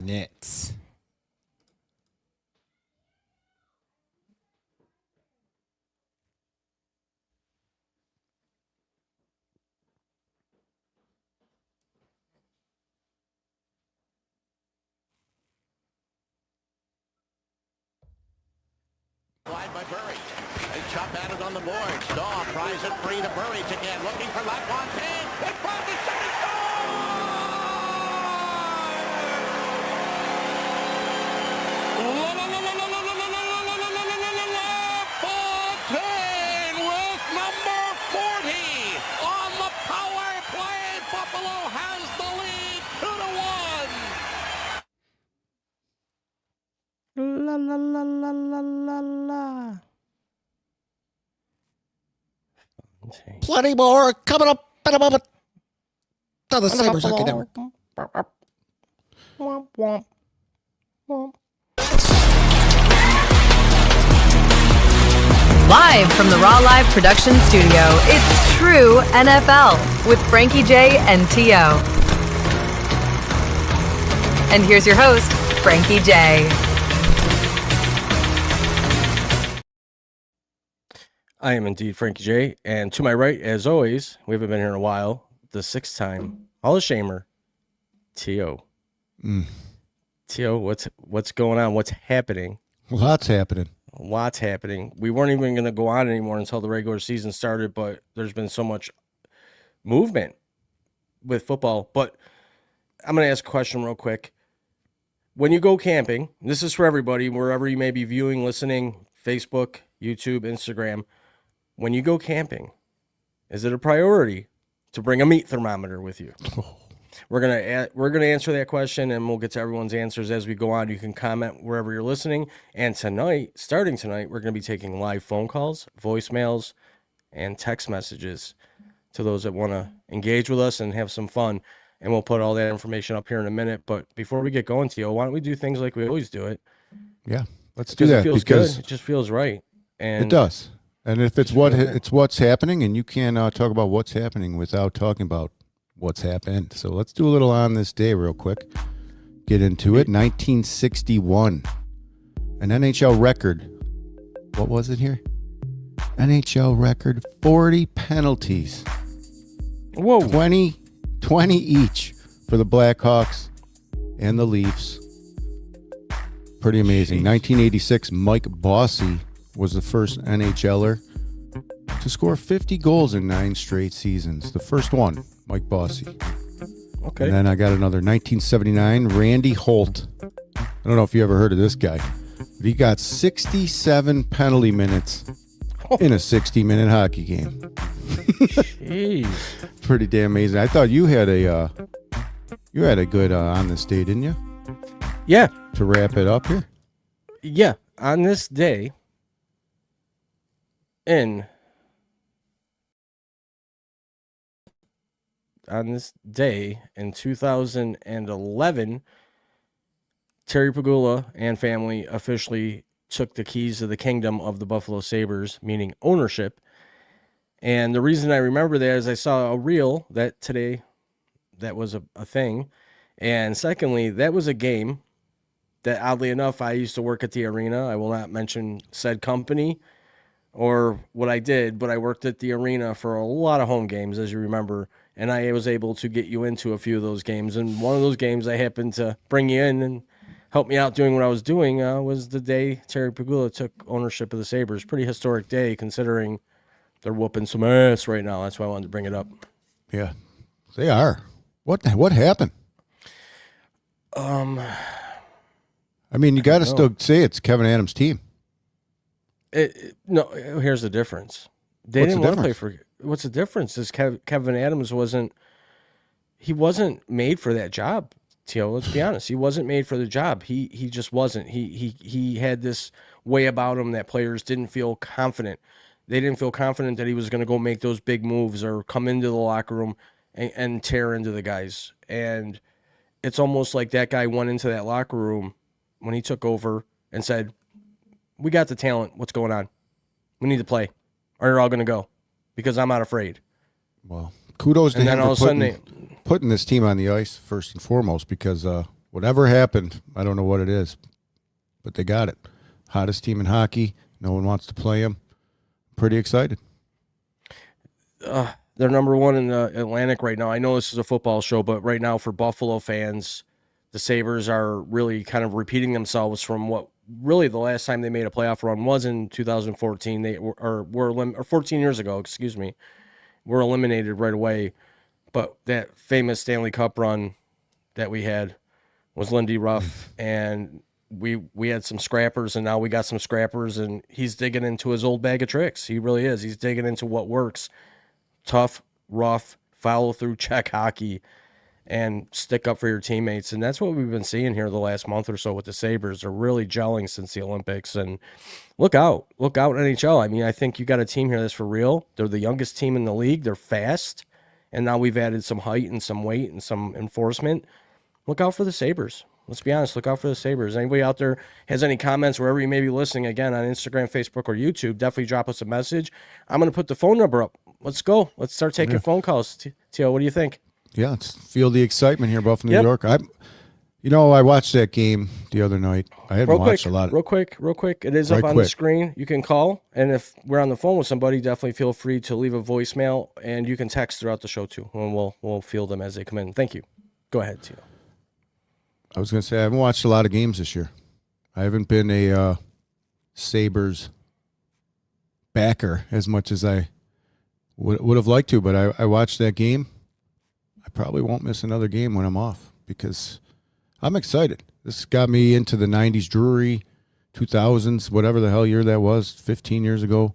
Nets. Wide by Burridge. They chop at it on the board. Stahl pries it free to Burridge again, looking for LaFontaine. In front of center score! LaFontaine with number 40 on the power play. Buffalo has the lead 2-1. La la la la la la la. Plenty more coming up in a moment. To the Sabres Hockey Network. Womp, womp, womp. Live from the Raw Live production studio, it's True NFL with Frankie J and T.O. And here's your host, Frankie J. I am indeed Frankie J. And to my right, as always, we haven't been here in a while, the six-time Hall of Shamer, T.O. T.O., what's going on? What's happening? Lots happening. Lots happening. We weren't even going to go on anymore until the regular season started, but there's been so much movement with football. But I'm going to ask a question real quick. When you go camping, this is for everybody, wherever you may be viewing, listening, Facebook, YouTube, Instagram, when you go camping, is it a priority to bring a meat thermometer with you? We're gonna answer that question, and we'll get to everyone's answers as we go on. You can comment wherever you're listening. And tonight, starting tonight, we're going to be taking live phone calls, voicemails, and text messages to those that want to engage with us and have some fun. And we'll put all that information up here in a minute. But before we get going, Tio, why don't we do things like we always do it? Yeah, let's do that. It feels because good. It just feels right. And it does. And if it's what's happening, and you can't talk about what's happening without talking about what's happened. So let's do a little on this day real quick. Get into it. 1961. An NHL record. What was it here? NHL record, 40 penalties. Whoa. 20 each for the Blackhawks and the Leafs. Pretty amazing. 1986, Mike Bossy was the first NHLer to score 50 goals in 9 straight seasons. The first one, Mike Bossy. Okay. And then I got another 1979, Randy Holt. I don't know if you ever heard of this guy, but he got 67 penalty minutes in a 60-minute hockey game. Jeez. Pretty damn amazing. I thought you had a good on this day, didn't you? Yeah. To wrap it up here. Yeah. On this day in 2011, Terry Pegula and family officially took the keys to the kingdom of the Buffalo Sabres, meaning ownership. And the reason I remember that is I saw a reel that today that was a thing. And secondly, that was a game that, oddly enough, I used to work at the arena. I will not mention said company or what I did, but I worked at the arena for a lot of home games, as you remember, and I was able to get you into a few of those games. And one of those games I happened to bring you in and help me out doing what I was doing was the day Terry Pegula took ownership of the Sabres. Pretty historic day, considering they're whooping some ass right now. That's why I wanted to bring it up. Yeah, they are. What happened? I mean, you got to still say it's Kevin Adams' team. No, here's the difference. They didn't want to play for. What's the difference? Is Kevin Adams wasn't made for that job. Tio, let's be honest. He wasn't made for the job. He just wasn't. He had this way about him that players didn't feel confident. They didn't feel confident that he was going to go make those big moves or come into the locker room and tear into the guys. And it's almost like that guy went into that locker room when he took over and said, "We got the talent. What's going on? We need to play, or you're all going to go, because I'm not afraid." Well, kudos to him for putting putting this team on the ice first and foremost, because Whatever happened, I don't know what it is, but they got it. Hottest team in hockey. No one wants to play them. Pretty excited. They're number one in the Atlantic right now. I know this is a football show, but right now for Buffalo fans, the Sabres are really kind of repeating themselves from what really the last time they made a playoff run was in 2014. They were 14 years ago, excuse me. Were eliminated right away. But that famous Stanley Cup run that we had was Lindy Ruff, and we had some scrappers, and now we got some scrappers, and he's digging into his old bag of tricks. He really is. He's digging into what works. Tough, rough, follow-through check hockey, and stick up for your teammates. And that's what we've been seeing here the last month or so with the Sabres. They're really gelling since the Olympics. And look out, NHL. I mean, I think you got a team here that's for real. They're the youngest team in the league. They're fast. And now we've added some height and some weight and some enforcement. Look out for the Sabres. Let's be honest. Look out for the Sabres. Anybody out there has any comments wherever you may be listening, again, on Instagram, Facebook, or YouTube, definitely drop us a message. I'm going to put the phone number up. Let's go. Let's start taking phone calls. Tio, what do you think? Yeah, let's feel the excitement here, Buffalo, New York. I watched that game the other night. I haven't watched a lot. Real quick. It is up on the screen. You can call, and if we're on the phone with somebody, definitely feel free to leave a voicemail, and you can text throughout the show too, and we'll field them as they come in. Thank you. Go ahead, Tio. I was going to say I haven't watched a lot of games this year. I haven't been a Sabres backer as much as I would have liked to, but I watched that game. I probably won't miss another game when I'm off because I'm excited. This got me into the 90s Drury, 2000s, whatever the hell year that was, 15 years ago.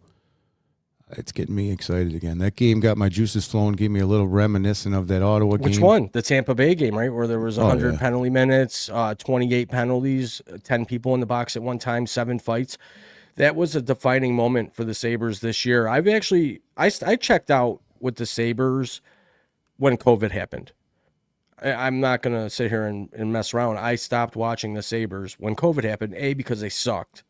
It's getting me excited again. That game got my juices flowing, gave me a little reminiscent of that Ottawa game. Which one? The Tampa Bay game, right? Where there was 100 penalty minutes, 28 penalties, 10 people in the box at one time, 7 fights. That was a defining moment for the Sabres this year. I checked out with the Sabres when COVID happened. I'm not going to sit here and mess around. I stopped watching the Sabres when COVID happened, A, because they sucked.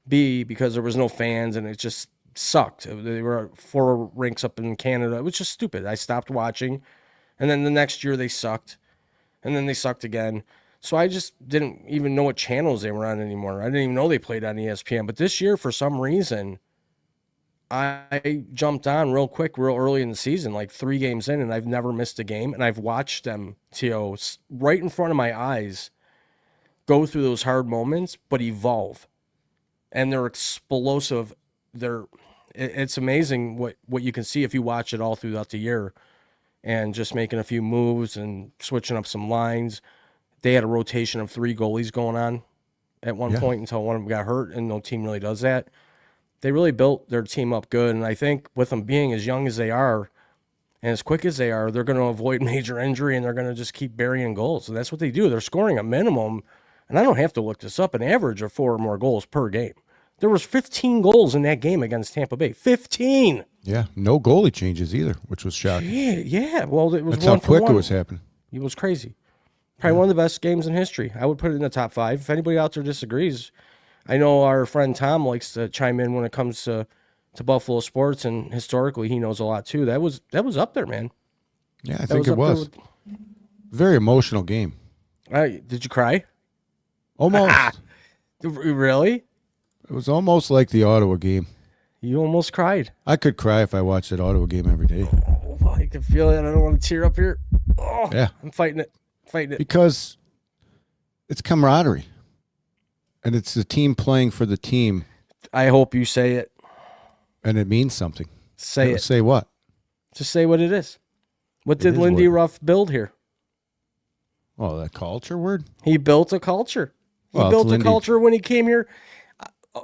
B, because there was no fans and it just sucked. They were 4 rinks up in Canada. It was just stupid. I stopped watching. And then the next year they sucked. And then they sucked again. So I just didn't even know what channels they were on anymore. I didn't even know they played on ESPN. But this year, for some reason, I jumped on real early in the season, like 3 games in, and I've never missed a game. And I've watched them, Tio, right in front of my eyes, go through those hard moments, but evolve. And they're explosive. It's amazing what you can see if you watch it all throughout the year and just making a few moves and switching up some lines. They had a rotation of 3 goalies going on at one point until one of them got hurt, and no team really does that. They really built their team up good, and I think with them being as young as they are and as quick as they are, they're going to avoid major injury, and they're going to just keep burying goals. And that's what they do. They're scoring a minimum, and I don't have to look this up, an average of 4 or more goals per game. There was 15 goals in that game against Tampa Bay. 15! Yeah, no goalie changes either, which was shocking. Yeah. Well, it was That's one how quick for one. it was happening. It was crazy. Probably one of the best games in history. I would put it in the top 5. If anybody out there disagrees, I know our friend Tom likes to chime in when it comes to Buffalo sports, and historically he knows a lot too. That was up there, man. Yeah, I think it was. Very emotional game. Did you cry? Almost. Really? It was almost like the Ottawa game. You almost cried. I could cry if I watched that Ottawa game every day. Oh, I can feel it. I don't want to tear up here. Oh, yeah. I'm fighting it. Because it's camaraderie. And it's the team playing for the team. I hope you say it. And it means something. Say it. Say what? Just say what it is. What did Lindy Ruff build here? Oh, that culture word? He built a culture. He built a culture when he came here.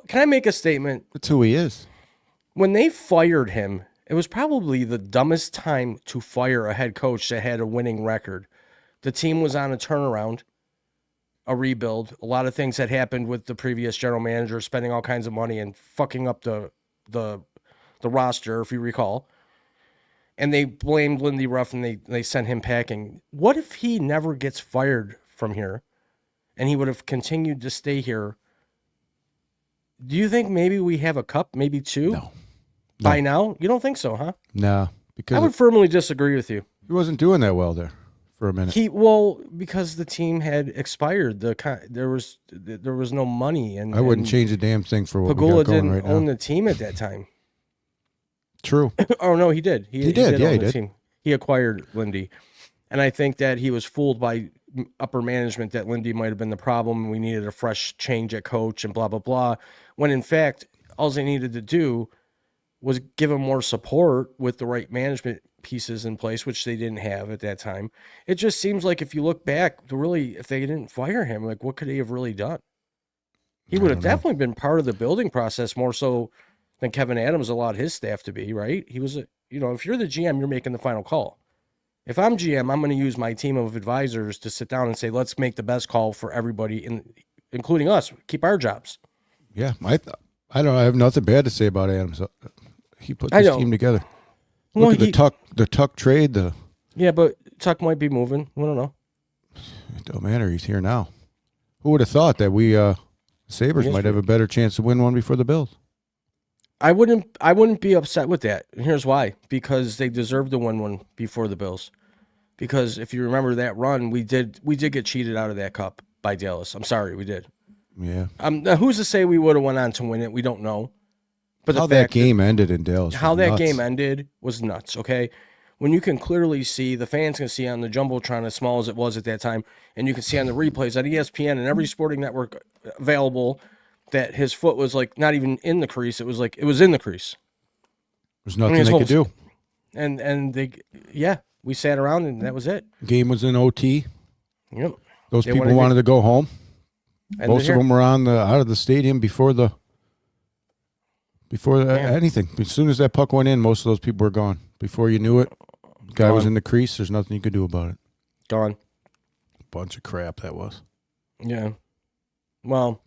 Can I make a statement? That's who he is. When they fired him, it was probably the dumbest time to fire a head coach that had a winning record. The team was on a turnaround, a rebuild. A lot of things had happened with the previous general manager spending all kinds of money and fucking up the roster, if you recall. And they blamed Lindy Ruff and they sent him packing. What if he never gets fired from here and he would have continued to stay here? Do you think maybe we have a cup, maybe 2? No. By now? You don't think so, huh? No. Because I would firmly disagree with you. he wasn't doing that well there. for a minute. Because the team had expired. There was no money, and I wouldn't and change a damn thing for what we Pagula got going didn't right own now. the team at that time. True. Oh no, he did. He did. Yeah, own he the did. team. He acquired Lindy, and I think that he was fooled by upper management that Lindy might have been the problem. We needed a fresh change at coach and blah blah blah. When in fact, all they needed to do was give him more support with the right management pieces in place, which they didn't have at that time. It just seems like if you look back, if they didn't fire him, like what could he have really done? He would have definitely been part of the building process more so than Kevin Adams allowed his staff to be, right? He was, if you're the GM, you're making the final call. If I'm GM, I'm going to use my team of advisors to sit down and say, let's make the best call for everybody, including us, keep our jobs. Yeah, I don't know. I have nothing bad to say about Adams. He put this team together. Well, Look at the Tuck trade. Yeah, but Tuck might be moving. I don't know. It don't matter. He's here now. Who would have thought that we Sabres might have a better chance to win one before the Bills? I wouldn't be upset with that. And here's why. Because they deserved to win one before the Bills. Because if you remember that run, we did get cheated out of that cup by Dallas. I'm sorry, we did. Yeah. Now who's to say we would have went on to win it? We don't know. But how that game ended in Dallas. How that game ended was nuts, okay? When you can clearly see, the fans can see on the Jumbotron, as small as it was at that time, and you can see on the replays on ESPN and every sporting network available that his foot was like not even in the crease. It was like it was in the crease. There's nothing they could do. And we sat around and that was it. Game was in OT. Yep. Those people wanted to go home. Most of them were out of the stadium before anything. As soon as that puck went in, most of those people were gone. Before you knew it, guy was in the crease. There's nothing you could do about it. Gone. Bunch of crap that was. Yeah. Well,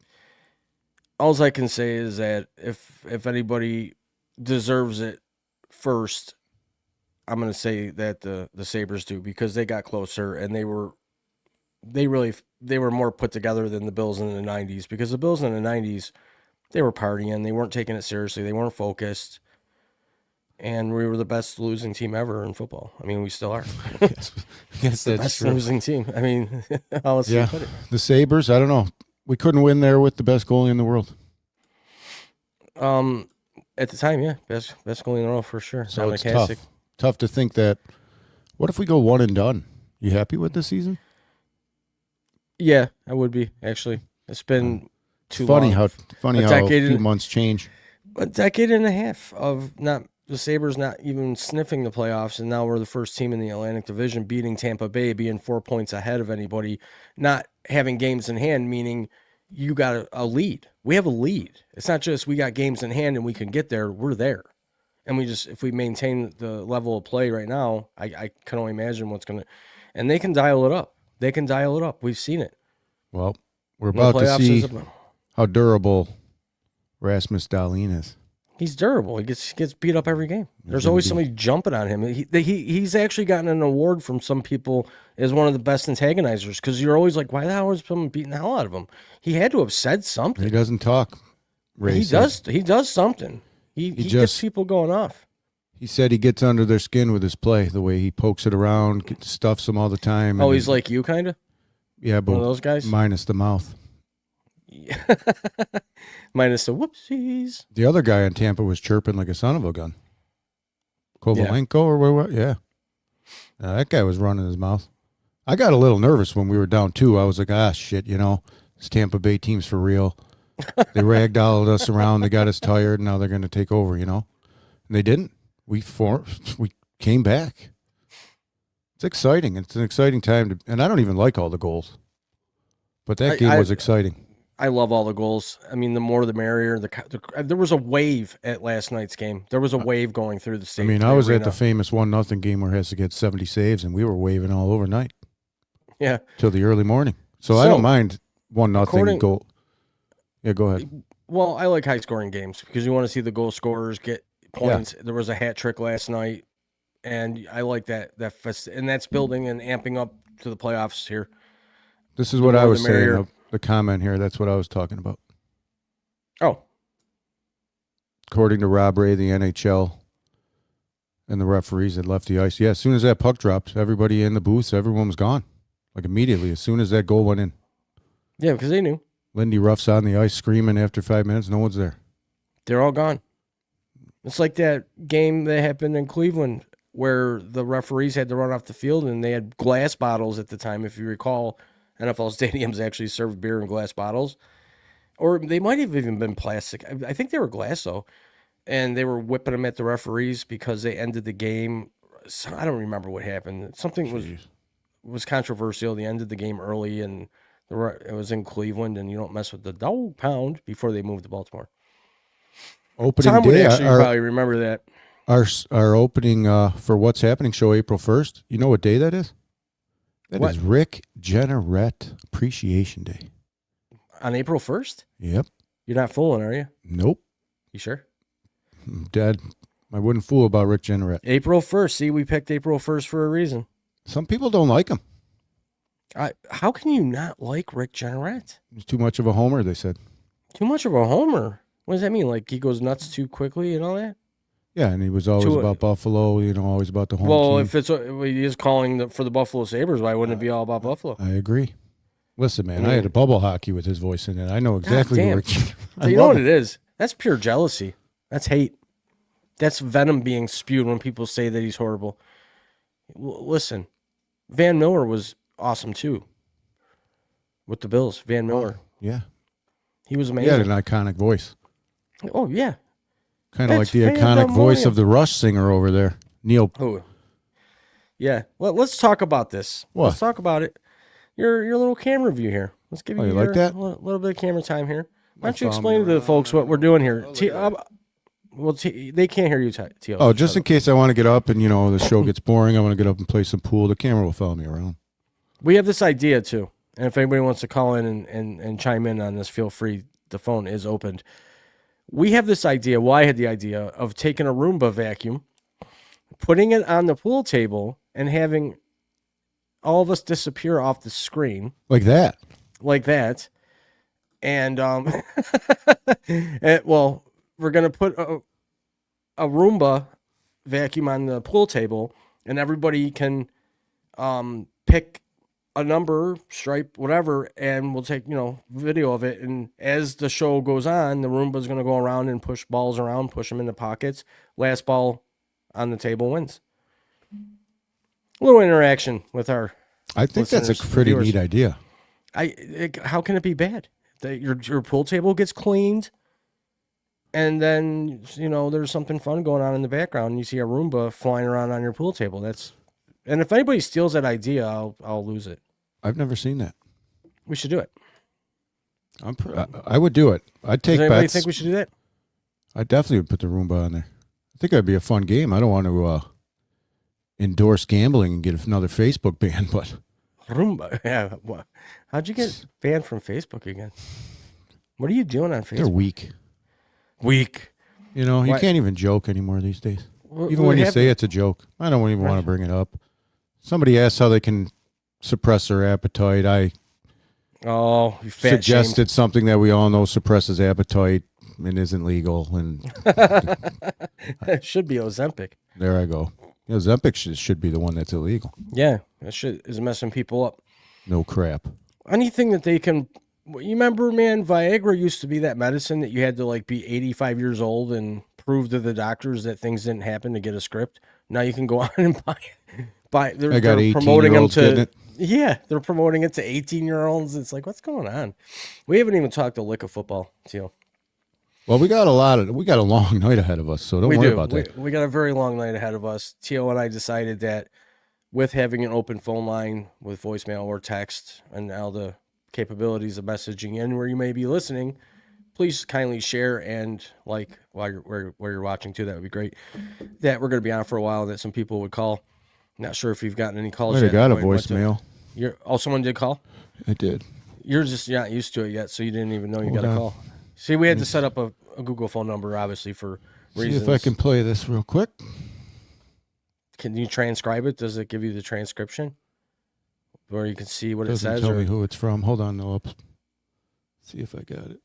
all I can say is that if anybody deserves it first, I'm going to say that the Sabres do, because they got closer and they were more put together than the Bills in the 90s, because the Bills in the 90s, they were partying. They weren't taking it seriously. They weren't focused. And we were the best losing team ever in football. I mean, we still are. Yes, that's the best losing team. I mean, how else do you put it? The Sabres, I don't know. We couldn't win there with the best goalie in the world. At the time, yeah. Best goalie in the world for sure. So it's tough. Tough to think that, what if we go one and done? You happy with this season? Yeah, I would be, actually. It's been too funny long. Funny how a few months change. A decade and a half of the Sabres not even sniffing the playoffs, and now we're the first team in the Atlantic Division beating Tampa Bay, being 4 points ahead of anybody, not having games in hand, meaning you got a lead. We have a lead. It's not just we got games in hand and we can get there. We're there. And if we maintain the level of play right now, I can only imagine what's going to, and they can dial it up. They can dial it up. We've seen it. Well, we're about to see how durable Rasmus Dahlin is. He's durable. He gets beat up every game. There's always somebody jumping on him. He's actually gotten an award from some people as one of the best antagonizers, because you're always like, why the hell is someone beating the hell out of him? He had to have said something. He doesn't talk. He does something. He gets people going off. He said he gets under their skin with his play, the way he pokes it around, stuffs them all the time. Oh, he's like you, kind of? Yeah, but one of those guys? Minus the mouth. Yeah. Minus the whoopsies. The other guy in Tampa was chirping like a son of a gun. Kovalenko or what? Yeah. That guy was running his mouth. I got a little nervous when we were down 2. I was like, shit, this Tampa Bay team's for real. They ragdolled us around. They got us tired. Now they're going to take over, And they didn't. We came back. It's exciting. It's an exciting time and I don't even like all the goals. But that game was exciting. I love all the goals. I mean, the more the merrier. There was a wave at last night's game. There was a wave going through the stadium. I mean, I was at the famous 1-0 game where he has to get 70 saves, and we were waving all overnight. Yeah. Till the early morning. So I don't mind 1-0 goal. Yeah, go ahead. Well, I like high-scoring games because you want to see the goal scorers get points. Yeah. There was a hat trick last night, and I like that and that's building and amping up to the playoffs here. This is what I was saying. The comment here, that's what I was talking about. Oh. According to Rob Ray, the NHL and the referees had left the ice. Yeah, as soon as that puck dropped, everybody in the booths, everyone was gone. Like immediately, as soon as that goal went in. Yeah, because they knew. Lindy Ruff's on the ice screaming after 5 minutes. No one's there. They're all gone. It's like that game that happened in Cleveland where the referees had to run off the field and they had glass bottles at the time. If you recall, NFL stadiums actually served beer in glass bottles. Or they might have even been plastic. I think they were glass, though. And they were whipping them at the referees because they ended the game. I don't remember what happened. Something was controversial. They ended the game early, and it was in Cleveland, and you don't mess with the dog pound before they moved to Baltimore. Opening Tom would day, actually probably remember that. Our opening for What's Happening show, April 1st. You know what day that is? That is Rick Jenneret Appreciation Day. On April 1st? Yep. You're not fooling, are you? Nope. You sure? Dad, I wouldn't fool about Rick Jenneret. April 1st. See, we picked April 1st for a reason. Some people don't like him. How can you not like Rick Jenneret? He's too much of a homer, they said. Too much of a homer? What does that mean? Like he goes nuts too quickly and all that? Yeah, and he was always about Buffalo, always about the home team. If he is calling for the Buffalo Sabres, why wouldn't it be all about Buffalo? I agree. Listen, man, I had a bubble hockey with his voice in it. I know exactly where you know what it is? That's pure jealousy. That's hate. That's venom being spewed when people say that he's horrible. Listen, Van Miller was awesome too. With the Bills, Van Miller. Yeah. He was He amazing. had an iconic voice. Oh, yeah. Kind of like the iconic voice of the Rush singer over there, Neil. Oh, yeah. Well, let's talk about this. What? Let's talk about it. Your little camera view here. Let's give you, you like that? Little bit of camera time here. Why don't you explain to the folks what we're doing here? They can't hear you, T.O. Oh, just in case I want to get up and, the show gets boring, I want to get up and play some pool. The camera will follow me around. We have this idea, too. And if anybody wants to call in and chime in on this, feel free. The phone is opened. We have this idea. Well, I had the idea of taking a Roomba vacuum, putting it on the pool table, and having all of us disappear off the screen. Like that. And, well, we're going to put a Roomba vacuum on the pool table, and everybody can pick a number, stripe, whatever, and we'll take, video of it. And as the show goes on, the Roomba's going to go around and push balls around, push them in the pockets. Last ball on the table wins. A little interaction with our I think that's a pretty neat idea. How can it be bad? Your pool table gets cleaned, and then, there's something fun going on in the background, and you see a Roomba flying around on your pool table. And if anybody steals that idea, I'll lose it. I've never seen that. We should do it. I would do it. I'd take Does anybody bets. think we should do that? I definitely would put the Roomba on there. I think that'd be a fun game. I don't want to endorse gambling and get another Facebook ban, but Roomba. Yeah. How'd you get banned from Facebook again? What are you doing on Facebook? they're weak. Weak. You can't even joke anymore these days. Well, Even when you say it's a joke, I don't even want to bring it up. Somebody asked how they can suppress their appetite. I you fat suggested something that we all know suppresses appetite and isn't legal. And it should be Ozempic. there I go. Ozempic should be the one that's illegal. Yeah, that shit is messing people up. No crap. Anything that they can. You remember, man, Viagra used to be that medicine that you had to be 85 years old and prove to the doctors that things didn't happen to get a script. Now you can go on and buy. They're promoting them to. Yeah, they're promoting it to 18-year-olds. It's like, what's going on? We haven't even talked a lick of football, Teal. Well, we got a long night ahead of us, so don't worry about that. We got a very long night ahead of us. Teal and I decided that with having an open phone line with voicemail or text and all the capabilities of messaging in where you may be listening, please kindly share and while you're watching too. That would be great. That we're going to be on for a while and that some people would call. Not sure if you've gotten any calls yet. I got a voicemail. Someone did call? I did. You're just not used to it yet, so you didn't even know you got a call. See, we had to set up a Google phone number, obviously, for reasons. See if I can play this real quick. Can you transcribe it? Does it give you the transcription? Where you can see what it says? Tell me who it's from. Hold on, I'll see if I got it.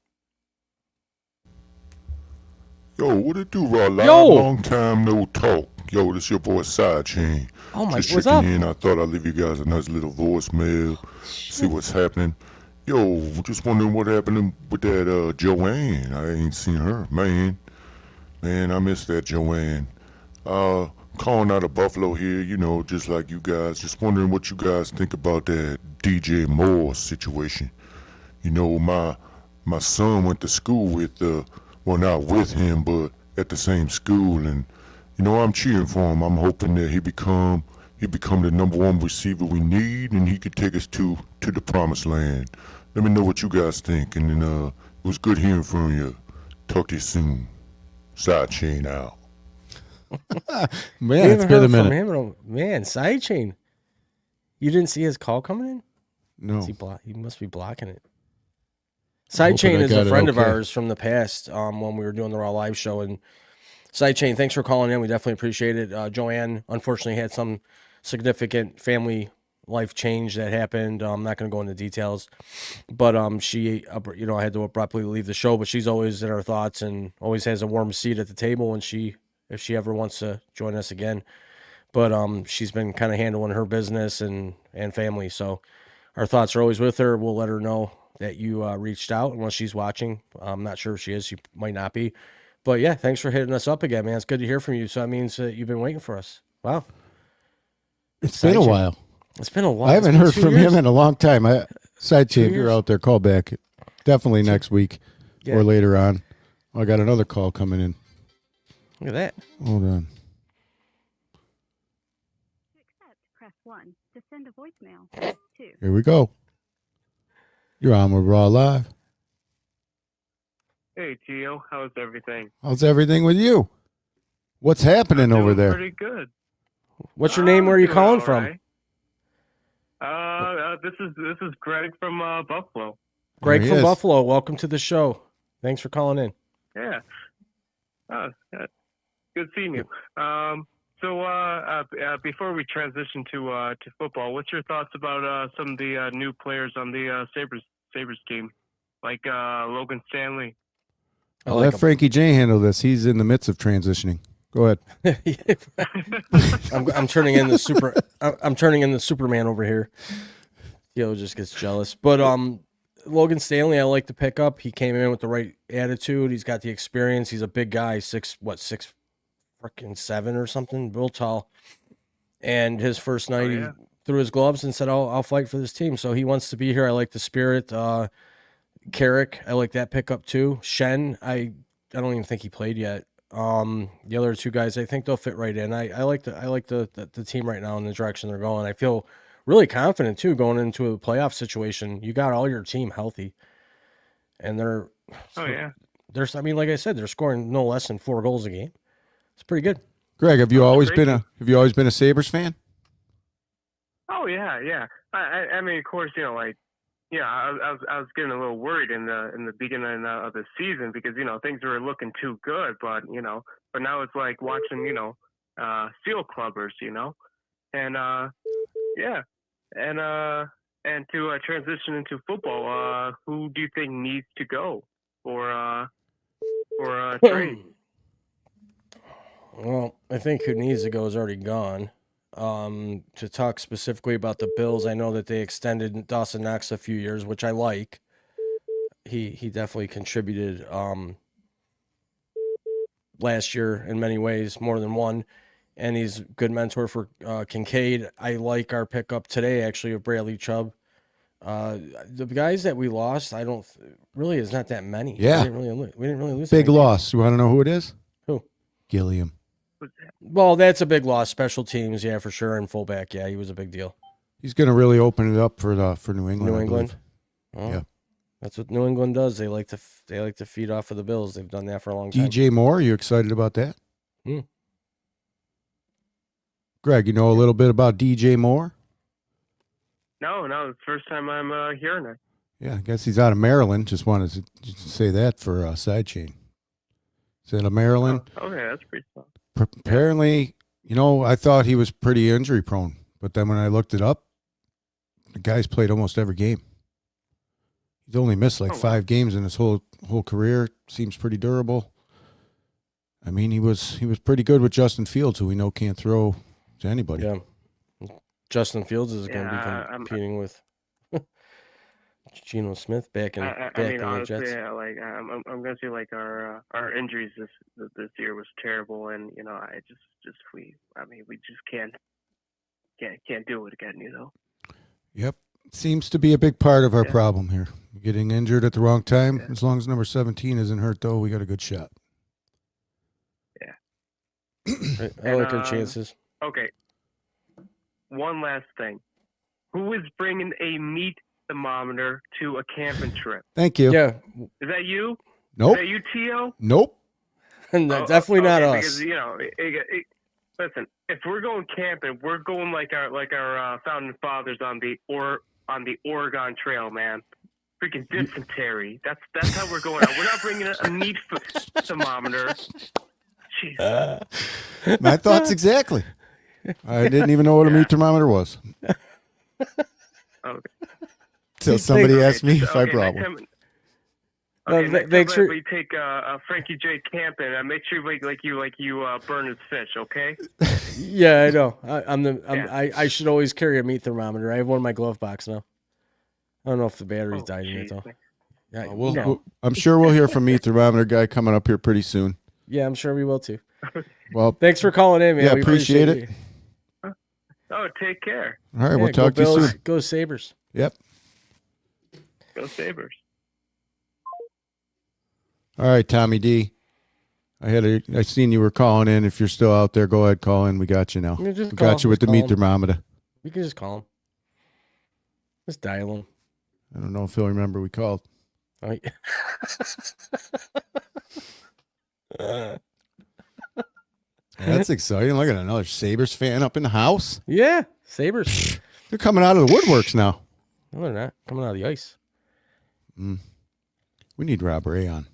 Yo, what it do, Raw Live? Yo! Long time no talk. Yo, this your boy Sidechain. Oh my, Just what's checking up? in. I thought I'd leave you guys a nice little voicemail, see what's happening. Yo, just wondering what happened with that Joanne. I ain't seen her. Man, I miss that Joanne. Calling out of Buffalo here, you know, just like you guys. Just wondering what you guys think about that DJ Moore situation. You know, my son went to school with, well, not with him, but at the same school, and you know, I'm cheering for him. I'm hoping that he become the number one receiver we need, and he could take us to the promised land. Let me know what you guys think, and then it was good hearing from you. Talk to you soon. Sidechain out. Man, it's been a minute. Man, Sidechain. You didn't see his call coming in? No. He must be blocking it. I'm hoping Sidechain I is got a it friend of okay. ours from the past when we were doing the Raw Live show. And Sidechain, thanks for calling in. We definitely appreciate it. Joanne, unfortunately, had some significant family life change that happened. I'm not going to go into details. But she, you know, I had to abruptly leave the show. But she's always in our thoughts and always has a warm seat at the table when if she ever wants to join us again. But she's been kind of handling her business and family. So our thoughts are always with her. We'll let her know that you reached out unless she's watching. I'm not sure if she is. She might not be. But yeah, thanks for hitting us up again, man. It's good to hear from you. So that means that you've been waiting for us. Wow. It's been a while. It's been a while. I haven't heard from years. him in a long time. Sidechain, if you're years. out there, call back. Definitely next week Yeah. or later on. I got another call coming in. Look at that. Hold on. To accept, press 1. To send a voicemail, press 2. Here we go. You're on with Raw Live. Hey, Gio, how's everything? How's everything with you? What's happening over there? Pretty good. What's your name? Where are you Doing calling all from? right. This is Greg from Buffalo. Greg There he from is. Buffalo. Welcome to the show. Thanks for calling in. Yeah. Good seeing you. Before we transition to football, what's your thoughts about some of the new players on the Sabres team, like Logan Stanley? I'll let Frankie J handle this. He's in the midst of transitioning. Go ahead. I'm turning in the super. I'm turning in the Superman over here. Yo just gets jealous. But Logan Stanley, I like to pick up. He came in with the right attitude. He's got the experience. He's a big guy, 6'7" or something, real tall. And his first night, he threw his gloves and said, "I'll fight for this team." So he wants to be here. I like the spirit. Carrick, I like that pickup too. Shen, I don't even think he played yet. The other two guys, I think they'll fit right in. I like the team right now in the direction they're going. I feel really confident too going into a playoff situation. You got all your team healthy, and they're I mean, like I said, they're scoring no less than 4 goals a game. It's pretty good. Greg, have you always been a Sabres fan? Oh yeah. I mean, of course, you know, like, yeah, I was getting a little worried in the beginning of the season because, you know, things were looking too good, but now it's like watching, Steel Clubbers, and and to transition into football, who do you think needs to go for trade? Well, I think who needs to go is already gone. To talk specifically about the Bills, I know that they extended Dawson Knox a few years, which I like. He definitely contributed last year in many ways, more than one, and he's a good mentor for Kincaid. I like our pickup today, actually, of Bradley Chubb. The guys that we lost, really is not that many. Yeah. we didn't really lose. Big any. loss. You want to know who it is? Who? Gilliam. Well, that's a big loss. Special teams, yeah, for sure, and fullback, yeah, he was a big deal. He's going to really open it up for New England. New I England. believe. Oh, Yeah. That's what New England does. They like to feed off of the Bills. They've done that for a long time. DJ Moore, you excited about that? Hmm. Greg, you know a little bit about DJ Moore? No, it's the first time I'm hearing it. Yeah, I guess he's out of Maryland. Just wanted to say that for Sidechain. He's out of Maryland. Oh, okay, that's pretty tough. Apparently, I thought he was pretty injury prone, but then when I looked it up, the guy's played almost every game. He's only missed like 5 games in his whole career. Seems pretty durable. I mean, he was pretty good with Justin Fields, who we know can't throw to anybody. Yeah. Justin Fields is going to Yeah, be competing with Geno Smith back in I the mean, honestly, Jets. yeah, like I'm gonna say like our injuries this year was terrible, and you know I just we just can't do it again, you know. Yep. Seems to be a big part of our problem here. Getting injured at the wrong time. Yeah. As long as number 17 isn't hurt, though, we got a good shot. Yeah. I like our chances. Okay. One last thing. Who is bringing a meat thermometer to a camping trip? Thank you. Yeah. Is that you? Nope. Is that you, Tio? Nope. Definitely not us. Because, you know, listen, if we're going camping, we're going like our founding fathers on the Oregon Trail, man. Freaking dysentery. That's how we're going out. We're not bringing a meat thermometer. Jeez. My thoughts exactly. I didn't even know what a meat thermometer was. Okay. Till somebody asked me if I brought one. Thanks for you take Frankie J camping. Make sure you burn his fish, okay? Yeah, I know. I should always carry a meat thermometer. I have one in my glove box now. I don't know if the battery's died in it though. Yeah, I'm sure we'll hear from meat thermometer guy coming up here pretty soon. Yeah, I'm sure we will too. Well, thanks for calling in, man. Yeah, we appreciate it. You. Oh, take care. All right, we'll talk to you soon. Go Sabres. Yep. Go Sabres. All right, Tommy D. I seen you were calling in. If you're still out there, go ahead, call in. We got you now. We got you with the meat thermometer. You can just call him. Just dial him. I don't know if he'll remember we called. Oh, yeah. That's exciting. Look at another Sabres fan up in the house. Yeah, Sabres. They're coming out of the woodworks now. No, they're not. Coming out of the ice. We need Rob Ray on.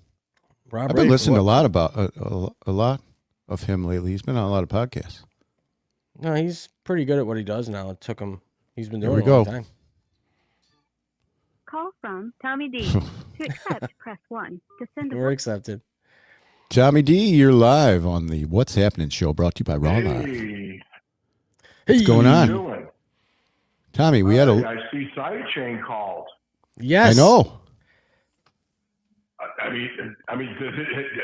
Rob I've been Ray, listening a lot about a lot of him lately. He's been on a lot of podcasts. No, he's pretty good at what he does now. It took him. He's been Here doing we it a long go. time. Call from Tommy D. To accept, press 1. To send a We're accepted. Tommy D, you're live on the What's Happening show, brought to you by Raw Live. Hey, What's going how on? you doing? Tommy, we had I see Sidechain called. Yes. I know. I mean,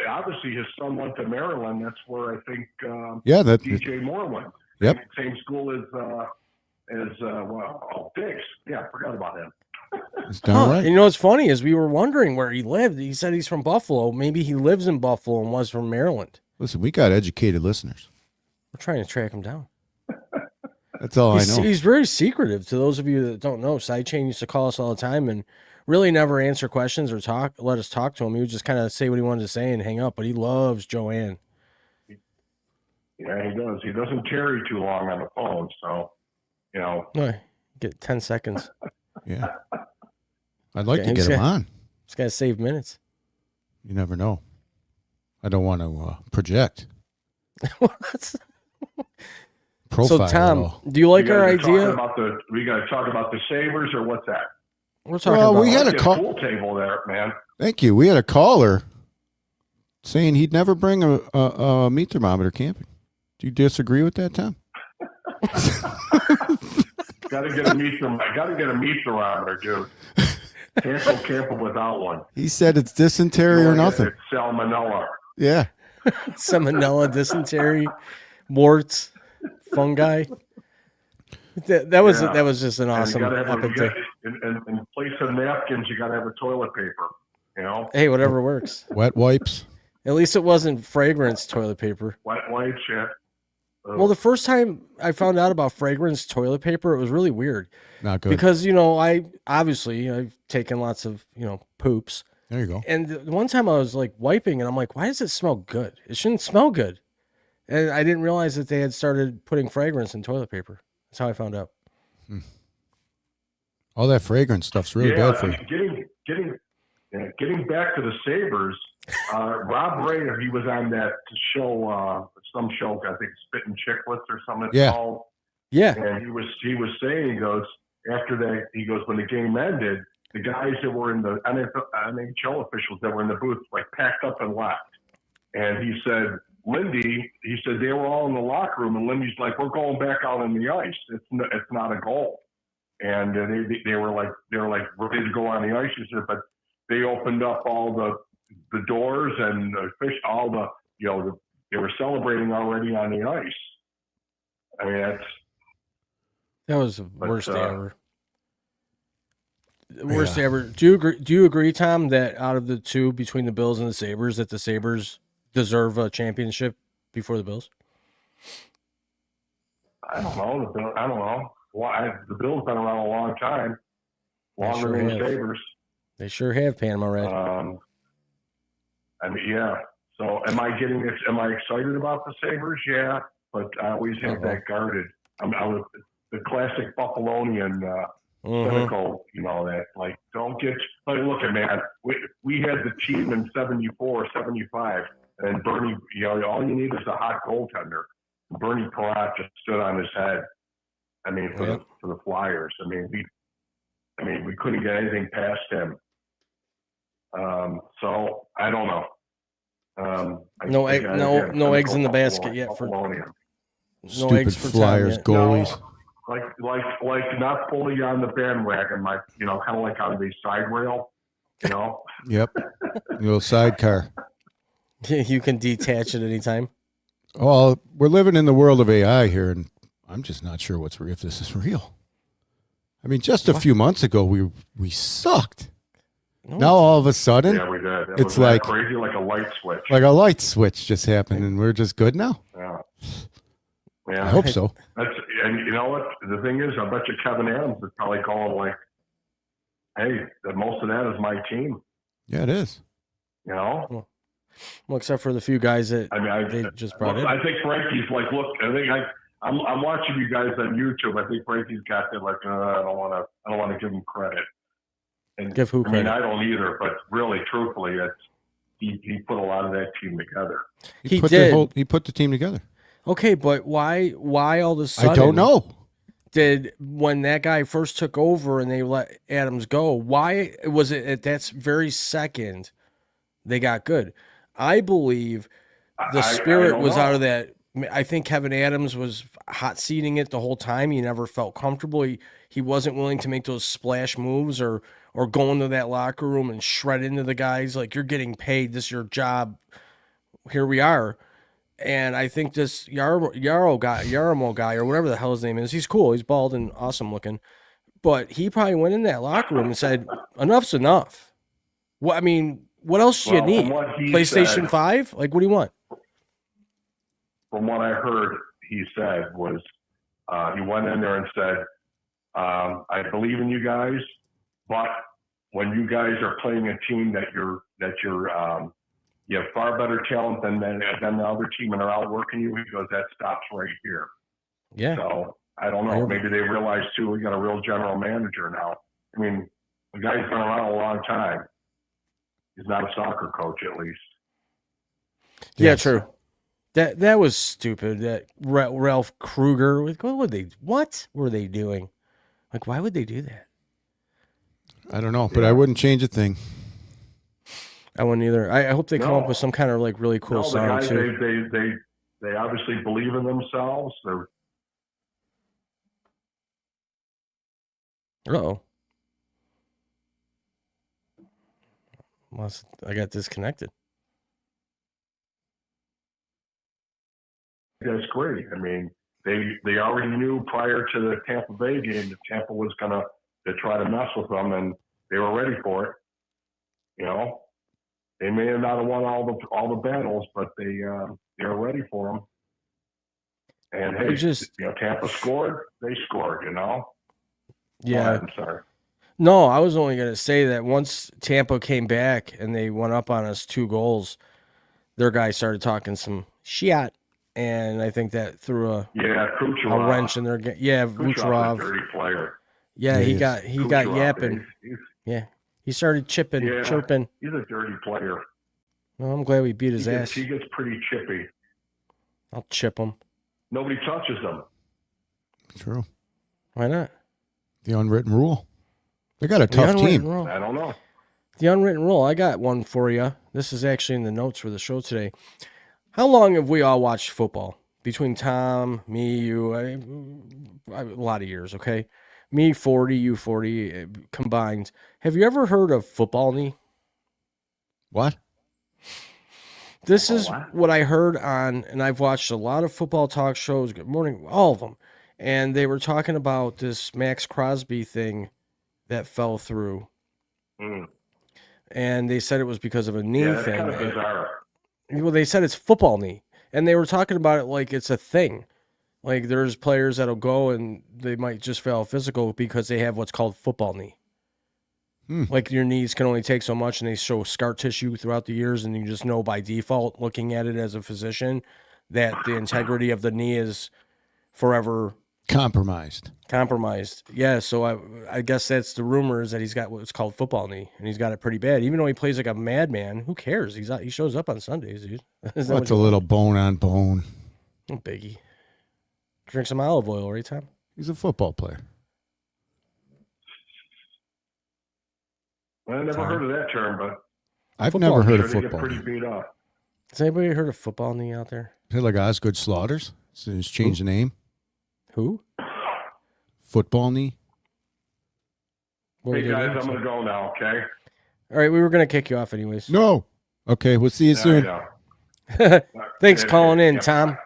obviously his son went to Maryland. That's where I think Yeah, that. DJ Moore went. Yep. Same school as Diggs. Yeah, I forgot about him. It's down right. You know what's funny is we were wondering where he lived. He said he's from Buffalo. Maybe he lives in Buffalo and was from Maryland. Listen, we got educated listeners. We're trying to track him down. That's all I know. He's very secretive. To those of you that don't know, Sidechain used to call us all the time and really never answer questions or let us talk to him. He would just kind of say what he wanted to say and hang up. But he loves Joanne. Yeah, he does. He doesn't tarry too long on the phone, so you know. Get 10 seconds. Yeah. I'd like to get him on. Just got to save minutes. You never know. I don't want to project. Profile. So, Tom, do you like our idea? We got to talk about the Sabres, or what's that? We're talking about we had a pool table there, man. Thank you. We had a caller saying he'd never bring a meat thermometer camping. Do you disagree with that, Tom? Got to get a meat thermometer, dude. Can't go camping without one. He said it's dysentery or nothing. It's salmonella. Yeah. Salmonella, dysentery, warts, fungi. That was just an awesome epic thing. In place of napkins, you got to have a toilet paper. You know. Hey, whatever works. Wet wipes. At least it wasn't fragrance toilet paper. Wet wipes, yeah. Well, the first time I found out about fragrance toilet paper, it was really weird. Not good. Because, I've taken lots of, poops. There you go. And the one time I was like wiping and I'm like, why does it smell good? It shouldn't smell good. And I didn't realize that they had started putting fragrance in toilet paper. That's how I found out. All that fragrance stuff's really bad for you. Getting back to the Sabres, Rob Ray, he was on that show, some show, I think Spittin' Chicklets or something. Yeah. Called. Yeah. And he was saying, he goes, after that, he goes, when the game ended, the guys that were in the NHL officials that were in the booth, like, packed up and left. And he said, Lindy, he said they were all in the locker room, and Lindy's like, "We're going back out on the ice. It's not a goal." And they were like ready to go on the ice. He said, but they opened up all the doors and the fish, all the they were celebrating already on the ice. I mean, that was the worst day ever. Worst ever. Do you agree, Tom, that out of the two between the Bills and the Sabres, that the Sabres deserve a championship before the Bills? I don't know. I don't know. Why the Bills been around a long time, longer than the Sabres. They sure have, Panama Red. I mean, yeah. So am I excited about the Sabres? Yeah, but I always have that guarded. I was the classic Buffalonian cynical, that like don't get. Like, look at man, we had the team in 74, 75, and Bernie. All you need is a hot goaltender. Bernie Peratt just stood on his head. I mean, for the Flyers. I mean, we couldn't get anything past him. So I don't know. No eggs in the basket yet for stupid Flyers goalies. No, like not fully on the bandwagon, like kind of like on the side rail. Yep. Little sidecar. You can detach at any time. Well, we're living in the world of AI here, and I'm just not sure if this is real. I mean, just a few months ago, we sucked. No, now all of a sudden, we did. It's like crazy, like a light switch. Like a light switch just happened, and we're just good now. Yeah. I hope so. And you know what? The thing is, I bet you Kevin Adams is probably calling like, "Hey, most of that is my team." Yeah, it is. Well, except for the few guys that they just brought in. I think Frankie's like, look, I'm watching you guys on YouTube. I think Frankie's got that like, I don't want to give him credit. And give who credit? I don't either. But really, truthfully, he put a lot of that team together. He did. He put the team together. Okay, but why all of a sudden? I don't know. When that guy first took over and they let Adams go, why was it at that very second they got good? I believe the spirit was out of that. I think Kevin Adams was hot seating it the whole time. He never felt comfortable. He wasn't willing to make those splash moves or go into that locker room and shred into the guys like, you're getting paid. This is your job. Here we are. And I think this Yarmo guy or whatever the hell his name is, he's cool. He's bald and awesome looking. But he probably went in that locker room and said, enough's enough. What else do you need? PlayStation 5? Like, what do you want? From what I heard, he said was he went in there and said, I believe in you guys, but when you guys are playing a team that you have far better talent than the other team and are outworking you, he goes, that stops right here. Yeah. So I don't know. Maybe they realized too, we got a real general manager now. I mean, the guy's been around a long time. He's not a soccer coach, at least. Yeah, true. That was stupid. That Ralph Kruger. What were they doing? Like, why would they do that? I don't know, but I wouldn't change a thing. I wouldn't either. I hope they come up with some kind of like really cool sound too. They obviously believe in themselves. Uh-oh. I got disconnected. That's great. I mean, they already knew prior to the Tampa Bay game that Tampa was going to try to mess with them, and they were ready for it. They may have not won all the battles, but they were ready for them. And hey, Tampa scored. They scored. Yeah. I'm sorry. No, I was only going to say that once Tampa came back and they went up on us 2 goals, their guy started talking some shit, and I think that threw a wrench in their game. Yeah, Vucharov. Dirty player. Yeah, he got yapping. Yeah, he started chirping. He's a dirty player. Well, I'm glad we beat his ass. He gets pretty chippy. I'll chip him. Nobody touches him. True. Why not? The unwritten rule. They got a tough team. I don't know. The unwritten rule. I got one for you. This is actually in the notes for the show today. How long have we all watched football? Between Tom, me, you, a lot of years, okay? Me 40, you 40 combined. Have you ever heard of football knee? What? This is what I heard on, and I've watched a lot of football talk shows, Good Morning, all of them. And they were talking about this Max Crosby thing that fell through. And they said it was because of a knee that's thing. kind of bizarre. Well, they said it's football knee. And they were talking about it like it's a thing. Like there's players that'll go and they might just fail physical because they have what's called football knee. Like your knees can only take so much, and they show scar tissue throughout the years, and you just know by default, looking at it as a physician, that the integrity of the knee is forever Compromised. Yeah, so I guess that's the rumor, is that he's got what's called football knee, and he's got it pretty bad. Even though he plays like a madman, who cares? He shows up on Sundays, dude. What's a little bone on bone? Oh, biggie. Drink some olive oil, right, Tom? He's a football player. I never heard of that term, but I've never heard of they get football. pretty beat up. Has anybody heard of football knee out there? Is it like Osgood Slaughters? So he's changed the name. Who? Football knee. What Hey were they guys, doing? I'm gonna go now. Okay. All right, we were gonna kick you off anyways. No. Okay, we'll see you soon. Thanks Yeah, calling in, yeah, Tom.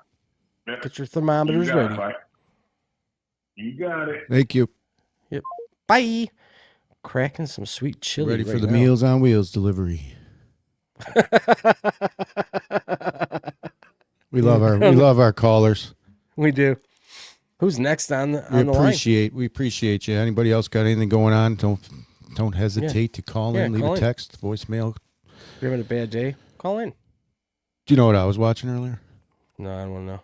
yeah. Get your thermometers You got ready. it, Mike. You got it. Thank you. Yep. Bye. Cracking some sweet chili. Ready for right the now. Meals on Wheels delivery. We love our callers. We do. Who's next on the line? We appreciate you. Anybody else got anything going on? Don't hesitate to call in, leave call a in. text, voicemail. If you're having a bad day, call in. Do you know what I was watching earlier? No, I don't want to know.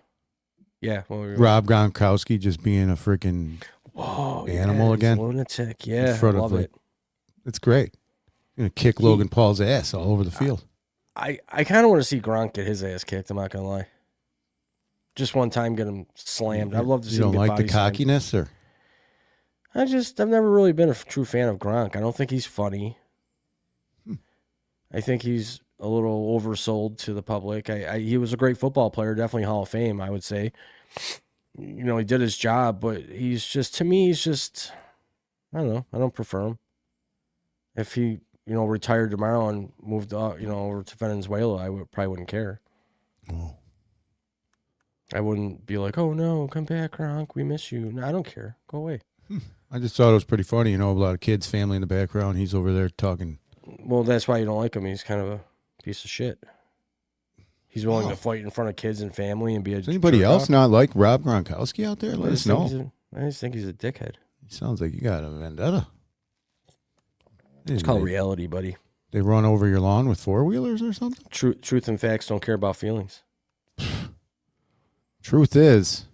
Yeah. What were you Rob Gronkowski just being a freaking animal again. Lunatic. Yeah. in front Love of it. It's great. Gonna kick Logan Paul's ass all over the field. I kind of want to see Gronk get his ass kicked. I'm not gonna lie. Just one time, get him slammed. I'd love to see. You don't him get like the body slammed. cockiness, or I've never really been a true fan of Gronk. I don't think he's funny. I think he's a little oversold to the public. He was a great football player, definitely Hall of Fame, I would say. You know, he did his job, but to me, he's just, I don't know. I don't prefer him. If he, retired tomorrow and moved, over to Venezuela, I probably wouldn't care. Oh. I wouldn't be like, oh no, come back, Gronk, we miss you. No, I don't care. Go away. I just thought it was pretty funny. A lot of kids, family in the background. He's over there talking. Well, that's why you don't like him. He's kind of a piece of shit. He's willing to fight in front of kids and family and be a. Does anybody jerk else off. not like Rob Gronkowski out there? Let us know. I just think he's a dickhead. He sounds like you got a vendetta. It's called reality, buddy. They run over your lawn with four-wheelers or something? Truth and facts don't care about feelings. Truth is,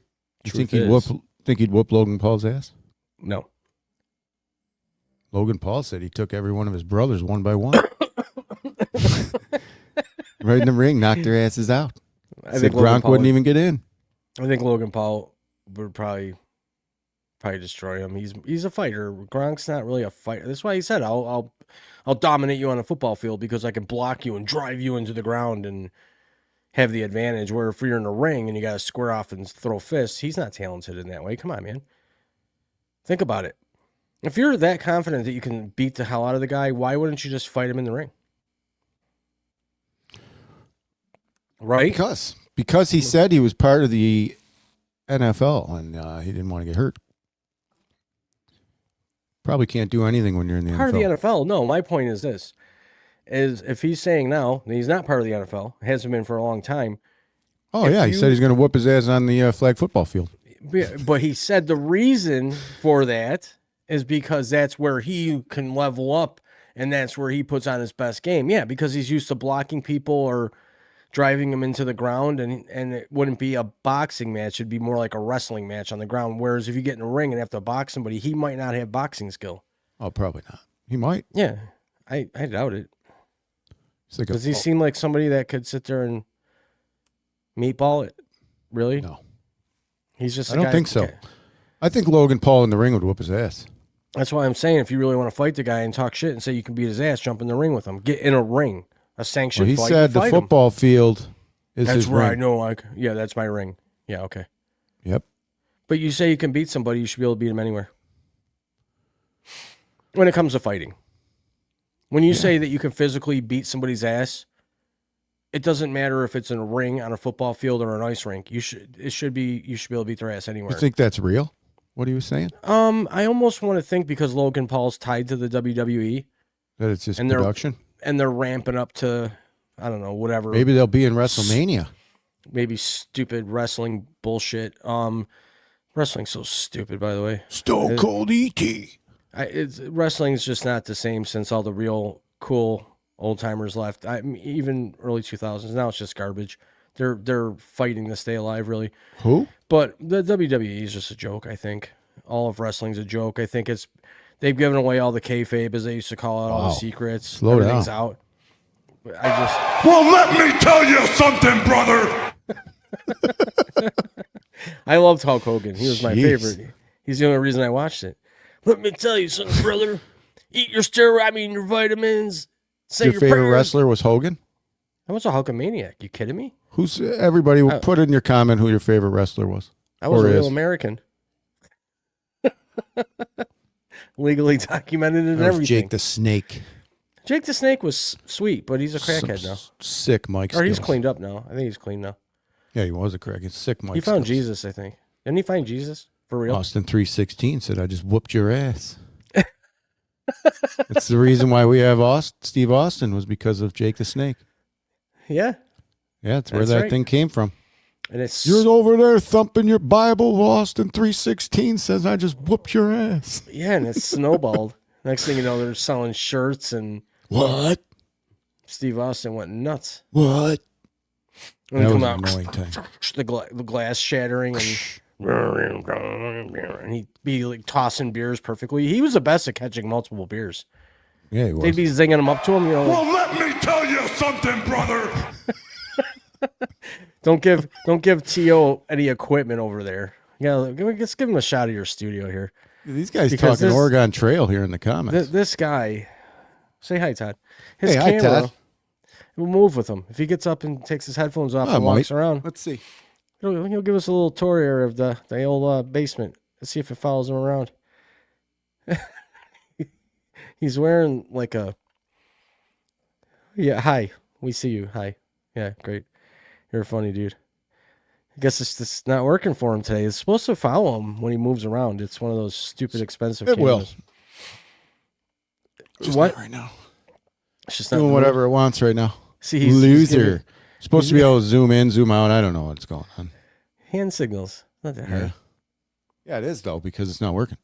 you think he'd whoop Logan Paul's ass? No. Logan Paul said he took every one of his brothers one by one. Right in the ring, knocked their asses out. I Said Gronk wouldn't even get in. I think Logan Paul would probably destroy him. He's a fighter. Gronk's not really a fighter. That's why he said, I'll dominate you on a football field because I can block you and drive you into the ground and have the advantage. Where if you're in a ring and you got to square off and throw fists, he's not talented in that way. Come on, man. Think about it. If you're that confident that you can beat the hell out of the guy, why wouldn't you just fight him in the ring? Right? Because he said he was part of the NFL and he didn't want to get hurt. Probably can't do anything when you're in the Part NFL. of the NFL. No, my point is this. Is if he's saying now that he's not part of the NFL, hasn't been for a long time. Oh, yeah. He said he's going to whoop his ass on the flag football field. But he said the reason for that is because that's where he can level up and that's where he puts on his best game. Yeah, because he's used to blocking people or driving them into the ground, and it wouldn't be a boxing match. It'd be more like a wrestling match on the ground. Whereas if you get in a ring and have to box somebody, he might not have boxing skill. Oh, probably not. He might. Yeah, I doubt it. Like Does he seem like somebody that could sit there and meatball it? Really? No. He's just. I don't think so. I think Logan Paul in the ring would whoop his ass. That's why I'm saying if you really want to fight the guy and talk shit and say you can beat his ass, jump in the ring with him. Get in a ring, a sanctioned Well, he fight. said the fight him. football field Is That's his where I ring. know. Yeah, that's my ring. Yeah, okay. Yep. But you say you can beat somebody, you should be able to beat them anywhere. When it comes to fighting. When you say that you can physically beat somebody's ass, it doesn't matter if it's in a ring, on a football field, or an ice rink. You should be able to beat their ass anywhere. You think that's real? What are you saying? I almost want to think because Logan Paul's tied to the WWE. That it's just And production? And they're ramping up to, I don't know, whatever. Maybe they'll be in WrestleMania. Maybe stupid wrestling bullshit. Wrestling's so stupid, by the way. Stone Cold E.T. Wrestling is just not the same since all the real cool old timers left. Even early 2000s. Now it's just garbage. They're fighting to stay alive, really. Who? But the WWE is just a joke. I think all of wrestling's a joke. I think they've given away all the kayfabe, as they used to call it, all the secrets. Slow Everything's down. out. I just. Well, let me tell you something, brother. I loved Hulk Hogan. He was my Jeez. favorite. He's the only reason I watched it. Let me tell you something, brother. Eat your your vitamins. Say Your favorite prayers. wrestler was Hogan? I was a Hulkamaniac. You kidding me? Who's everybody? Put in your comment who your favorite wrestler was. I was Or a real is. American. Legally documented and That was everything. Jake the Snake. Jake the Snake was sweet, but he's a crackhead now. Sick Mike Or he's skills. cleaned up now. I think he's clean now. Yeah, he was a crackhead. Sick Mike He found skills. Jesus, I think. Didn't he find Jesus? For real? Austin 316 said, I just whooped your ass. That's the reason why we have Steve Austin was because of Jake the Snake. Yeah. Yeah, that's where That's that right. thing came from. And it's You're over there thumping your Bible. Austin 316 says, I just whooped your ass. yeah, and it's snowballed. Next thing you know, they're selling shirts, and What? Steve Austin went nuts. What? When That he was come an out, annoying time. the glass shattering, and he'd be like tossing beers perfectly. He was the best at catching multiple beers. Yeah, he was. They'd be zinging them up to him, Well, let me tell you something, brother. Don't give T.O. any equipment over there. Yeah, let's give him a shot of your studio here. These guys Because talking this- Oregon Trail here in the comments. This guy, say hi, Todd. His Hey, hi, camera, Todd. we'll move with him. If he gets up and takes his headphones off I and walks might. around, Let's see. he'll give us a little tour here of the old basement. Let's see if it follows him around. He's wearing like a... Yeah, hi. We see you. Hi. Yeah, great. You're a funny dude. I guess it's just not working for him today. It's supposed to follow him when he moves around. It's one of those stupid, expensive It will. cameras. Just What? not right now. It's just not Doing whatever it wants right now. See, he's Loser. giving Supposed to be able to zoom in, zoom out. I don't know what's going on. hand signals. Not that hard. Yeah, it is though because it's not working.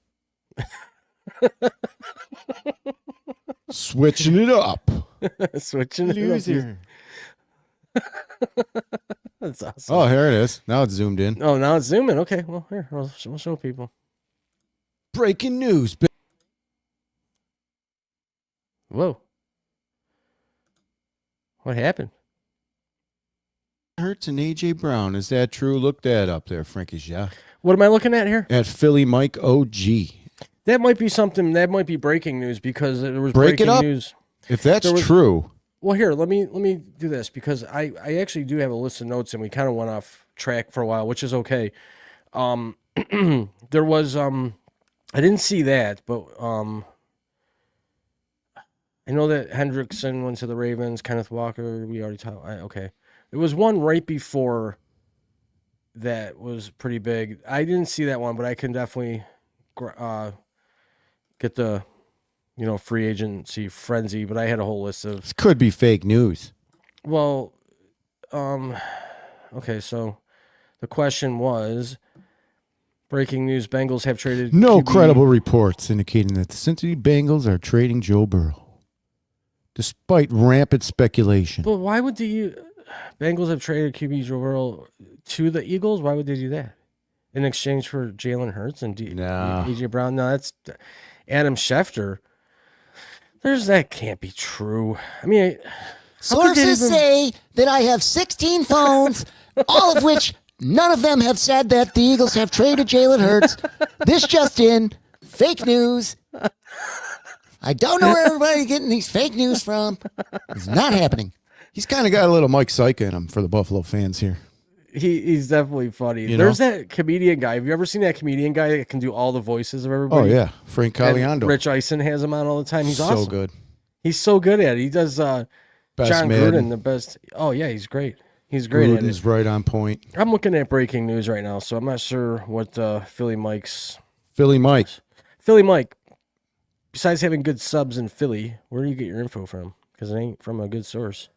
Switching it up. Switching it up. Loser. That's awesome. Oh, here it is. Now it's zoomed in. Oh, now it's zooming. Okay, well, here, we'll show people. Breaking news. Whoa. What happened? Hurts and AJ Brown. Is that true? Look that up there, Frankie Jacques. What am I looking at here? At Philly Mike OG. That might be something. That might be breaking news because there was Break it breaking up. news. If that's There was- true, Well, here, let me do this because I actually do have a list of notes and we kind of went off track for a while, which is okay. There was I didn't see that, but I know that Hendrickson went to the Ravens. Kenneth Walker, we already talked. Okay, there was one right before that was pretty big. I didn't see that one, but I can definitely get the free agency frenzy. But I had a whole list of. this could be fake news. Well, okay, so the question was breaking news: Bengals have traded No QB. credible reports indicating that the Cincinnati Bengals are trading Joe Burrow, despite rampant speculation. But why would the Bengals have traded QB Joe Burrow to the Eagles? Why would they do that in exchange for Jalen Hurts and Nah. AJ Brown? No, that's Adam Schefter. That can't be true. I mean, Sources say that I have 16 phones, all of which none of them have said that the Eagles have traded Jalen Hurts. This just in, fake news. I don't know where everybody's getting these fake news from. It's not happening. He's kind of got a little Mike Syka in him for the Buffalo fans here. He's definitely funny. You There's know? that comedian guy. Have you ever seen that comedian guy that can do all the voices of everybody? Oh, yeah. Frank And Caliendo. Rich Eisen has him on all the time. He's awesome. So good. He's so good at it. He does Best John Madden. Gruden, the best. Oh, yeah, he's great. He's great at Gruden's it. right on point. I'm looking at breaking news right now, so I'm not sure what Philly Mike's... Philly Mike. Philly Mike, besides having good subs in Philly, where do you get your info from? Because it ain't from a good source.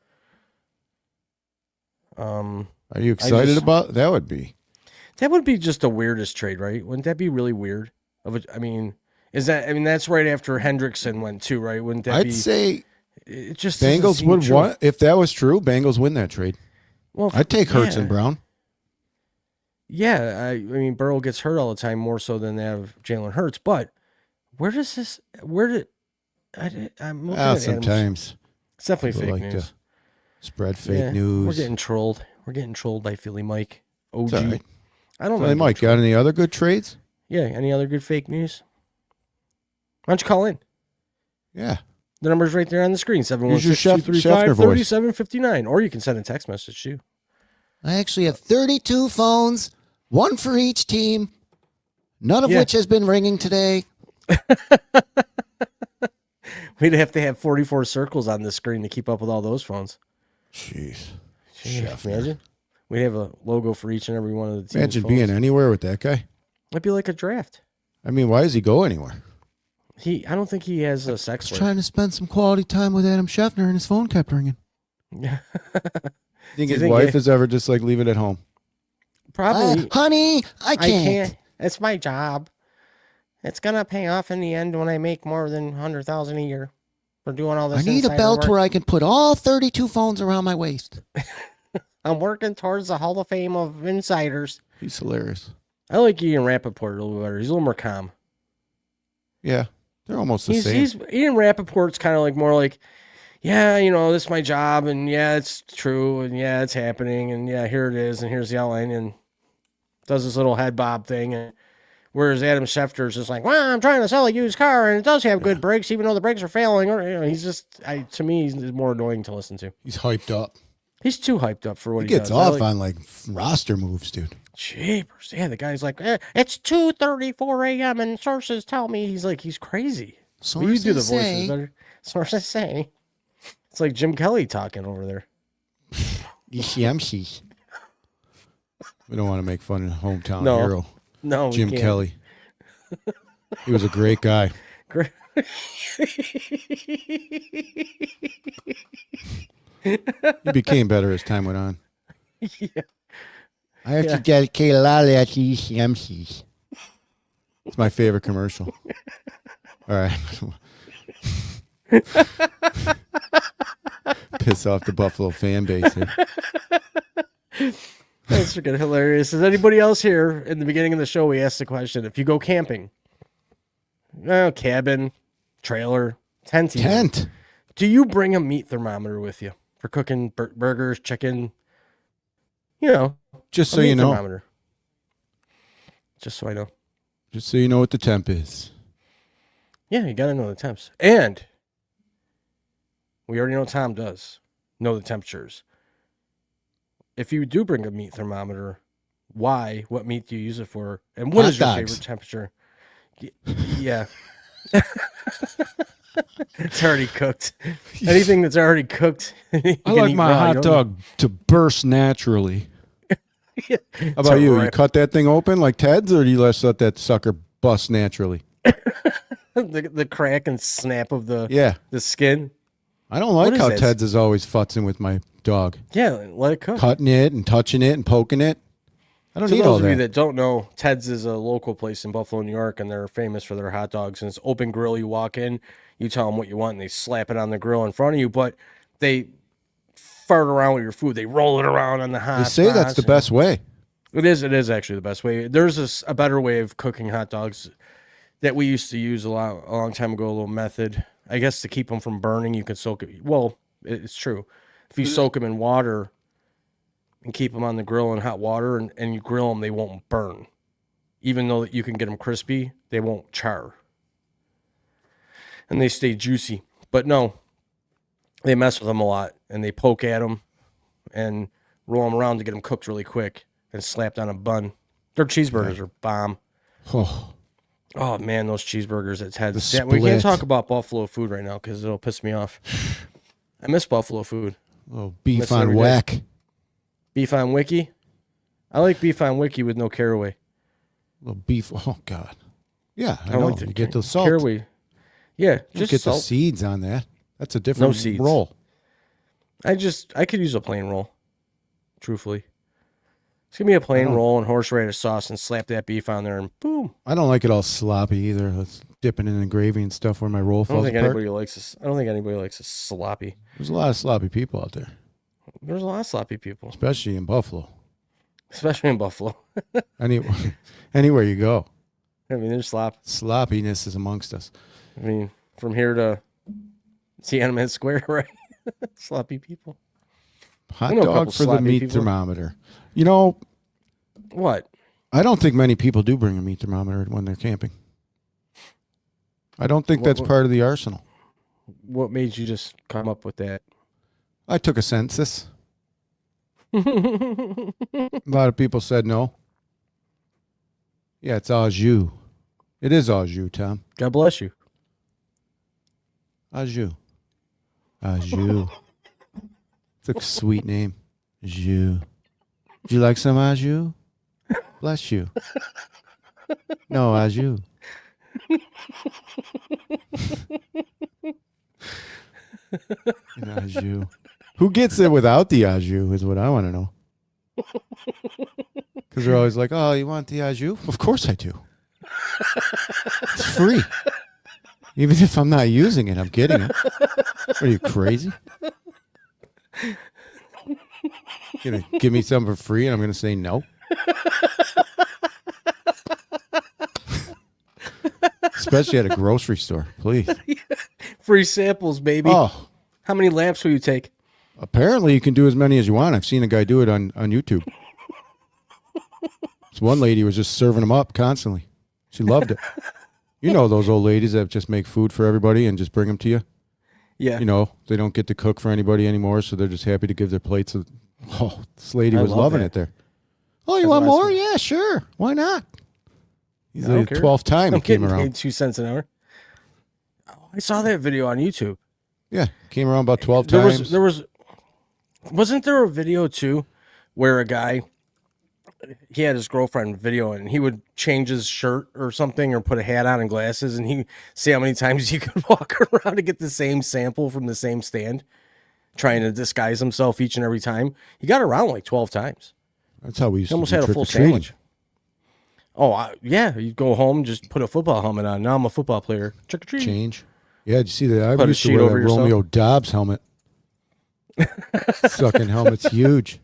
Are you excited about that? Would be. That would be just the weirdest trade, right? Wouldn't that be really weird? That's right after Hendrickson went too, right? Wouldn't that be? I'd say it just Bengals would want, if that was true, Bengals win that trade. Well, I'd take Hurts and Brown. Yeah, I mean Burrow gets hurt all the time, more so than they have Jalen Hurts. But I'm looking at Adams. Sometimes It's definitely people fake like news. to spread fake news. We're getting trolled. We're getting trolled by Philly Mike. Au It's all Jus. right. I don't know. Philly Mike, got any other good trades? Yeah, any other good fake news? Why don't you call in? Yeah. The number's right there on the screen, Use your Scheffner voice. 715-3759. Or you can send a text message too. I actually have 32 phones, one for each team, none of which has been ringing today. We'd have to have 44 circles on the screen to keep up with all those phones. Jeez. Imagine. We'd have a logo for each and every one of the teams. Imagine being anywhere with that guy. It'd be like a draft. I mean, why does he go anywhere? I don't think he has a sex He's life. trying to spend some quality time with Adam Scheffner, and his phone kept ringing. Yeah. Think his wife is ever just like leave it at home? Probably. Honey, I can't. It's my job. It's gonna pay off in the end when I make more than $100,000 a year for doing all this. I need a belt where I can put all 32 phones around my waist. I'm working towards the Hall of Fame of insiders. He's hilarious. I like Ian Rappaport a little better. He's a little more calm. Yeah, they're almost the same. Ian Rappaport's kind of like more like, yeah, this is my job, and yeah, it's true, and yeah, it's happening, and yeah, here it is, and here's the outline, and does this little head bob thing. And whereas Adam Schefter's just like, well, I'm trying to sell a used car, and it does have good brakes, even though the brakes are failing. Or he's just, to me, he's more annoying to listen to. He's hyped up. He's too hyped up for what he gets does. off on like roster moves, dude. Jeepers. Yeah, the guy's like, it's 2:34 a.m. and sources tell me. He's crazy. You do the voices better. Sources say. It's like Jim Kelly talking over there. We don't want to make fun of hometown hero. No, Jim Kelly. He was a great guy. Great. He became better as time went on. Yeah. I have to dedicate a lot of that to ECMCs. It's my favorite commercial. All right. Piss off the Buffalo fan base here. That's freaking hilarious. Is anybody else here? In the beginning of the show, we asked the question: if you go camping, cabin, trailer, tent, do you bring a meat thermometer with you for cooking burgers, chicken? Just so you know. Thermometer. Just so I know. Just so you know what the temp is. Yeah, you got to know the temps. And we already know Tom does know the temperatures. If you do bring a meat thermometer, why? What meat do you use it for? And what is your favorite temperature? Yeah. It's already cooked. Anything that's already cooked. I like my hot dog to burst naturally. How about you? You cut that thing open like Ted's, or do you just let that sucker bust naturally? the crack and snap of the skin. I don't like how Ted's is always futzing with my dog. Yeah, let it cook. Cutting it and touching it and poking it. I don't need all that. For those of you that don't know, Ted's is a local place in Buffalo, New York, and they're famous for their hot dogs. And it's open grill. You walk in, you tell them what you want, and they slap it on the grill in front of you. But they fart around with your food. They roll it around on the hot. They say that's the best way. It is. It is actually the best way. There's a better way of cooking hot dogs that we used to use a long time ago. A little method, I guess, to keep them from burning. You can soak it. Well, it's true. If you soak them in water and keep them on the grill in hot water and you grill them, they won't burn. Even though you can get them crispy, they won't char. And they stay juicy. But no, they mess with them a lot. and they poke at them and roll them around to get them cooked really quick and slapped on a bun. Their cheeseburgers are bomb. Oh man, those cheeseburgers! It's had. The We can't split. talk about Buffalo food right now because it'll piss me off. I miss Buffalo food. Oh, beef Miss it on every day. weck. Beef on wiki. I like beef on wiki with no caraway. Little beef. Oh God. Yeah, I I know. like the You get the salt. caraway. Yeah, You just get salt. the seeds on that. That's a different seeds. roll. I could use a plain roll. Truthfully, just give me a plain roll and horseradish sauce and slap that beef on there and boom. I don't like it all sloppy either. Let's dipping in the gravy and stuff where my roll I don't falls think apart. anybody likes this. I don't think anybody likes this sloppy. There's a lot of sloppy people out there, There's a lot of sloppy people, especially in Buffalo. especially in Buffalo. Anywhere you go, I mean, there's sloppiness is amongst us. I mean, from here to Tiananmen Square, right? Sloppy people. Hot I know a dog couple for the sloppy meat people. thermometer. You know, What? I don't think many people do bring a meat thermometer when they're camping. I don't think that's part of the arsenal. What made you just come up with that? I took a census. A lot of people said no. Yeah, it's Au Jus. It is Au Jus, Tom. God bless you. Au Jus. Au Jus. It's a sweet name. Jus. Would you like some Au Jus? Bless you. No, Au Jus. An Au Jus. Who gets it without the Au Jus is what I want to know. Because they're always like, oh, you want the Au Jus? Of course I do. It's free. Even if I'm not using it, I'm getting it. What are you, crazy? You're going to give me something for free and I'm going to say no? Especially at a grocery store, please. Free samples, baby. Oh, How many lamps will you take? apparently you can do as many as you want. I've seen a guy do it on YouTube. This one lady was just serving them up constantly. She loved it. You know those old ladies that just make food for everybody and just bring them to you? Yeah. You know, they don't get to cook for anybody anymore, so they're just happy to give their plates. Oh, this lady I was love loving that. it there. Oh, you That's want what I more? said. Yeah, sure. Why not? He's I don't the care. 12th time he I'm came getting around. paid 2 cents an hour. Oh, I saw that video on YouTube. Yeah, came around about 12 There times. Wasn't there a video too where a guy, he had his girlfriend video and he would change his shirt or something or put a hat on and glasses and he see how many times he could walk around to get the same sample from the same stand, trying to disguise himself each and every time. He got around like 12 times. That's how we used He almost to do had a full trick-or-treating. sandwich. Oh, yeah. You'd go home, just put a football helmet on. Now I'm a football player. Trick or treat. Change. Yeah, did you see that? I Put a used to sheet wear over that yourself. Romeo Dobbs helmet. Sucking helmet's huge.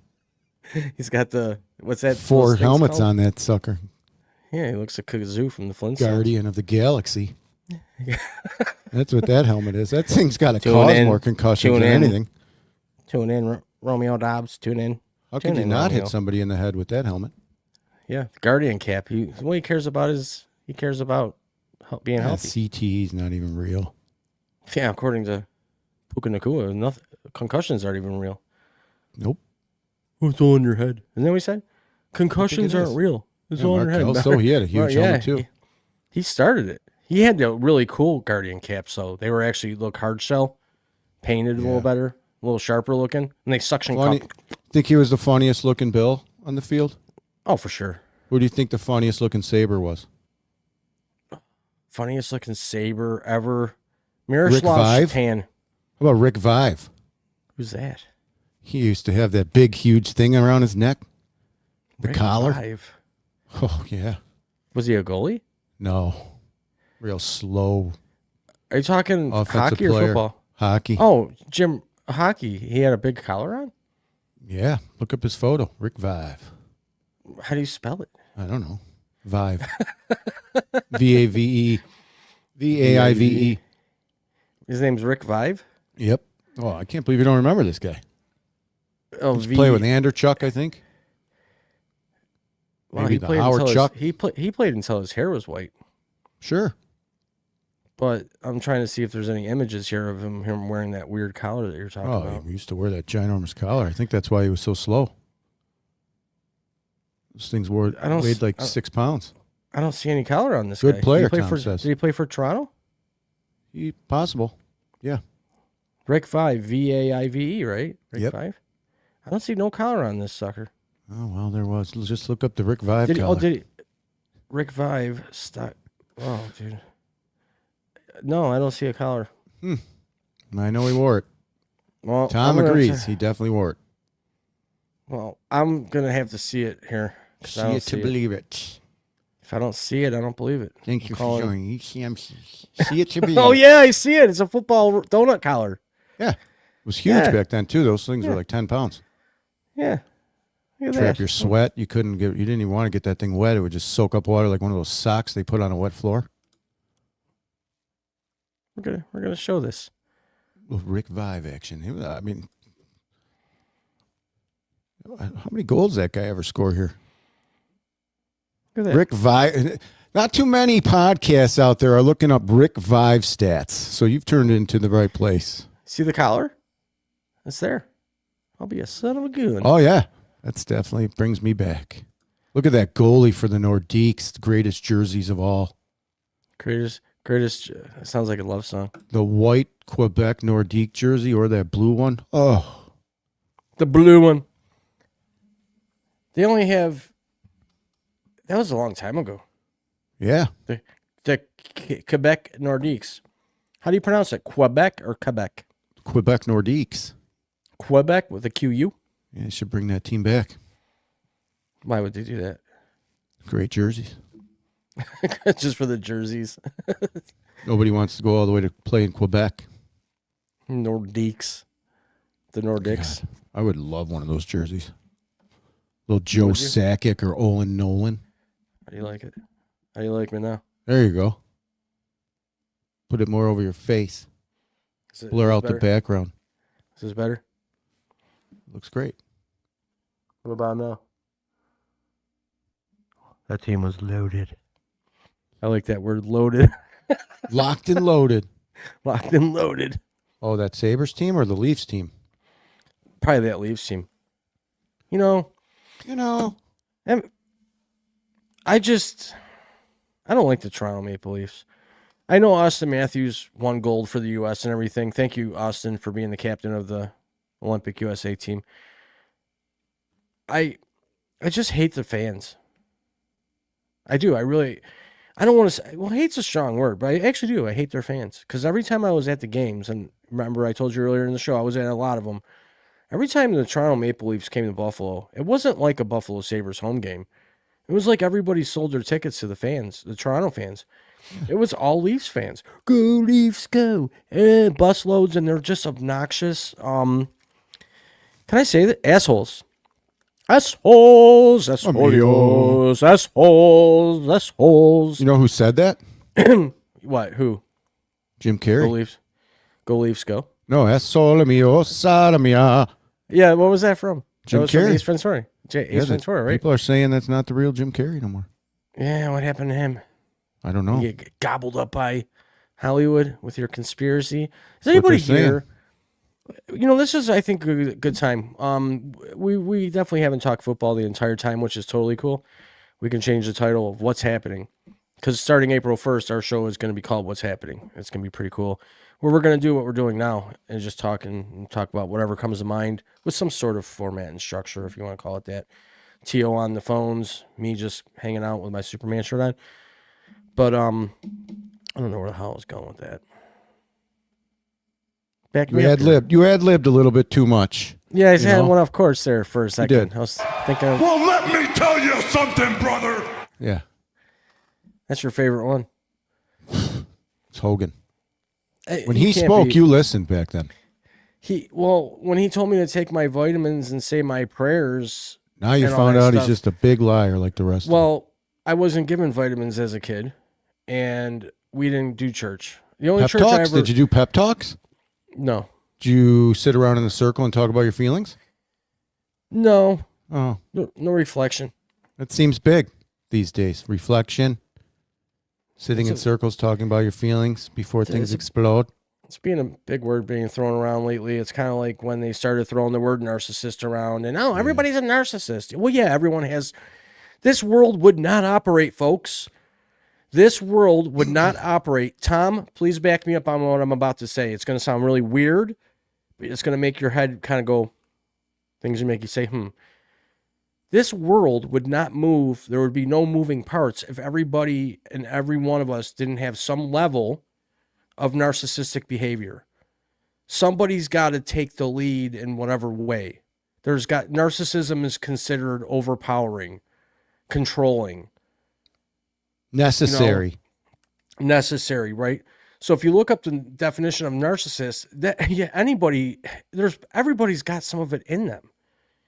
He's got the, what's that? 4 those things helmets called? on that sucker. Yeah, he looks like a kazoo from the Flintstones. Guardian of the Galaxy. That's what that helmet is. That thing's got to Tune cause in. more concussions Tune than in. anything. Tune in, Romeo Dobbs. Tune in. How Tune could you in, not Romeo. hit somebody in the head with that helmet? Yeah, Guardian cap. What he cares about is he cares about being healthy. CTE's not even real. Yeah, according to Puka Nakua, nothing. Concussions aren't even real. Nope. Oh, it's all in your head. Isn't that what he said? Concussions it aren't is. real. It's Yeah, all in Mark your head. Kelso, he had a huge helmet too. He started it. He had the really cool Guardian caps, so they were actually look hard shell, painted a little better, a little sharper looking, and they suction Funny. cup. Think he was the funniest looking Bill on the field? Oh, for sure. Who do you think the funniest looking Saber was? Funniest looking saber ever. Rick Miroslav Vive? Shatan. How about Rick Vive? Who's that? He used to have that big, huge thing around his neck. The Rick collar. Vive. Oh, yeah. Was he a goalie? No. Real slow Are you talking offensive hockey or player. football? Hockey. Oh, Jim, hockey. He had a big collar on? Yeah. Look up his photo. Rick Vive. How do you spell it? I don't know. Vive. V-A-V-E. V-A-I-V-E. His name's Rick Vive? Yep. Oh, I can't believe you don't remember this guy. Oh, He's playing with Anderchuk, I think. Wow, Maybe he the played Howard until Chuck. he played until his hair was white. Sure. But I'm trying to see if there's any images here of him wearing that weird collar that you're talking about. He used to wear that ginormous collar. I think that's why he was so slow. Those things weighed like 6 pounds. I don't see any collar on this Good guy. player, Did Tom says. Did he play for Toronto? Possible. Yeah. Rick 5, Vaive, right? Rick Yep. 5? I don't see no collar on this sucker. Oh, well, there was. Let's just look up the Rick Vive collar. Did he? Rick Vive, stock. Oh, dude. No, I don't see a collar. I know he wore it. Well, Tom agrees. He definitely wore it. Well, I'm going to have to see it here. See it to believe it. If I don't see it, I don't believe it. Thank you for joining. See it to believe Oh, yeah, I see it. It's a football donut collar. Yeah. It was huge back then, too. Those things were like 10 pounds. Yeah. Look at Trap that. your sweat. You didn't even want to get that thing wet. It would just soak up water like one of those socks they put on a wet floor. We're gonna show this. Little Rick Vive action. I mean, how many goals that guy ever score here? Look at that. Rick Vive. Not too many podcasts out there are looking up Rick Vive stats. So you've turned it into the right place. See the collar? It's there. I'll be a son of a goon. Oh, yeah. That's definitely brings me back. Look at that goalie for the Nordiques, the greatest jerseys of all. Greatest. It sounds like a love song. The white Quebec Nordique jersey or that blue one. Oh. The blue one. They only have. That was a long time ago. Yeah. The Quebec Nordiques. How do you pronounce it? Quebec or Quebec? Quebec Nordiques. Quebec with a QU? Yeah, they should bring that team back. Why would they do that? Great jerseys. Just for the jerseys. Nobody wants to go all the way to play in Quebec. Nordiques. The Nordics. God, I would love one of those jerseys. Little Joe Sakic or Olin Nolan. How do you like it? How do you like me now? There you go. Put it more over your face. Blur out the background. Is this better? Looks great. What about now? That team was loaded. I like that word, loaded. Locked and loaded. Locked and loaded. Oh, that Sabres team or the Leafs team? Probably that Leafs team. You know. I don't like the Toronto Maple Leafs. I know Austin Matthews won gold for the U.S. and everything. Thank you, Austin, for being the captain of the Olympic USA team. I just hate the fans. I do. I don't want to say, well, hate's a strong word, but I actually do. I hate their fans. Because every time I was at the games, and remember I told you earlier in the show, I was at a lot of them. Every time the Toronto Maple Leafs came to Buffalo, it wasn't like a Buffalo Sabres home game. It was like everybody sold their tickets to the fans, the Toronto fans. It was all Leafs fans. Go Leafs, go! Bus loads, and they're just obnoxious. Can I say that? Assholes. Assholes. You know who said that? What? Who? Jim Carrey. Go Leafs. Go Leafs, go. No, that's solo mio, sada mia. Yeah, what was that from? Jim that was from Carrey. Ace Ventura. Ace Ventura, right? People are saying that's not the real Jim Carrey no more. Yeah, what happened to him? I don't know. You get gobbled up by Hollywood with your conspiracy. Is anybody here? You know, this is, I think, a good time. We definitely haven't talked football the entire time, which is totally cool. We can change the title of What's Happening. Because starting April 1st, our show is going to be called What's Happening. It's going to be pretty cool. Where we're going to do what we're doing now and just talk about whatever comes to mind with some sort of format and structure, if you want to call it that. T.O. on the phones, me just hanging out with my Superman shirt on. But I don't know where the hell I was going with that. You ad-libbed a little bit too much. Yeah, I had one off course there for a second. You did. I was thinking. Well, let me tell you something, brother. Yeah. That's your favorite one? It's Hogan. When he spoke, you listened back then. When he told me to take my vitamins and say my prayers. Now you found out he's just a big liar like the rest of them. Well, I wasn't given vitamins as a kid, and we didn't do church. The only pep church talks? I ever... Did you do pep talks? No. Did you sit around in a circle and talk about your feelings? No. Oh. No reflection. That seems big these days. Reflection. Sitting in circles talking about your feelings before things explode. It's being a big word being thrown around lately. It's kind of like when they started throwing the word narcissist around and everybody's a narcissist. Well, yeah, everyone has. This world would not operate, folks. This world would not operate. Tom, please back me up on what I'm about to say. It's going to sound really weird. But it's going to make your head kind of go, things that make you say, This world would not move. There would be no moving parts if everybody and every one of us didn't have some level of narcissistic behavior. Somebody's got to take the lead in whatever way. Narcissism is considered overpowering, controlling, necessary. Necessary, right? So if you look up the definition of narcissist, everybody's got some of it in them.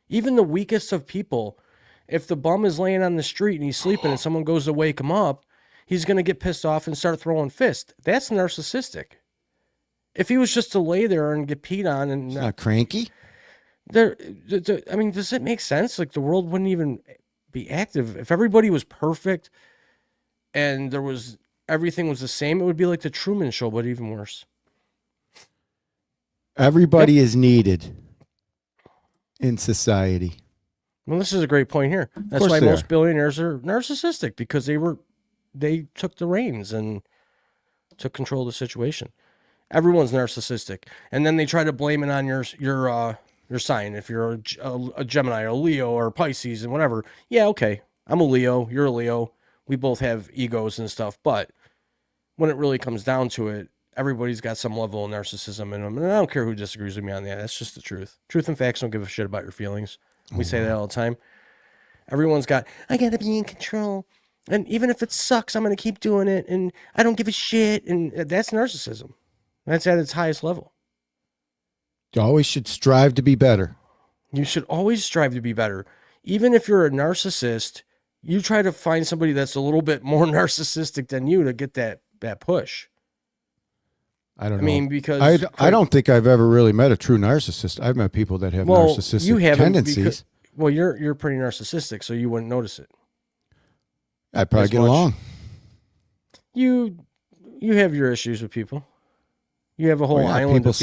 Even the weakest of people, if the bum is laying on the street and he's sleeping and someone goes to wake him up, he's going to get pissed off and start throwing fists. That's narcissistic. If he was just to lay there and get peed on and not cranky, does it make sense? Like the world wouldn't even be active if everybody was perfect and everything was the same. It would be like the Truman Show, but even worse. Everybody is needed in society. Well, this is a great point here. That's why most billionaires are narcissistic, because they took the reins and took control of the situation. Everyone's narcissistic, and then they try to blame it on your sign. If you're a Gemini or a Leo or Pisces and whatever, yeah, okay, I'm a Leo, you're a Leo. We both have egos and stuff, but when it really comes down to it, everybody's got some level of narcissism in them, and I don't care who disagrees with me on that. That's just the truth. Truth and facts don't give a shit about your feelings. We say that all the time. Everyone's got, I gotta be in control. And even if it sucks, I'm going to keep doing it. And I don't give a shit. And that's narcissism. That's at its highest level. You always should strive to be better. You should always strive to be better. Even if you're a narcissist, you try to find somebody that's a little bit more narcissistic than you to get that push. I don't know. Because I don't think I've ever really met a true narcissist. I've met people that have narcissistic tendencies. You're pretty narcissistic, so you wouldn't notice it. I'd probably get along. You have your issues with people. You have a whole island of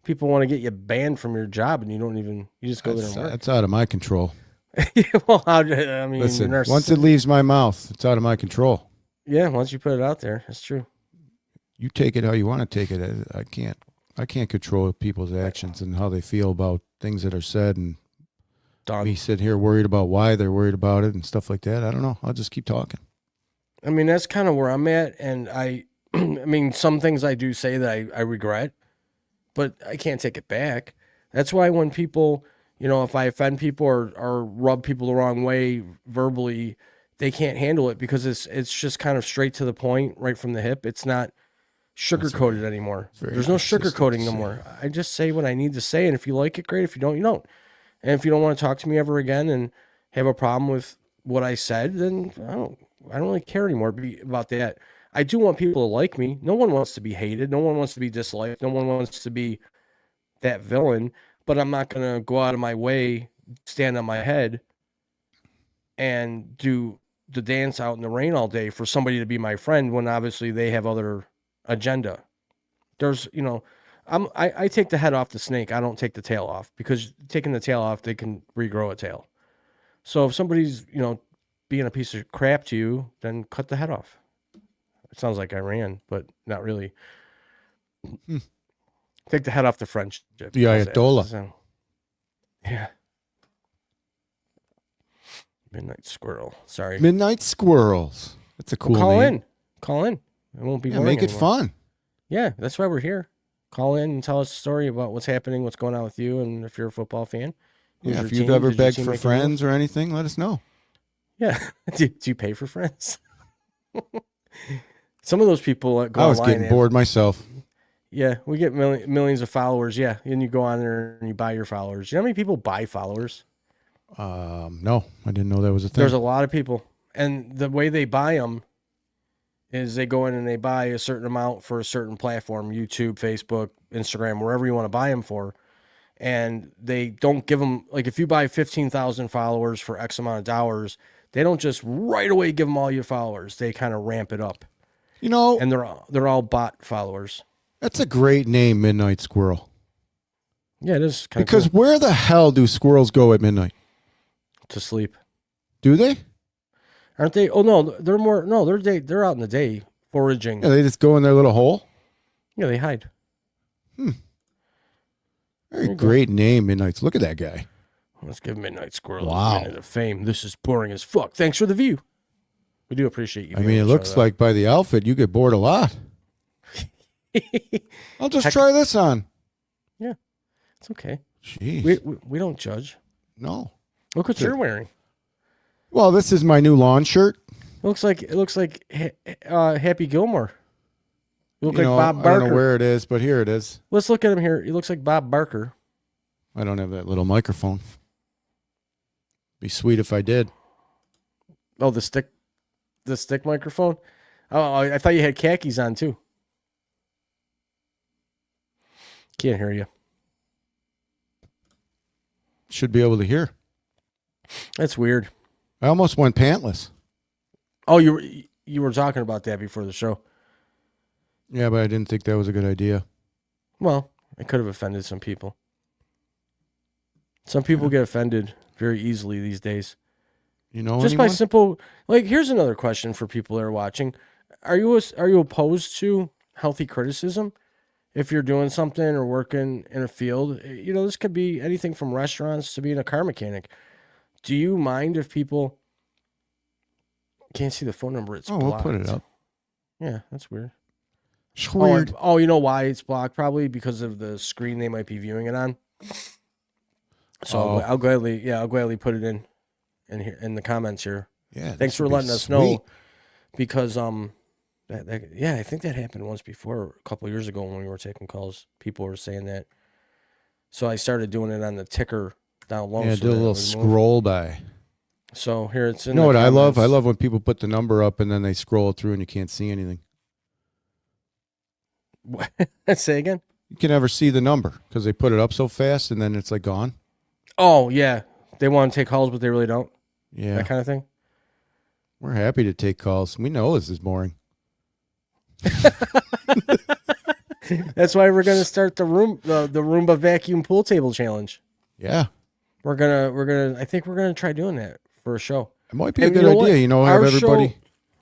people want to get you banned from your job, and you just go there and work. That's out of my control. Well, listen, once it leaves my mouth, it's out of my control. Yeah, once you put it out there, that's true. You take it how you want to take it. I can't control people's actions and how they feel about things that are said, and me sit here worried about why they're worried about it and stuff like that. I don't know. I'll just keep talking. That's kind of where I'm at, and some things I do say that I regret, but I can't take it back. That's why when people, if I offend people or rub people the wrong way verbally, they can't handle it, because it's just kind of straight to the point, right from the hip. It's not sugar-coated anymore. There's no sugar-coating no more. I just say what I need to say, and if you like it, great. If you don't, you don't. And if you don't want to talk to me ever again and have a problem with what I said, then I don't really care anymore about that. I do want people to like me. No one wants to be hated. No one wants to be disliked. No one wants to be that villain. But I'm not going to go out of my way, stand on my head, and do the dance out in the rain all day for somebody to be my friend when obviously they have other agenda. There's, I take the head off the snake. I don't take the tail off, because taking the tail off, they can regrow a tail. So if somebody's, being a piece of crap to you, then cut the head off. It sounds like I ran, but not really. Take the head off the friendship. The Ayatollah. So, yeah. Midnight Squirrel. Sorry. Midnight Squirrels. That's a cool name. Call in. It won't be boring make it anymore. fun. Yeah, that's why we're here. Call in and tell us a story about what's happening, what's going on with you, and if you're a football fan. Yeah, if you've ever begged for friends or anything, let us know. Yeah. Do you pay for friends? Some of those people go I was online getting bored myself. Yeah, we get millions of followers. Yeah, and you go on there and you buy your followers. You know how many people buy followers? No, I didn't know that was a thing. There's a lot of people, and the way they buy them is they go in and they buy a certain amount for a certain platform, YouTube, Facebook, Instagram, wherever you want to buy them for. And they don't give them, like, if you buy 15,000 followers for X amount of dollars, they don't just right away give them all your followers. They kind of ramp it up. You know, And they're all bot followers. that's a great name, Midnight Squirrel. Yeah, it is kind of Because where the hell do squirrels go at midnight? to sleep. Do they? Aren't they? Oh no, they're out in the day foraging. Yeah, they just go in their little hole. Yeah, they hide. Very great name, Midnights. Look at that guy. Let's give Midnight Squirrel Wow. a minute of fame. This is boring as fuck. Thanks for the view. We do appreciate you. I mean, it looks like by the outfit you get bored a lot. I'll just try this on. Yeah, it's okay. Jeez. We don't judge. No. Look what you're wearing. Well, this is my new lawn shirt. It looks like Happy Gilmore. You look You like know, Bob I Barker. don't know where it is, but here it is. Let's look at him here. He looks like Bob Barker. I don't have that little microphone. Be sweet if I did. Oh, the stick microphone. Oh, I thought you had khakis on too. Can't hear you. Should be able to hear. That's weird. I almost went pantless. Oh, you were talking about that before the show. Yeah, but I didn't think that was a good idea. Well, it could have offended some people. Some people get offended very easily these days. You know, Just anyone? by simple, like, here's another question for people that are watching. Are you opposed to healthy criticism? If you're doing something or working in a field, you know, this could be anything from restaurants to being a car mechanic. Do you mind if people can't see the phone number? It's Oh, blocked. we'll put it up. Yeah, that's weird. It's weird. Oh, you know why it's blocked? Probably because of the screen they might be viewing it on. So I'll gladly put it in the comments here. Yeah. Thanks this for would be letting us sweet. know, because I think that happened once before, a couple of years ago when we were taking calls. People were saying that, so I started doing it on the ticker down low. Yeah, so do a that it little would move. scroll by. So here it's in. You know the what I love? comments. I love when people put the number up and then they scroll it through and you can't see anything. Say again. You can never see the number because they put it up so fast and then it's like gone. Oh yeah, they want to take calls, but they really don't. Yeah. That kind of thing. We're happy to take calls. We know this is boring. That's why we're gonna start the Roomba vacuum pool table challenge. Yeah. We're gonna. I think we're gonna try doing that for a show. It might be a And good you know what? idea. You know, have Our everybody.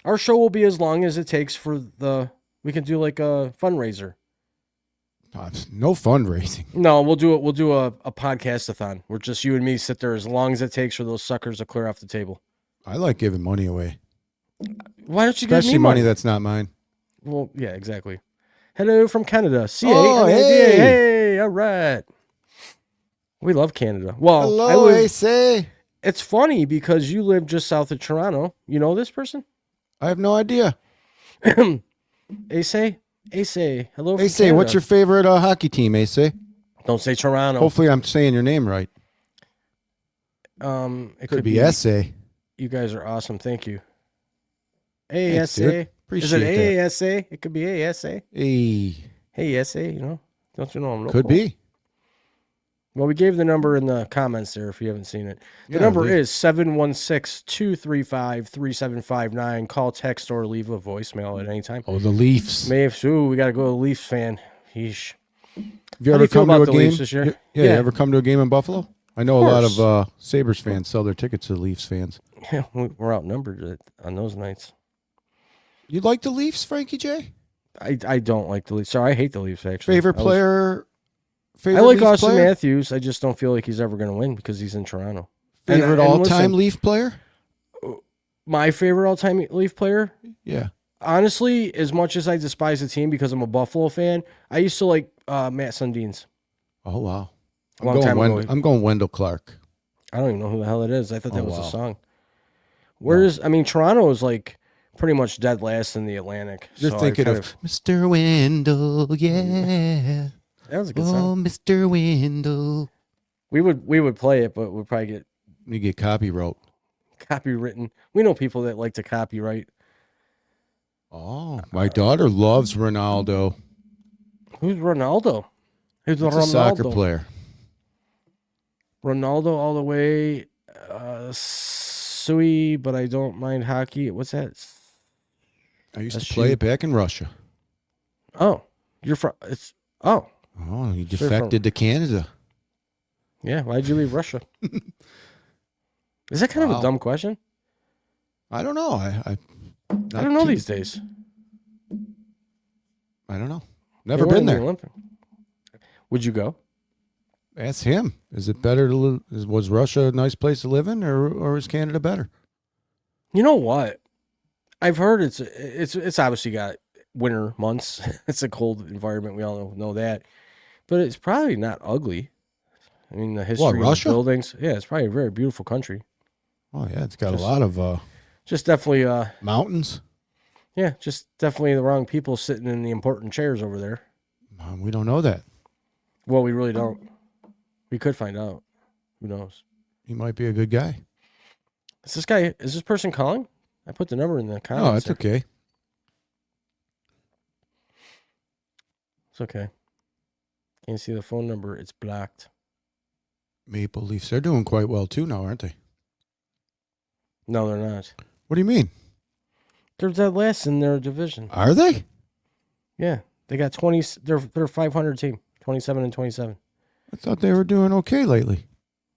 Our show will be as long as it takes for the. We can do like a fundraiser. No fundraising. No, we'll do it. We'll do a podcast-a-thon where just you and me sit there as long as it takes for those suckers to clear off the table. I like giving money away. Why don't you give Especially me money that's not mine. Well, yeah, exactly. Hello from Canada. Oh, C-A-N-A-D-A. hey. Hey, all right. We love Canada. Well, Hello, AC. It's funny because you live just south of Toronto. You know this person? I have no idea. Ace? Hello from AC, Canada. what's your favorite hockey team, AC? Don't say Toronto. Hopefully I'm saying your name right. It Could be SA. You guys are awesome. Thank you. Thanks, ASA. dude. Is Appreciate it that. ASA? It could be ASA. Hey. Hey, SA, you know? Don't you know I'm local? Could be. Well, we gave the number in the comments there if you haven't seen it. The Yeah, number leave- is 716-235-3759. Call, text, or leave a voicemail at any time. Oh, the Leafs. We got to go to Leafs fan. Yeesh. Have you How do ever you feel come to about a the game? Leafs this year? Yeah, you ever come to a game in Buffalo? I know a lot course. of Sabres fans sell their tickets to Leafs fans. Yeah, we're outnumbered on those nights. You like the Leafs, Frankie J? I don't like the Leafs. Sorry, I hate the Leafs, actually. Favorite player? I Favorite like Leafs Austin player? Matthews. I just don't feel like he's ever going to win because he's in Toronto. Favorite And all-time listen, Leaf player? my favorite all-time Leaf player? Yeah. Honestly, as much as I despise the team because I'm a Buffalo fan, I used to like Matt Sundin's. Oh, wow. Long time ago. I'm going Wendell Clark. I don't even know who the hell it is. I thought that Oh, was wow. a song. Whereas, I mean, Toronto is like pretty much dead last in the Atlantic. You're so I thinking kind of Mr. Wendell, yeah. that was a good Oh, song. Mr. Wendell. We would play it, but we'd probably get You get copyright. copywritten. We know people that like to copyright. Oh, my daughter loves Ronaldo. Who's Ronaldo? Who's He's a soccer player. Ronaldo all the way. Sui, but I don't mind hockey. What's that? I used to play it back in Russia. Oh, you're from? It's oh. Oh, you So you're defected to Canada. Yeah, why'd you leave Russia? Is that kind of a dumb question? I don't know. I don't know these days. I don't know. Never been there. Would you go? Ask him. Is it better to live? Was Russia a nice place to live in, or is Canada better? You know what? I've heard it's obviously got winter months. It's a cold environment. We all know that, but it's probably not ugly. I mean, the history of Russia? the buildings. Yeah, it's probably a very beautiful country. Oh yeah, it's got a lot of just definitely mountains. Yeah, just definitely the wrong people sitting in the important chairs over there. We don't know that. Well, we really don't. We could find out. Who knows? He might be a good guy. Is this person calling? I put the number in the comments. Oh, that's okay. It's okay. Can't see the phone number. It's blocked. Maple Leafs. They're doing quite well too now, aren't they? No, they're not. What do you mean? They're dead last in their division. Are they? Yeah. They got 20. They're a 500 team. 27-27. I thought they were doing okay lately.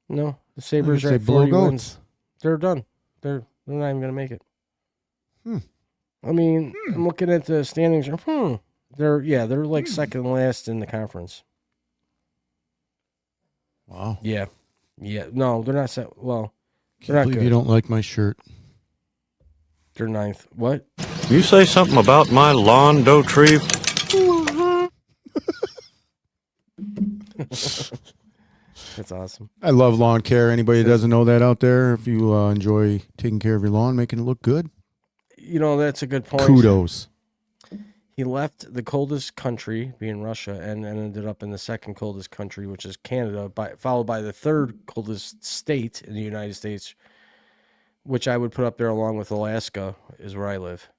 No. The Sabres are at 40 wins. They're done. They're not even going to make it. I mean, I'm looking at the standings. They're like second last in the conference. Wow. Yeah. Yeah. No, they're not set. Well, Can't believe good. you don't like my shirt. They're ninth. What? You say something about my lawn doe tree? That's awesome. I love lawn care. Anybody that doesn't know that out there, if you enjoy taking care of your lawn, making it look good, You know, that's a good point. kudos. He left the coldest country, being Russia, and ended up in the second coldest country, which is Canada, followed by the third coldest state in the United States, which I would put up there along with Alaska, is where I live.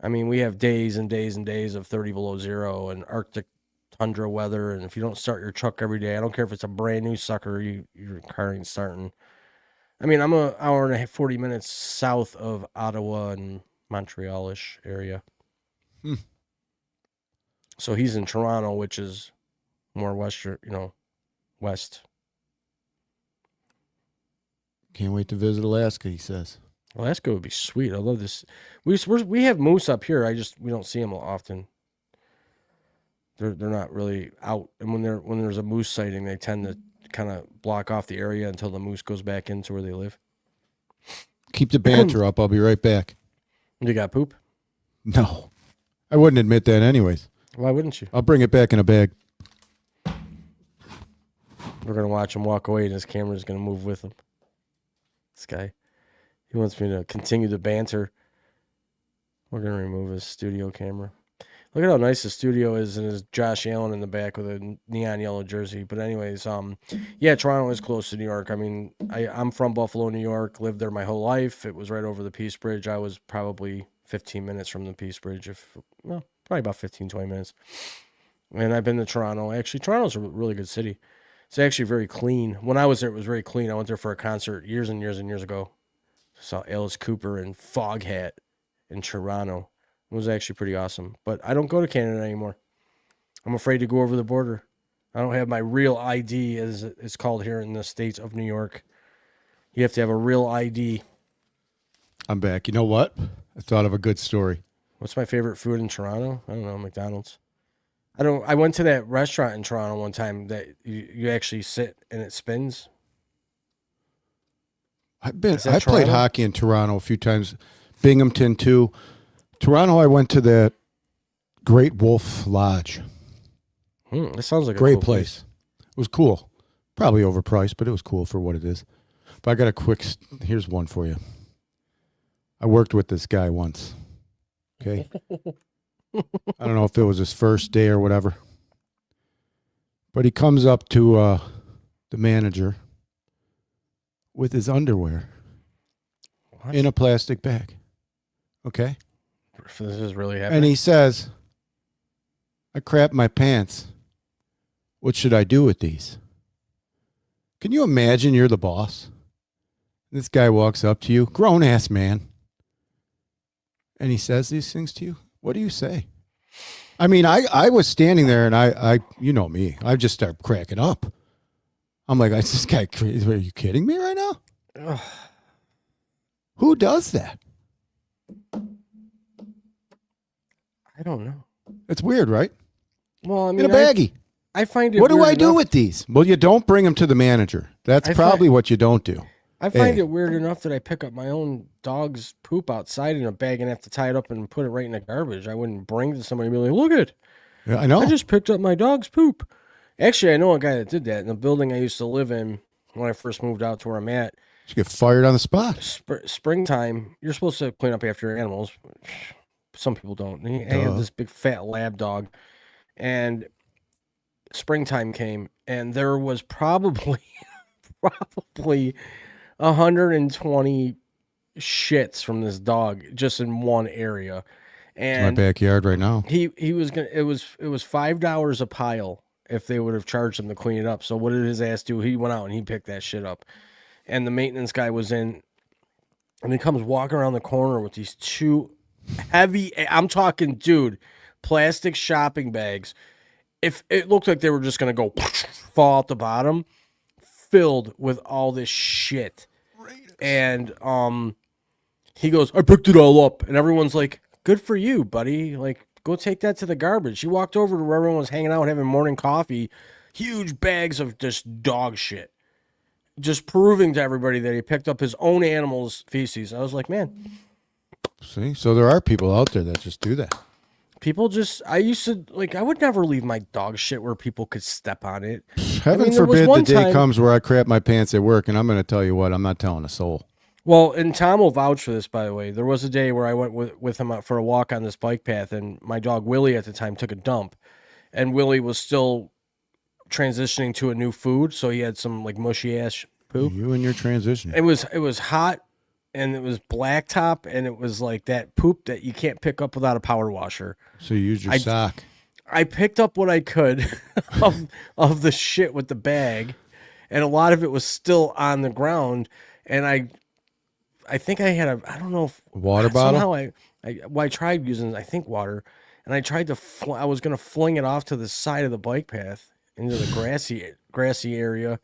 I mean, we have days and days and days of 30 below zero and Arctic tundra weather, and if you don't start your truck every day, I don't care if it's a brand new sucker, your car ain't starting. I mean, I'm an hour and a half, 40 minutes south of Ottawa and Montreal-ish area. So he's in Toronto, which is more western, west. Can't wait to visit Alaska, he says. Alaska would be sweet. I love this. We have moose up here. We don't see them often. They're not really out, and when there's a moose sighting, they tend to kind of block off the area until the moose goes back into where they live. Keep the banter up. I'll be right back. You got poop? No. I wouldn't admit that anyways. Why wouldn't you? I'll bring it back in a bag. We're going to watch him walk away, and his camera's going to move with him. This guy. He wants me to continue the banter. We're going to remove his studio camera. Look at how nice the studio is, and there's Josh Allen in the back with a neon yellow jersey. But anyways, yeah, Toronto is close to New York. I mean, I'm from Buffalo, New York, lived there my whole life. It was right over the Peace Bridge. I was probably 15 minutes from the Peace Bridge, probably about 15, 20 minutes. And I've been to Toronto. Actually, Toronto's a really good city. It's actually very clean. When I was there, it was very clean. I went there for a concert years and years and years ago. Saw Alice Cooper and Foghat in Toronto. It was actually pretty awesome. But I don't go to Canada anymore. I'm afraid to go over the border. I don't have my real ID, as it's called here in the state of New York. You have to have a real ID. I'm back. You know what? I thought of a good story. What's my favorite food in Toronto? I don't know, McDonald's. I went to that restaurant in Toronto one time that you actually sit and it spins. I played hockey in Toronto a few times. Binghamton too. Toronto, I went to that Great Wolf Lodge. That sounds like a great cool place. It was cool. Probably overpriced, but it was cool for what it is. But I got here's one for you. I worked with this guy once. Okay. I don't know if it was his first day or whatever. But he comes up to the manager with his underwear in a plastic bag. Okay? This is really happening. And he says, I crapped my pants. What should I do with these? Can you imagine you're the boss? This guy walks up to you, grown ass man, and he says these things to you. What do you say? I mean, I was standing there and I you know me, I just start cracking up. I'm like, is this guy crazy? Are you kidding me right now? Ugh. Who does that? I don't know. It's weird, right? Well, I mean, in a baggie. I find it. What do weird I do enough- with these? Well, you don't bring them to the manager. That's probably what you don't do. I find it weird enough that I pick up my own dog's poop outside in a bag and have to tie it up and put it right in the garbage. I wouldn't bring it to somebody and be like, look at it. Yeah, I know. I just picked up my dog's poop. Actually, I know a guy that did that in the building I used to live in when I first moved out to where I'm at. You get fired on the spot. Springtime, you're supposed to clean up after your animals. Some people don't. I have this big fat lab dog. And springtime came, and there was probably 120 shits from this dog just in one area. And my backyard right now. He was gonna it was $5 a pile if they would have charged him to clean it up. So what did his ass do? He went out and he picked that shit up. And the maintenance guy was in, and he comes walking around the corner with these two heavy, I'm talking, dude, plastic shopping bags. If it looked like they were just gonna go fall out the bottom, filled with all this shit. And he goes, I picked it all up. And everyone's like, good for you, buddy. Like, go take that to the garbage. He walked over to where everyone was hanging out having morning coffee. Huge bags of just dog shit. Just proving to everybody that he picked up his own animal's feces. I was like, man. See? So there are people out there that just do that. People just, I used to, like, I would never leave my dog shit where people could step on it. Heaven forbid the day comes where I crap my pants at work, and I'm going to tell you what, I'm not telling a soul. Well, and Tom will vouch for this, by the way. There was a day where I went with him out for a walk on this bike path, and my dog Willie at the time took a dump, and Willie was still transitioning to a new food, so he had some like mushy ass poop. You and your transition. It was hot, and it was blacktop, and it was like that poop that you can't pick up without a power washer. So you used your sock. I picked up what I could of the shit with the bag, and a lot of it was still on the ground, and I think I had I don't know if water bottle. Somehow I tried using, I think, water, and I tried to I was gonna fling it off to the side of the bike path into the grassy area,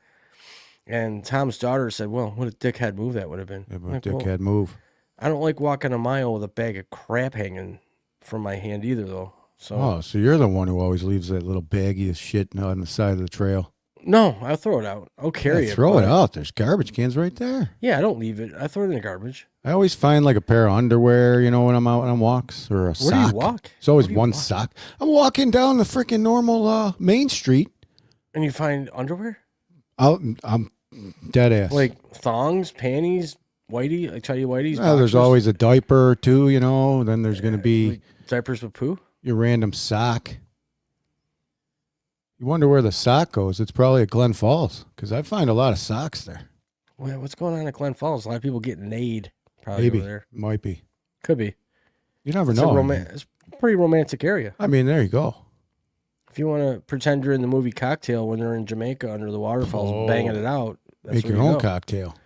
and Tom's daughter said, "Well, what a dickhead move that would have been." Yeah, what a dickhead move. I don't like walking a mile with a bag of crap hanging from my hand either, though. So so you're the one who always leaves that little baggie of shit on the side of the trail. No, I'll throw it out. I'll carry it. Throw it out. There's garbage cans right there. Yeah, I don't leave it. I throw it in the garbage. I always find like a pair of underwear, you know, when I'm out on walks, or a sock. Where do you walk? It's always one sock. I'm walking down the freaking normal Main Street. And you find underwear? I'm dead ass. Like thongs, panties, whitey, like tidy whiteys. There's always a diaper or two, you know. Then there's going to be like diapers with poo. Your random sock. You wonder where the sock goes. It's probably at Glen Falls, because I find a lot of socks there. Well, what's going on at Glen Falls? A lot of people get nade probably Maybe. over there. Might be. Could be. You never know. It's a pretty romantic area. I mean, there you go. If you want to pretend you're in the movie Cocktail when they're in Jamaica under the waterfalls banging it out, that's Make where your you own go. cocktail.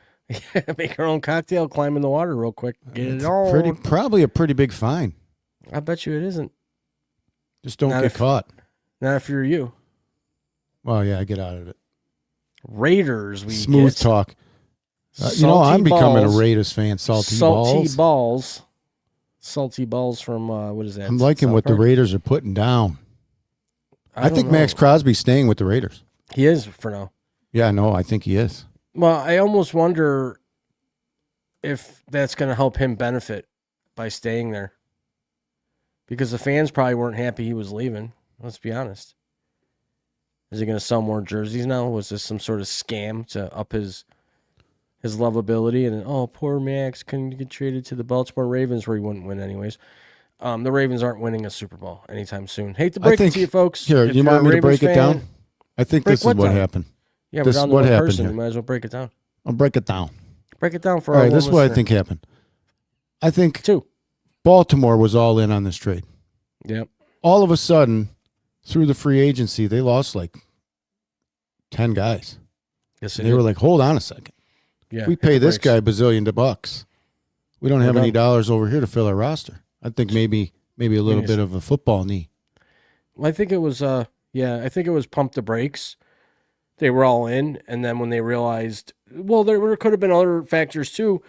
Make your own cocktail, climb in the water real quick. Get it on. Probably a pretty big fine. I bet you it isn't. Just don't get caught. Not if you're you. Well, yeah, I get out of it. Raiders, Smooth talk. You know, I'm becoming a Raiders fan. Salty balls. Salty balls from, what is that? I'm liking South what the Park? Raiders are putting down. I think don't Max know. Crosby's staying with the Raiders. He is for now. Yeah, no, I think he is. Well, I almost wonder if that's going to help him benefit by staying there. Because the fans probably weren't happy he was leaving. Let's be honest. Is he going to sell more jerseys now? Was this some sort of scam to up his lovability? And oh, poor Max couldn't get traded to the Baltimore Ravens, where he wouldn't win anyways. The Ravens aren't winning a Super Bowl anytime soon. Hate to break it to you folks. Here, If you you're want a me to Ravens break it fan, down? I think break this is what what down? happened. Yeah, This we're is down to what one happened person. here. You might as well break it down. I'll break it down. Break it down for All our right, this is what I listener. think happened. I think Two. Baltimore was all in on this trade. Yep. All of a sudden, through the free agency, they lost like 10 guys. Yes, They were like, hold on a second. Yeah, We hit pay the this brakes. guy $1 bucks. We don't have any dollars over here to fill our roster. I think maybe a little bit of a football knee. Well, I think it was I think it was pump the brakes. They were all in, and then when they realized, well, there could have been other factors too,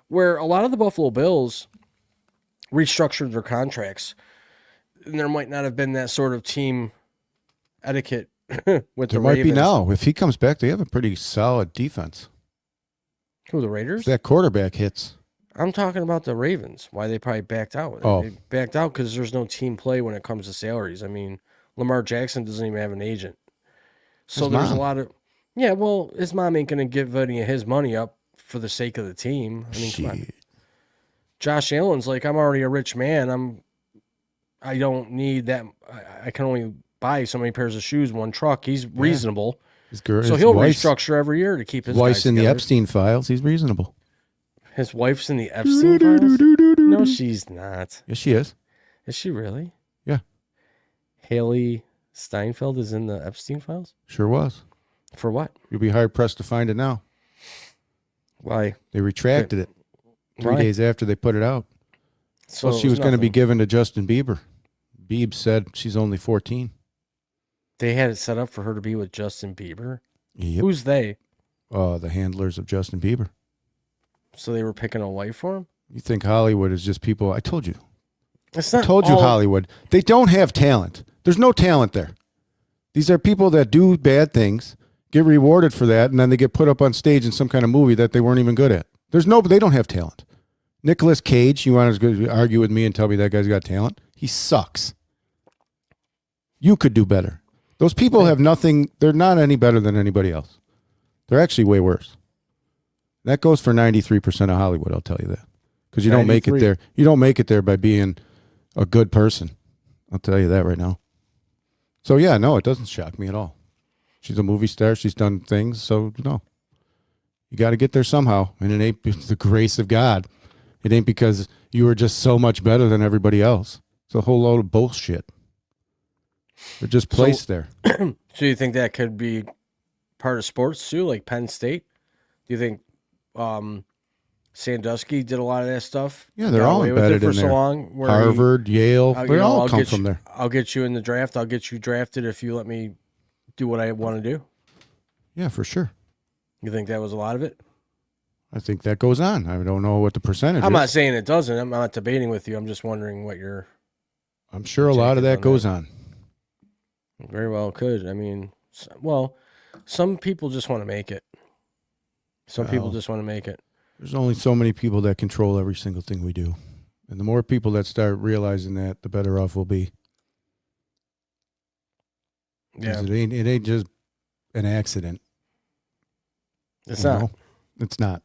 where a lot of the Buffalo Bills restructured their contracts, and there might not have been that sort of team etiquette with There the might be Ravens. now. If he comes back, they have a pretty solid defense. Who, the Raiders? If that quarterback hits. I'm talking about the Ravens. Why they probably backed out. Oh. They backed out because there's no team play when it comes to salaries. I mean, Lamar Jackson doesn't even have an agent. So His there's mom. a lot of, yeah, well, his mom ain't going to give any of his money up for the sake of the team. I mean, come on. Josh Allen's like, I'm already a rich man. I don't need that. I can only buy so many pairs of shoes, one truck. He's reasonable. So he'll restructure every year to keep his wife's guys in the together. Epstein files. He's reasonable. His wife's in the Epstein files? No, she's not. Yes, she is. Is she really? Yeah. Haley Steinfeld is in the Epstein files? Sure was. For what? You'll be hard pressed to find it now. Why? They retracted it 3 Why? days after they put it out. So Well, she it was going to be nothing. given to Justin Bieber. Biebs said she's only 14. They had it set up for her to be with Justin Bieber. Yep. Who's they? The handlers of Justin Bieber. So they were picking a wife for him? You think Hollywood is just people? I told you. It's I not told you all- Hollywood. They don't have talent. There's no talent there. These are people that do bad things, get rewarded for that, and then they get put up on stage in some kind of movie that they weren't even good at. They don't have talent. Nicolas Cage, you want to argue with me and tell me that guy's got talent? He sucks. You could do better. Those people have nothing. They're not any better than anybody else. They're actually way worse. That goes for 93% of Hollywood, I'll tell you that. Because you don't make it 93. there. You don't make it there by being a good person. I'll tell you that right now. So, yeah, no, it doesn't shock me at all. She's a movie star. She's done things. So, no. You got to get there somehow. And it ain't the grace of God. It ain't because you were just so much better than everybody else. It's a whole load of bullshit. They're just placed there. So you think that could be part of sports too, like Penn State? Do you think Sandusky did a lot of that stuff? Yeah, they're Got all away with embedded it for in so there. long. where Harvard, Yale, you they know, all I'll come get from you- there. I'll get you in the draft. I'll get you drafted if you let me do what I want to do. Yeah, for sure. You think that was a lot of it? I think that goes on. I don't know what the percentage I'm is. not saying it doesn't. I'm not debating with you. I'm just wondering what your I'm sure a lot of that goes on. very well could. I mean, well, some people just want to make it. Some people Well, just want to make it. There's only so many people that control every single thing we do. And the more people that start realizing that, the better off we'll be. 'Cause Yeah, It ain't just an accident. it's you not. know? It's not.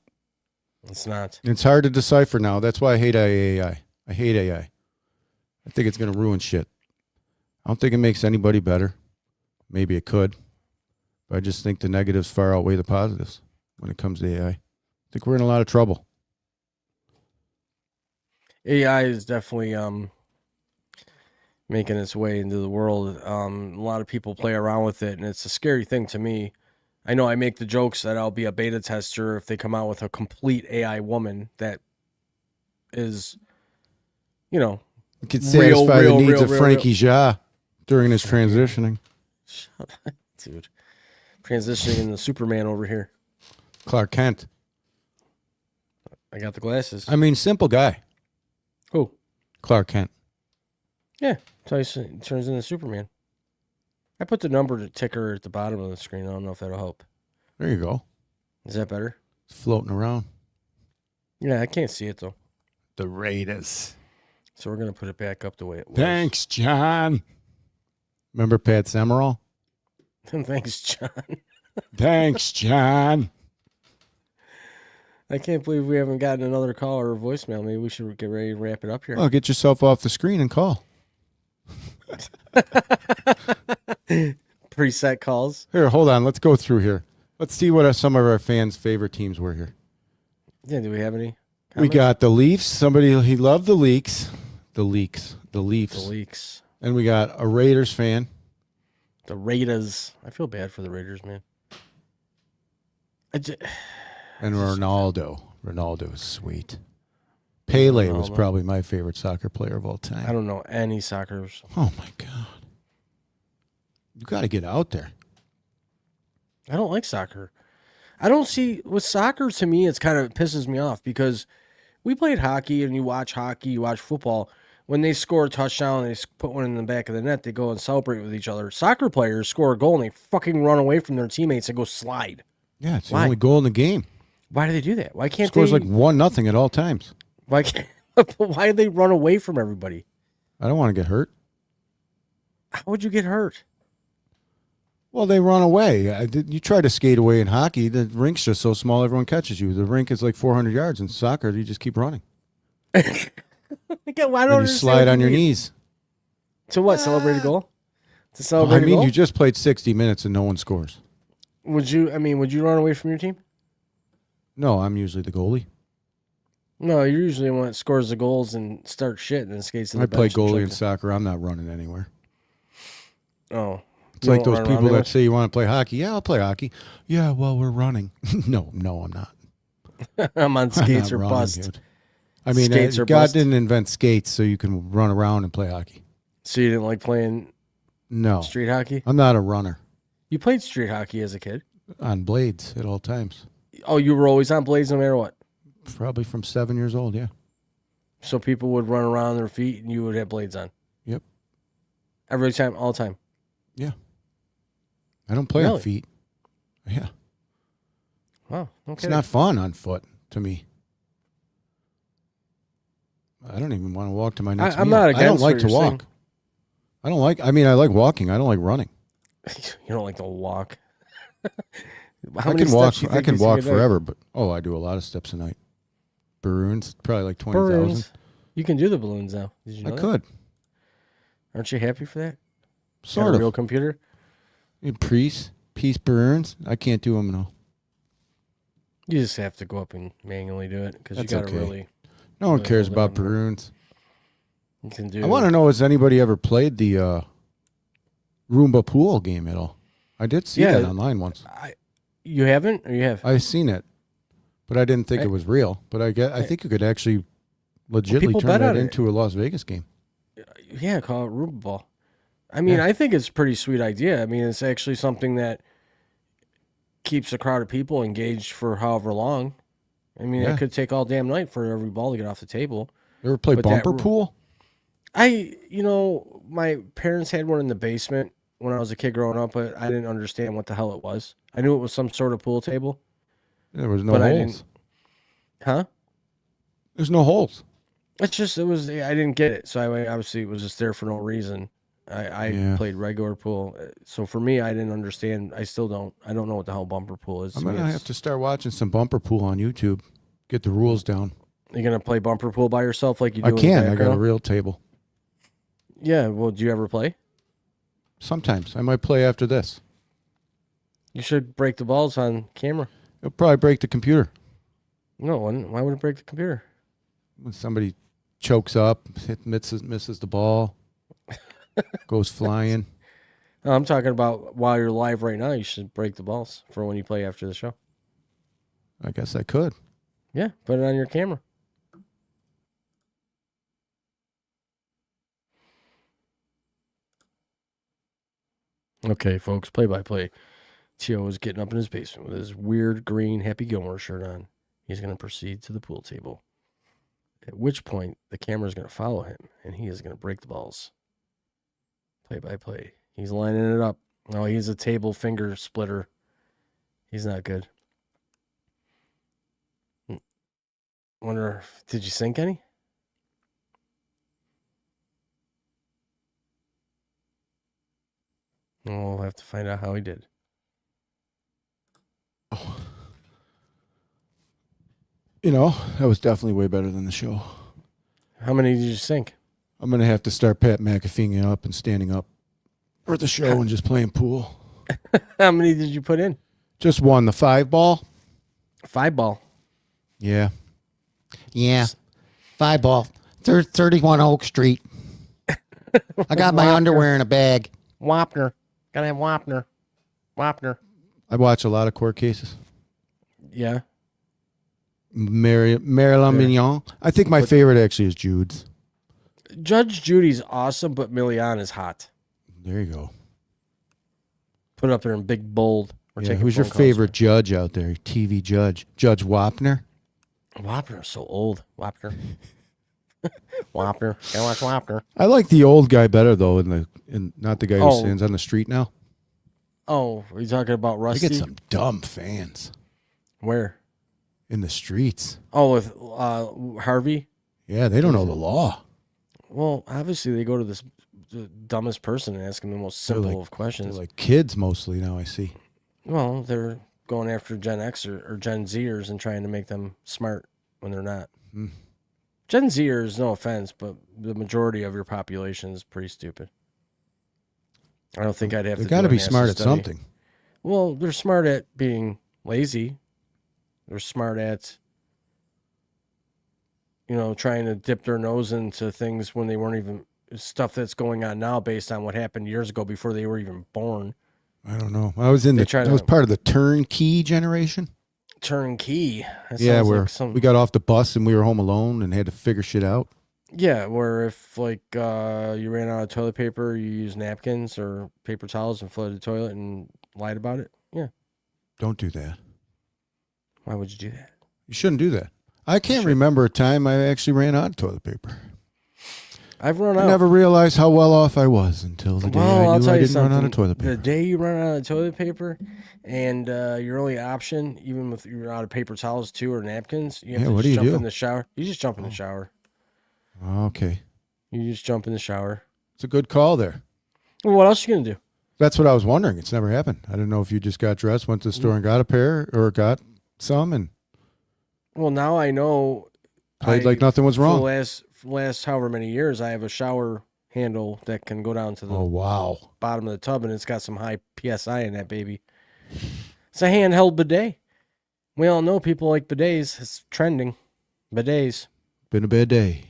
It's not. It's hard to decipher now. That's why I hate AI. I hate AI. I think it's going to ruin shit. I don't think it makes anybody better. Maybe it could. But I just think the negatives far outweigh the positives when it comes to AI. I think we're in a lot of trouble. AI is definitely making its way into the world. A lot of people play around with it, and it's a scary thing to me. I know I make the jokes that I'll be a beta tester if they come out with a complete AI woman that is, you know, It could satisfy the needs of real. Frankie Ja during his transitioning. Shut up, dude. Transitioning into Superman over here. Clark Kent. I got the glasses. I mean, simple guy. Who? Clark Kent. Yeah, so he turns into Superman. I put the number ticker at the bottom of the screen. I don't know if that'll help. There you go. Is that better? It's floating around. Yeah, I can't see it though. The Raiders. So we're gonna put it back up the way it was. Thanks, John. Remember Pat Summerall? Thanks, John. Thanks, John. I can't believe we haven't gotten another call or a voicemail. Maybe we should get ready to wrap it up here. Well, get yourself off the screen and call. Preset calls. Here, hold on. Let's go through here. Let's see what some of our fans' favorite teams were here. Yeah, do we have any? We got the Leafs. Somebody, he loved the Leaks. The Leafs. The leaks. And we got a Raiders fan. The Raiders. I feel bad for the Raiders, man. And Ronaldo. Ronaldo is sweet. Pele was probably my favorite soccer player of all time. I don't know any soccer. Oh, my God. You got to get out there. I don't like soccer. I don't see with soccer. To me, it's kind of pisses me off because we played hockey and you watch hockey, you watch football. When they score a touchdown, they put one in the back of the net. They go and celebrate with each other. Soccer players score a goal and they fucking run away from their teammates and go slide. Yeah, it's the only goal in the game. Why do they do that? Why can't Scores they? like 1-0 at all times. Why can't? Why do they run away from everybody? I don't want to get hurt. How would you get hurt? Well, they run away. You try to skate away in hockey. The rink's just so small, everyone catches you. The rink is like 400 yards. In soccer, you just keep running. Again, why And don't you slide on your knees. To what? Celebrate a goal? To celebrate a goal? you just played 60 minutes and no one scores. Would you run away from your team? No, I'm usually the goalie. No, you're usually the one that scores the goals and starts shit and then skates to the I play bench and goalie in chucks soccer. I'm not running anywhere. it. Oh. It's You like don't those run around people that much? say you want to play hockey. Yeah, I'll play hockey. Yeah, well, we're running. No, I'm not. I'm on skates I'm or not running, bust. dude. I mean, Skates or God bust. didn't invent skates so you can run around and play hockey. So you didn't like playing No. street hockey? I'm not a runner. You played street hockey as a kid. On blades at all times. Oh, you were always on blades no matter what? Probably from 7 years old, yeah. So people would run around on their feet and you would have blades on? Yep. Every time, all the time? Yeah. I don't play on Really? feet. Yeah. Wow, okay. It's not fun on foot to me. I don't even want to walk to my next I'm meal. not I don't against like what to you're walk. saying. I like walking. I don't like running. You don't like to walk. I can walk. I can walk forever. forever, but I do a lot of steps a night. Balloons, probably like 20,000. Balloons. You can do the balloons now. Did you know I that? could. Aren't you happy for that? Sort Got a of. real computer? Peace balloons. I can't do them, no. You just have to go up and manually do it because you That's got to okay. really. No one really cares hold about it on. balloons. You can do. I want to know, has anybody ever played the Roomba pool game at all? I did see that online once. You haven't, or you have? I seen it, but I didn't think it was real. But I think you could actually legitimately people turn bet that on it. into a Las Vegas game. Yeah, call it Roomba ball. I mean, I think it's a pretty sweet idea. I mean, it's actually something that keeps a crowd of people engaged for however long. I mean, Yeah. it could take all damn night for every ball to get off the table. You ever play But that bumper ro- pool? My parents had one in the basement when I was a kid growing up, but I didn't understand what the hell it was. I knew it was some sort of pool table. There was no But I holes. didn't- Huh? There's no holes. I didn't get it. So I obviously it was just there for no reason. I Yeah. played regular pool. So for me, I didn't understand. I still don't. I don't know what the hell bumper pool is. I'm To me, gonna have to start watching some bumper pool on YouTube. Get the rules down. You're going to play bumper pool by yourself like you do I in the can. I got a background? real table. Yeah. Well, do you ever play? Sometimes I might play after this. You should break the balls on camera. It'll probably break the computer No, why would it break the computer? when somebody chokes up, misses the ball, goes flying. No, I'm talking about while you're live right now. You should break the balls for when you play after the show. I guess I could. Yeah, put it on your camera. Okay, folks, play-by-play. Tio is getting up in his basement with his weird green Happy Gilmore shirt on. He's going to proceed to the pool table, at which point the camera is going to follow him, and he is going to break the balls. Play-by-play. He's lining it up. Oh, he's a table finger splitter. He's not good. Wonder, did you sink any? We'll have to find out how he did. You know, that was definitely way better than the show. How many did you sink? I'm going to have to start Pat McAfee up and standing up for the show and just playing pool. How many did you put in? Just one, the 5-ball. 5-ball. Yeah. Yeah. 5-ball. 31 Oak Street. I got my underwear in a bag. Wapner. Gotta have Wapner. Wapner. I watch a lot of court cases. Yeah. Marilyn Mignon. I think my favorite actually is Jude's. Judge Judy's awesome, but Milian is hot. There you go. Put it up there in big bold. Who's your favorite judge out there? TV judge? Judge Wapner? Wapner's so old. Wapner. Wapner. Can't watch Wapner. I like the old guy better though, not the guy who stands on the street now. Oh, are you talking about Rusty? I get some dumb fans. Where? In the streets. Oh, with Harvey? Yeah, they don't know the law. Well, obviously they go to the dumbest person and ask him the most simple of questions. They're like kids mostly now, I see. Well, they're going after Gen X or Gen Zers and trying to make them smart when they're not. Gen Zers, no offense, but the majority of your population is pretty stupid. I don't think I'd have to. They got to be smart at something. Well, they're smart at being lazy. They're smart at, trying to dip their nose into things when they weren't even stuff that's going on now based on what happened years ago before they were even born. I don't know. I was part of the turnkey generation. Turnkey. Yeah, where we got off the bus and we were home alone and had to figure shit out. Yeah, where if you ran out of toilet paper, you used napkins or paper towels and flooded the toilet and lied about it. Yeah. Don't do that. Why would you do that? You shouldn't do that. I can't remember a time I actually ran out of toilet paper. I've run out. I never realized how well off I was until the day I knew I didn't run out of toilet paper. The day you run out of toilet paper and your only option, even if you're out of paper towels too or napkins, you have to just jump in the shower. You just jump in the shower. Okay. You just jump in the shower. It's a good call there. Well, what else are you going to do? That's what I was wondering. It's never happened. I didn't know if you just got dressed, went to the store and got a pair or got some and... Well, now I know... Played like nothing was wrong. For the last however many years, I have a shower handle that can go down to the bottom of the tub, and it's got some high PSI in that baby. It's a handheld bidet. We all know people like bidets. It's trending. Bidets. Been a bad day.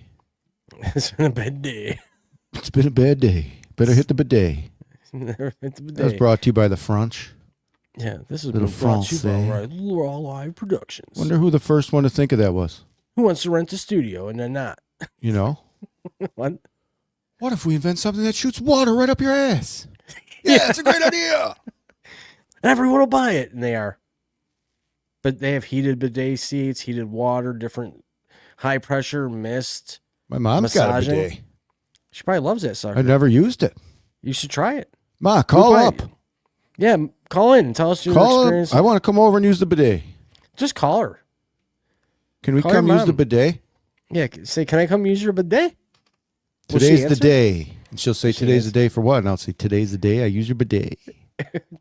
It's been a bad day. It's been a bad day. Better hit the bidet. Never hit the bidet. That was brought to you by the French. Yeah, this has been brought to you by Raw Live Productions. Wonder who the first one to think of that was. Who wants to rent a studio and then not? You know? What? What if we invent something that shoots water right up your ass? Yeah, that's a great idea. Everyone will buy it, and they are. But they have heated bidet seats, heated water, different high pressure, mist. My mom's got a bidet. She probably loves that sucker. I never used it. You should try it. Ma, call up. Yeah, call in and tell us your experience. I want to come over and use the bidet. Just call her. Can we come use the bidet? Yeah, say, can I come use your bidet? Today's the day. And she'll say, today's the day for what? And I'll say, today's the day I use your bidet.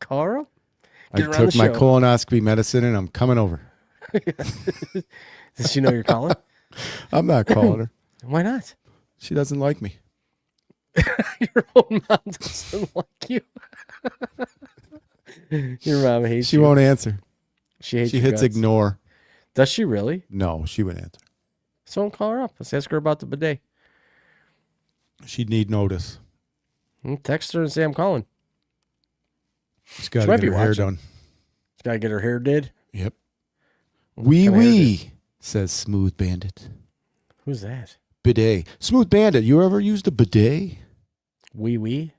Call her up. I took my colonoscopy medicine and I'm coming over. Does she know you're calling? I'm not calling her. Why not? She doesn't like me. Your own mom doesn't like you. Your mom hates you. She won't answer. She hates She hits ignore. Does she really? No, she wouldn't answer. So call her up. Let's ask her about the bidet. She'd need notice. Text her and say I'm calling. She's got to get her hair done. She's got to get her hair did? Yep. Wee, says Smooth Bandit. Who's that? Bidet. Smooth Bandit, you ever used a bidet? Wee.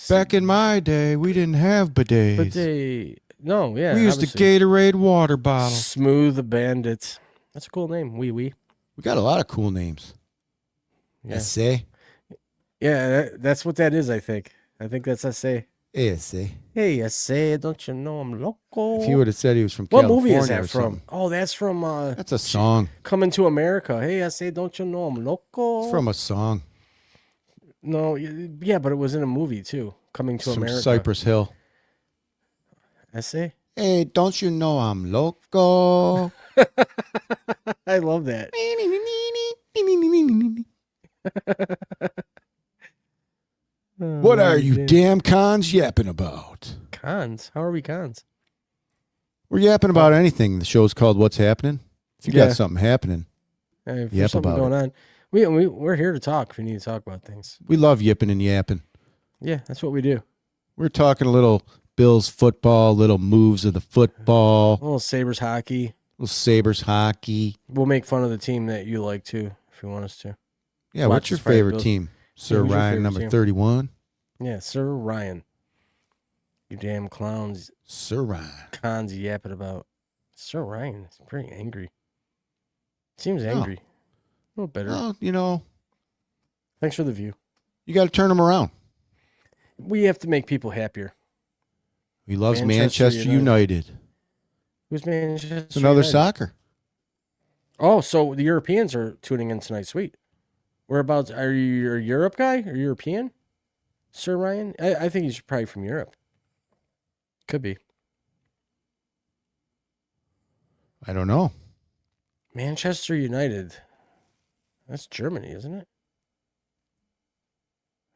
Back in my day, we didn't have bidets. Bidet. No, yeah. We used a Gatorade water bottle. Smooth Bandit. That's a cool name. Wee. We got a lot of cool names. Yeah. Essay. Yeah, that's what that is, I think. I think that's Essay. Essay. Hey, Essay, don't you know I'm loco? If he would have said he was from what California. What movie is that from? Oh, that's from... that's a song. Coming to America. Hey, Essay, don't you know I'm loco? It's from a song. No, yeah, but it was in a movie, too. Coming to America. Cypress Hill. Essay? Hey, don't you know I'm loco? I love that. What are you damn cons yapping about? Cons? How are we cons? We're yapping about anything. The show's called What's Happening. If you got something happening, yap about going on. We're here to talk if we need to talk about things. We love yipping and yapping. Yeah, that's what we do. We're talking a little Bills football, little moves of the football. A little Sabres hockey. Little Sabres hockey. We'll make fun of the team that you like too, if you want us to. Yeah, Watch what's your us probably favorite build- team? Sir who's your Ryan, favorite number team? 31. Yeah, Sir Ryan. You damn clowns, Sir Ryan. cons yapping about. Sir Ryan is pretty angry. Seems angry. A little bitter. Well, you know, Thanks for the view. you got to turn them around. We have to make people happier. He loves Manchester Manchester United. Who's Manchester? It's another United? soccer. Oh, so the Europeans are tuning in tonight. Sweet. Whereabouts? Are you a Europe guy? Or European? Sir Ryan? I think he's probably from Europe. Could be. I don't know. Manchester United. That's Germany, isn't it?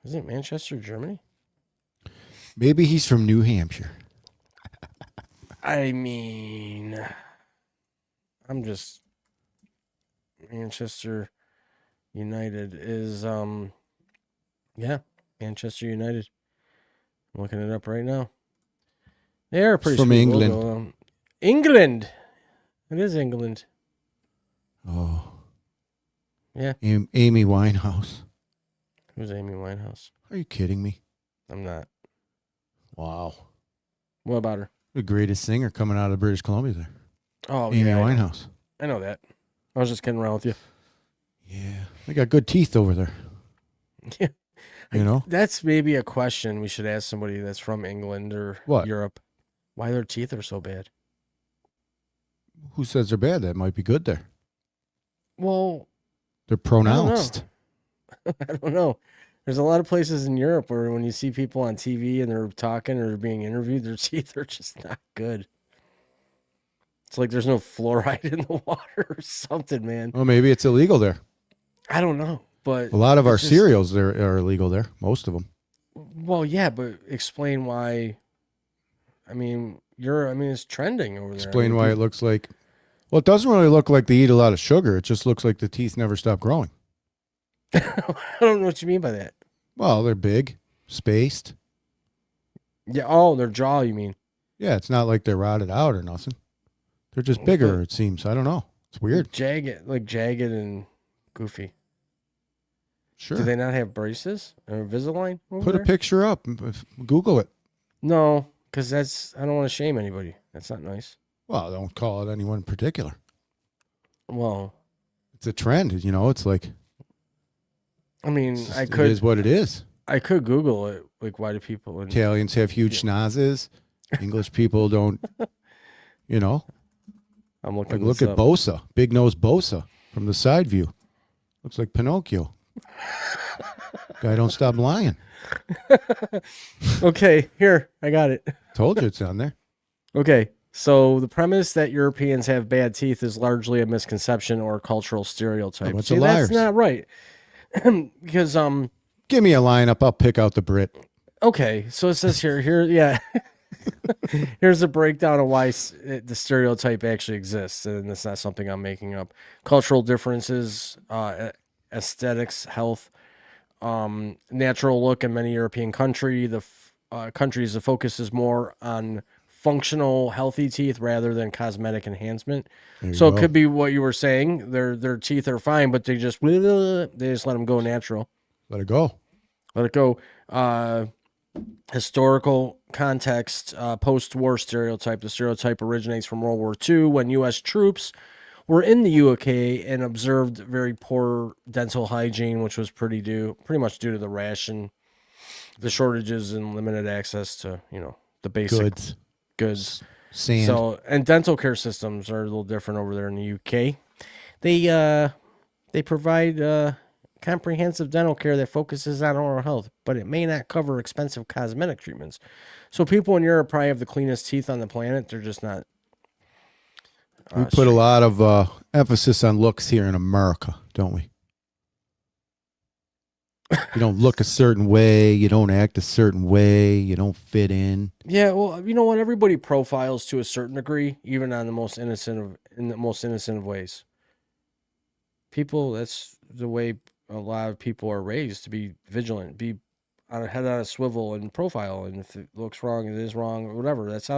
Isn't it Manchester, Germany? Maybe he's from New Hampshire. I mean, I'm just Manchester United is Manchester United. I'm looking it up right now. They're a pretty From sweet England. logo. England. It is England. Oh. Yeah. Amy Winehouse. Who's Amy Winehouse? Are you kidding me? I'm not. Wow. What about her? The greatest singer coming out of British Columbia there. Oh, Amy yeah, Winehouse. I know that. I was just kidding around with you. Yeah. They got good teeth over there. Yeah. You know? That's maybe a question we should ask somebody that's from England or What? Europe. Why their teeth are so bad. Who says they're bad? That might be good there. Well, They're pronounced. I don't know. There's a lot of places in Europe where when you see people on TV and they're talking or being interviewed, their teeth are just not good. It's like there's no fluoride in the water or something, man. Well, maybe it's illegal there. I don't know, but A lot of our it's just- cereals are illegal there. Most of them. Well, yeah, but explain why. I mean, it's trending over there. Explain why it looks like. Well, it doesn't really look like they eat a lot of sugar. It just looks like the teeth never stop growing. I don't know what you mean by that. Well, they're big, spaced. Yeah. Oh, their jaw. You mean? Yeah, it's not like they're rotted out or nothing. They're just bigger, it seems. I don't know. It's weird. Jagged and goofy. Sure. Do they not have braces or Invisalign? Put a picture up. Google it. No, because I don't want to shame anybody. That's not nice. Well, don't call it anyone in particular. Well, it's a trend. You know, it's like. I mean, It is what it is. I could Google it. Like, why do people Italians have huge schnozzes? English people don't. You know. I'm looking. Like, look at Bosa, big nose Bosa from the side view. Looks like Pinocchio. Guy don't stop lying. Okay, here I got it. Told you it's on there. Okay, so the premise that Europeans have bad teeth is largely a misconception or cultural stereotype. bunch See, of that's liars. not right. Because Give me a lineup. I'll pick out the Brit. okay, so it says here, yeah. Here's a breakdown of why the stereotype actually exists, and it's not something I'm making up. Cultural differences, aesthetics, health, natural look in many European countries. The focus is more on functional, healthy teeth rather than cosmetic enhancement. So it could be what you were saying. Their teeth are fine, but they just let them go natural. Let it go. Let it go. Historical context, post-war stereotype. The stereotype originates from World War II when U.S. troops were in the UK and observed very poor dental hygiene, which was pretty much due to the ration, the shortages, and limited access to the basic goods. Sand. So, and dental care systems are a little different over there in the UK. They provide comprehensive dental care that focuses on oral health, but it may not cover expensive cosmetic treatments. So people in Europe probably have the cleanest teeth on the planet. They're just not. We put a lot of emphasis on looks here in America, don't we? You don't look a certain way. You don't act a certain way. You don't fit in. Yeah, well, you know what? Everybody profiles to a certain degree, even on the most innocent of ways. People, that's the way a lot of people are raised, to be vigilant, be on a head on a swivel and profile. And if it looks wrong, it is wrong, or whatever. That's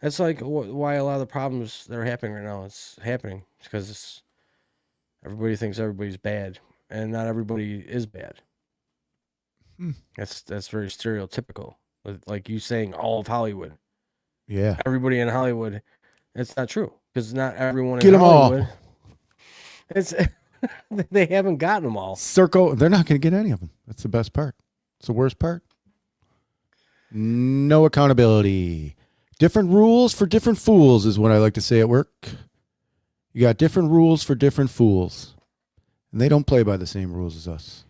That's like why a lot of the problems that are happening right now. It's happening because everybody thinks everybody's bad, and not everybody is bad. That's very stereotypical. Like you saying all of Hollywood. Yeah. Everybody in Hollywood. It's not true because not everyone Get in 'em all. Hollywood. It's they haven't gotten them all. Circle. They're not going to get any of them. That's the best part. It's the worst part. No accountability. Different rules for different fools is what I like to say at work. You got different rules for different fools. And they don't play by the same rules as us.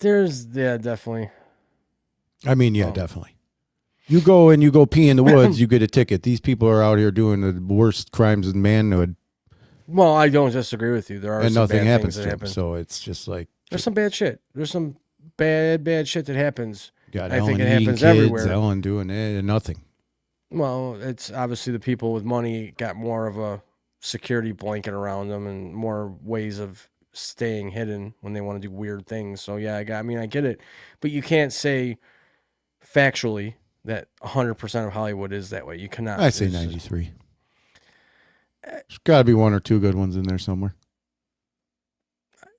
Definitely. I mean, definitely. You go pee in the woods, you get a ticket. These people are out here doing the worst crimes in manhood. Well, I don't disagree with you. There are And some nothing bad happens things to that them. happen. So it's just like. There's some bad shit. There's some bad shit that happens. Got I Ellen think it eating happens kids, everywhere. Ellen doing nothing. Well, it's obviously the people with money got more of a security blanket around them and more ways of staying hidden when they want to do weird things. So yeah, I get it, but you can't say factually that 100% of Hollywood is that way. You cannot. I say 93. There's got to be one or two good ones in there somewhere.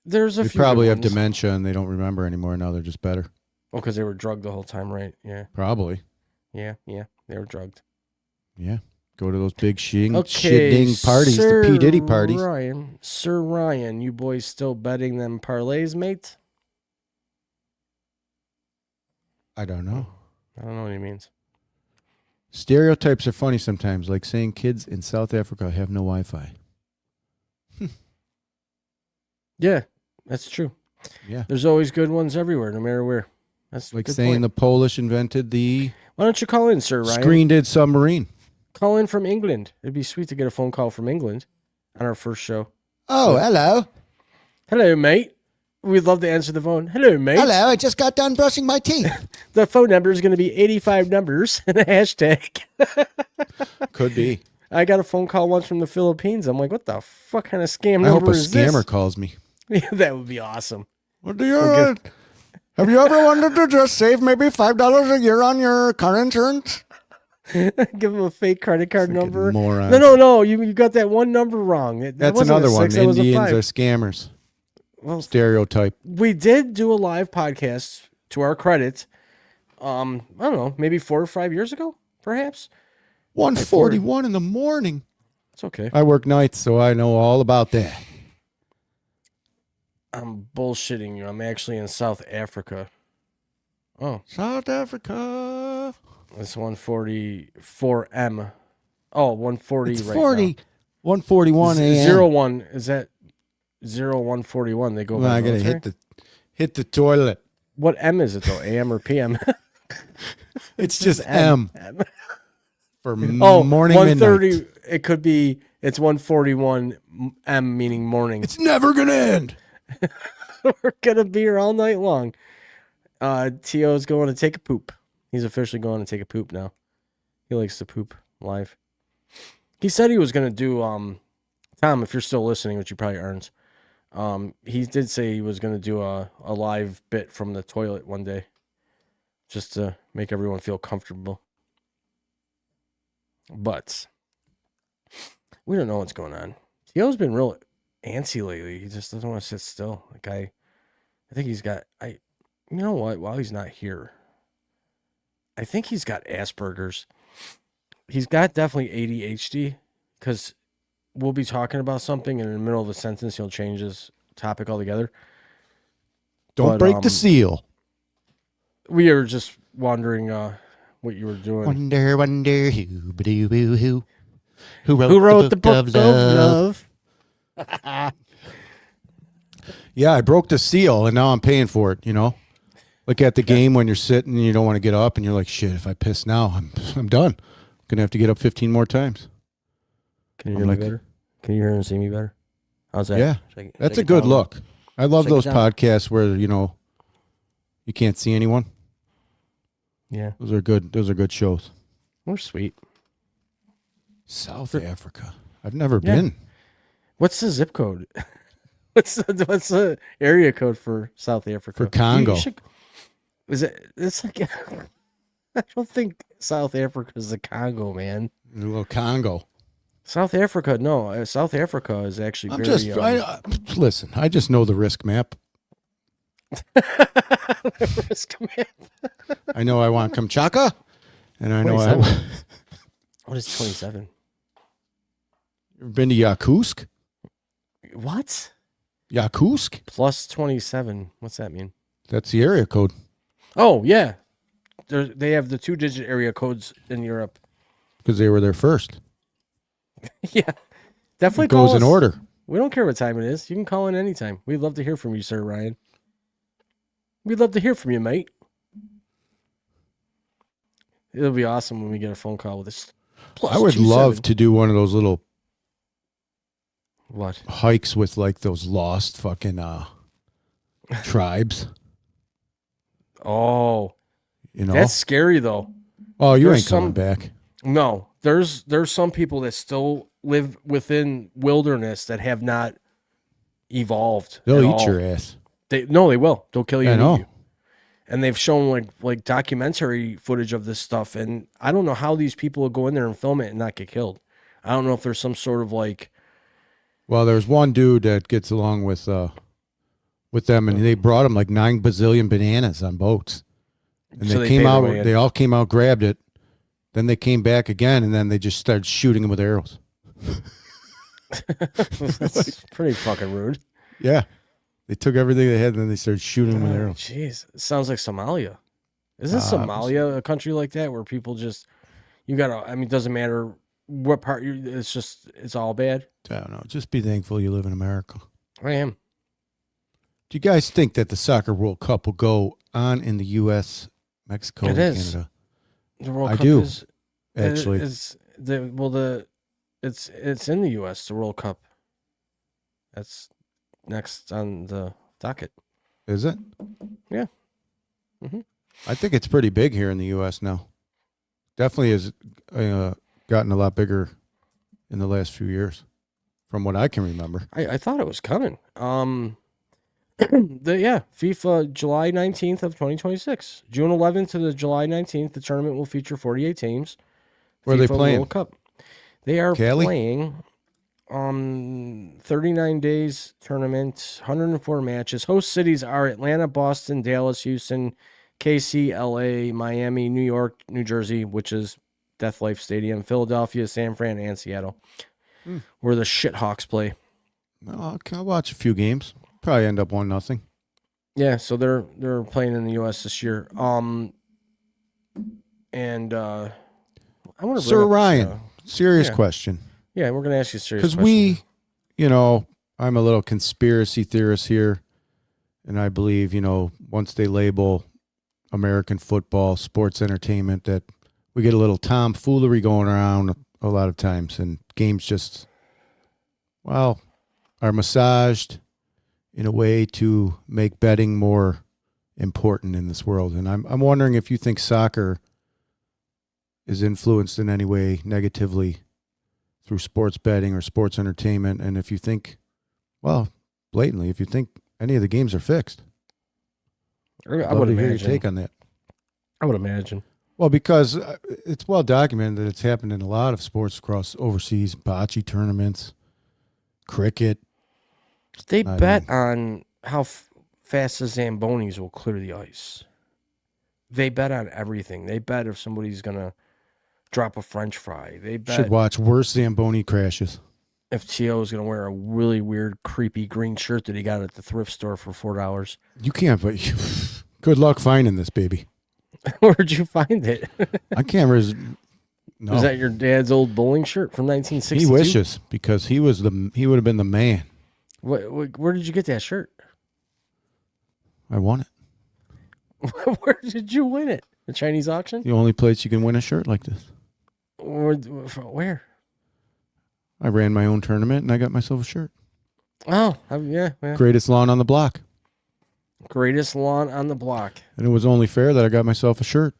There's a They few probably good have ones. dementia and they don't remember anymore. Now they're just better. Oh, because they were drugged the whole time, right? Yeah. Probably. Yeah, they were drugged. Yeah. Go to those big Okay, shitting parties, the P. Diddy parties. Sir Ryan, you boys still betting them parlays, mate? I don't know. I don't know what he means. Stereotypes are funny sometimes, like saying kids in South Africa have no Wi-Fi. Yeah, that's true. Yeah. There's always good ones everywhere, no matter where. That's a Like good saying point. the Polish invented the Why don't you call in, Sir Ryan? screen-did submarine. Call in from England. It'd be sweet to get a phone call from England on our first show. Oh, hello. Hello, mate. We'd love to answer the phone. Hello, mate. Hello, I just got done brushing my teeth. The phone number is going to be 85 numbers and a hashtag. Could be. I got a phone call once from the Philippines. I'm like, what the fuck kind of scam I hope a number is scammer this? calls me. Yeah, that would be awesome. What do you have you ever wanted to just save maybe $5 a year on your car insurance? Give them a fake credit card number. morons. No. You got that one number wrong. That That's wasn't another a one. 6, that was a Indians 5. are scammers. Well, Stereotype. we did do a live podcast to our credit. I don't know, maybe 4 or 5 years ago, perhaps. 1:41 in the morning. It's okay. I work nights, so I know all about that. I'm bullshitting you. I'm actually in South Africa. Oh, South Africa. it's 144M. Oh, 140 It's right 40. now. 1:41 a.m. 01. Is that 0141? They go Well, by I gotta military? hit the toilet. What M is it though? AM or PM? It's just M for Oh, morning 130. midnight. It could be. It's 141 M, meaning morning. It's never gonna end. We're gonna be here all night long. T.O.'s going to take a poop. He's officially going to take a poop now. He likes to poop live. He said he was gonna do Tom, if you're still listening, which you probably aren't. He did say he was gonna do a live bit from the toilet one day. Just to make everyone feel comfortable. But we don't know what's going on. T.O.'s been real antsy lately. He just doesn't want to sit still. Like I think he's got you know what? While he's not here, I think he's got Asperger's. He's got definitely ADHD because we'll be talking about something and in the middle of a sentence he'll change his topic altogether. Don't break the seal. We were just wondering what you were doing. Wonder who Who wrote the book of love? Yeah, I broke the seal and now I'm paying for it, you know? Like at the game when you're sitting and you don't want to get up and you're like, shit, if I piss now, I'm done. I'm going to have to get up 15 more times. Can you hear me better? Can you hear and see me better? How's that? Yeah, that's a good look. I love those podcasts where, you know, you can't see anyone. Yeah. Those are good shows. We're sweet. South Africa. I've never been. What's the zip code? What's the area code for South Africa? For Congo. Is it? It's like I don't think South Africa is the Congo, man. A little Congo. South Africa, no. South Africa is actually I'm very. just listen. I just know the risk map. Risk map. I know I want Kamchatka, and I know 27. What is 27? Ever been to Yakutsk? What? Yakutsk? Plus 27. What's that mean? That's the area code. Oh, yeah. They have the 2-digit area codes in Europe. Because they were there first. Yeah. Definitely It goes call in us. order. We don't care what time it is. You can call in anytime. We'd love to hear from you, Sir Ryan. We'd love to hear from you, mate. It'll be awesome when we get a phone call with this. I would love to do one of those little what hikes with like those lost fucking tribes. Oh, you know that's scary though. Oh, you There's ain't coming back. No, there's some people that still live within wilderness that have not evolved. They'll at eat all. your ass. They will. They'll kill you. I and know. eat you. And they've shown like documentary footage of this stuff, and I don't know how these people will go in there and film it and not get killed. I don't know if there's some sort of like. Well, there's one dude that gets along with them, and they brought him like 9 bazillion bananas on boats, and So they they came paid out. their way in. They all came out, grabbed it, then they came back again, and then they just started shooting him with arrows. That's pretty fucking rude. Yeah, they took everything they had, and then they started shooting him with arrows. Jeez, it sounds like Somalia. Isn't it was- Somalia a country like that where people just you gotta? I mean, it doesn't matter what part you. It's all bad. I don't know. Just be thankful you live in America. I am. Do you guys think that the Soccer World Cup will go on in the U.S., Mexico, It and is. Canada? The World I Cup do, is actually. It's in the U.S. The World Cup. That's next on the docket. Is it? Yeah. Mm-hmm. I think it's pretty big here in the U.S. now. Definitely has gotten a lot bigger in the last few years, from what I can remember. I thought it was coming. FIFA July 19th of 2026. June 11th to the July 19th, the tournament will feature 48 teams. Where are they FIFA playing? World Cup. They are Cali? playing 39 days tournament, 104 matches. Host cities are Atlanta, Boston, Dallas, Houston, KC, LA, Miami, New York, New Jersey, which is Death Life Stadium, Philadelphia, San Fran, and Seattle, where the Shithawks play. I'll watch a few games. Probably end up 1-0. Yeah, so they're playing in the U.S. this year. And I want to Sir Ryan, serious question. Yeah, we're gonna ask you a serious Because question. I'm a little conspiracy theorist here, and I believe, once they label American football sports entertainment, that we get a little tomfoolery going around a lot of times, and games just, are massaged in a way to make betting more important in this world. And I'm wondering if you think soccer is influenced in any way negatively through sports betting or sports entertainment, and if you think, blatantly, if you think any of the games are fixed. I Love would to hear your imagine. take on that. I would imagine. Well, because it's well documented that it's happened in a lot of sports across overseas, bocce tournaments, cricket. They I bet on how fast the Zambonis will clear the ice. They bet on everything. They bet if somebody's gonna drop a French fry. They bet Should watch worse Zamboni crashes. if T.O. is gonna wear a really weird, creepy green shirt that he got at the thrift store for $4. You can't, but good luck finding this baby. Where'd you find it? I can't. No, Was that your dad's old bowling shirt from 1962? he wishes, because he would have been the man. Where did you get that shirt? I won it. Where did you win it? The Chinese auction? The only place you can win a shirt like this. Where? I ran my own tournament and I got myself a shirt. Oh, yeah. Greatest lawn on the block. Greatest lawn on the block. And it was only fair that I got myself a shirt.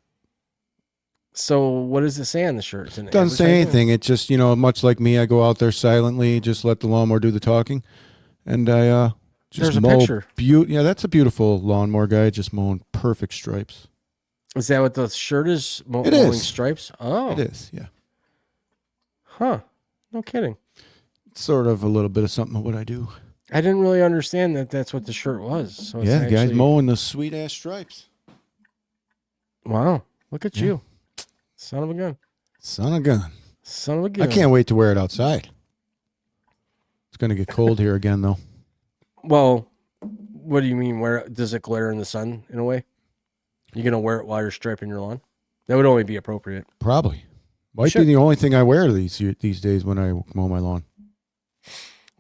So what does it say on the shirt? It's an Doesn't say advertisement? anything. It just, much like me, I go out there silently, just let the lawnmower do the talking. And I just There's a mow. picture. Yeah, that's a beautiful lawnmower guy, just mowing perfect stripes. Is that what the shirt is? It Rolling is. Stripes? Oh. It is, yeah. Huh. No kidding. It's sort of a little bit of something of what I do. I didn't really understand that that's what the shirt was. So it's Yeah, the guy's actually... mowing the sweet-ass stripes. Wow. Look at Yeah. you. Son of a gun. Son of a gun. Son of a gun. I can't wait to wear it outside. It's going to get cold here again, though. Well, what do you mean? Where does it glare in the sun in a way? You gonna wear it while you're striping your lawn? That would only be appropriate. Probably. Might Sure. be the only thing I wear these days when I mow my lawn.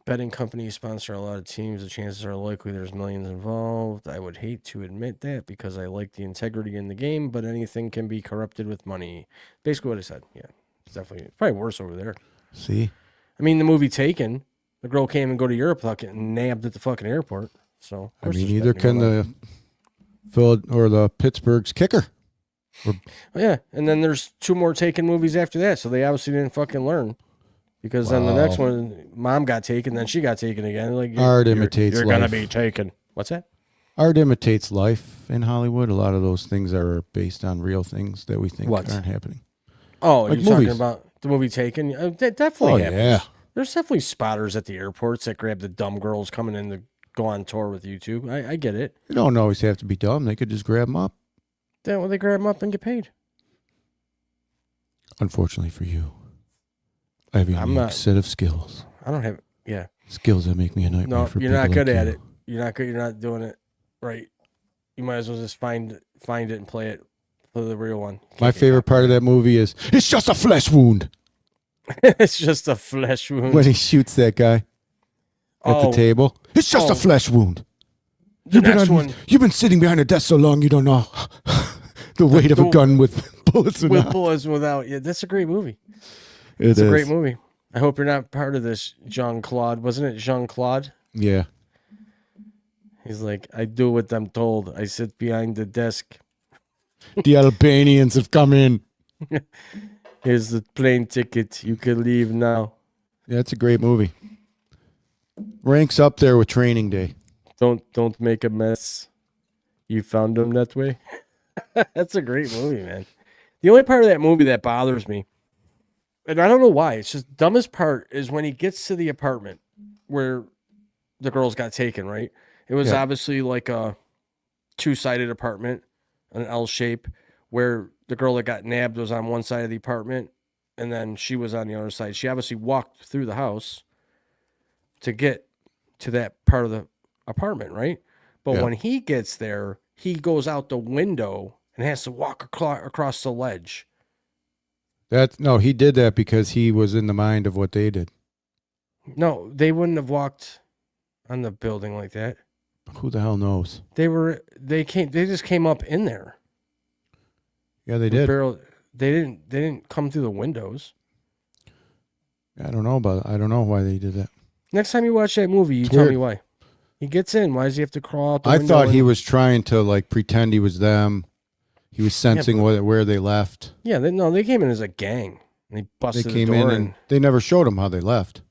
Betting companies sponsor a lot of teams. The chances are likely there's millions involved. I would hate to admit that because I like the integrity in the game, but anything can be corrupted with money. Basically what I said. Yeah, it's definitely probably worse over there. See? I mean, the movie Taken, the girl came and go to Europe without getting nabbed at the fucking airport. So of I course mean, there's neither betting can going on. the Pittsburgh's kicker. Yeah, and then there's 2 more Taken movies after that, so they obviously didn't fucking learn. Because then the next one, mom got taken, then she got taken again. Like Art imitates you're gonna life. be taken. What's that? Art imitates life in Hollywood. A lot of those things are based on real things that we think What? aren't happening. Oh, Like you're talking movies. about the movie Taken? That definitely happens. Yeah. There's definitely spotters at the airports that grab the dumb girls coming in to go on tour with you too. I get it. They don't always have to be dumb. They could just grab them up. Then well, they grab them up and get paid. Unfortunately for you, I have a I'm unique not- set of skills. I don't have. Yeah. Skills that make me a nightmare No, for you're people not good like at you. it. You're not good. You're not doing it right. You might as well just find it and play it for the real one. My favorite part of that movie is it's just a flesh wound It's just a flesh wound. when he shoots that guy at the table. It's just a flesh wound. The next one You've been sitting behind a desk so long you don't know the weight of a gun with bullets or with not. bullets without. Yeah, that's a great movie. It It's a great is. movie. I hope you're not part of this, Jean-Claude. Wasn't it Jean-Claude? Yeah. He's like, I do what I'm told. I sit behind the desk. The Albanians have come in. Here's the plane ticket. You can leave now. Yeah, it's a great movie. Ranks up there with Training Day. Don't make a mess. You found him that way. That's a great movie, man. The only part of that movie that bothers me, and I don't know why, it's just dumbest part is when he gets to the apartment where the girls got taken, right? It was Yeah. obviously like a 2-sided apartment, an L shape, where the girl that got nabbed was on one side of the apartment and then she was on the other side. She obviously walked through the house to get to that part of the apartment, right? But Yeah. when he gets there, he goes out the window and has to walk across the ledge. No, he did that because he was in the mind of what they did. No, they wouldn't have walked on the building like that. Who the hell knows? They just came up in there. Yeah, they did. They didn't come through the windows. I don't know why they did that. Next time you watch that movie, you It's tell weird. me why. He gets in. Why does he have to crawl out the I window? thought he and- was trying to like pretend he was them. He was sensing where they left. Yeah, they came in as a gang. And they They busted came the door in and they never showed him how they left.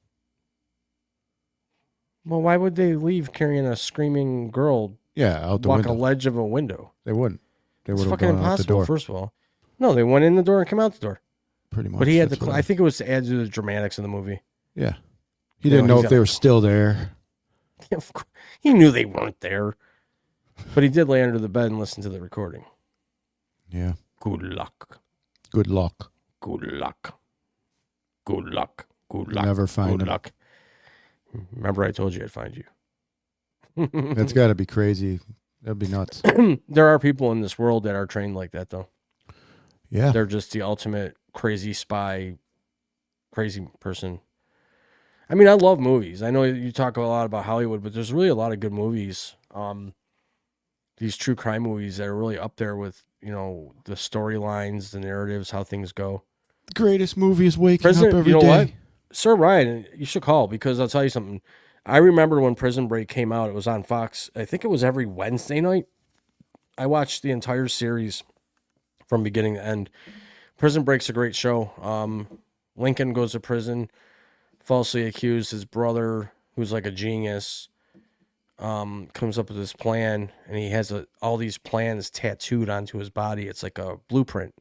well, why would they leave carrying a screaming girl Yeah, out the walk window. a ledge of a window? They wouldn't. They It's would have fucking gone out the impossible, door. first of all. No, they went in the door and came out the door. Pretty much. But he had that's to. what I think it was to add to the dramatics in the movie. Yeah. He didn't know he's if they got- were still there. Of course, he knew they weren't there. But he did lay under the bed and listen to the recording. Yeah. Good luck. Good luck. Good luck. Good luck. Good You'll luck. never find Good him. luck. Remember I told you I'd find you. That's got to be crazy. That'd be nuts. There are people in this world that are trained like that, though. Yeah. They're just the ultimate crazy spy, crazy person. I mean, I love movies. I know you talk a lot about Hollywood, but there's really a lot of good movies. These true crime movies that are really up there with, the storylines, the narratives, how things go. The greatest movie is waking Prison, up every you know day. what? Sir Ryan, you should call because I'll tell you something. I remember when Prison Break came out, it was on Fox. I think it was every Wednesday night. I watched the entire series from beginning to end. Prison Break's a great show. Lincoln goes to prison, falsely accused his brother, who's like a genius, comes up with this plan, and he has all these plans tattooed onto his body. It's like a blueprint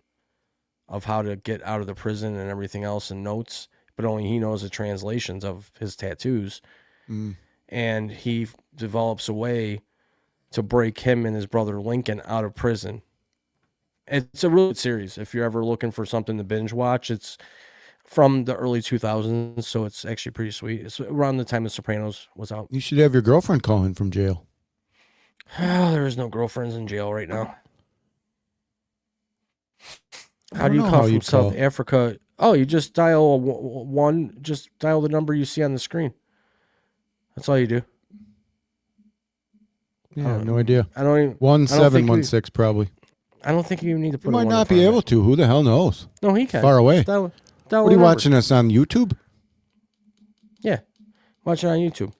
of how to get out of the prison and everything else, and notes, but only he knows the translations of his tattoos. And he develops a way to break him and his brother Lincoln out of prison. It's a really good series. If you're ever looking for something to binge watch, it's from the early 2000s, so it's actually pretty sweet. It's around the time The Sopranos was out. You should have your girlfriend call in from jail. There is no girlfriends in jail right now. How do you know call how from you'd South call. Africa? Oh, you just dial one. Just dial the number you see on the screen. That's all you do. Yeah, I have no idea. I don't even. 1716 probably. I don't think you even need to put. You a might one in not front be of able it. to. Who the hell knows? No, he can. Far away. Just dial What the are you number. watching us on YouTube? Yeah, watch it on YouTube.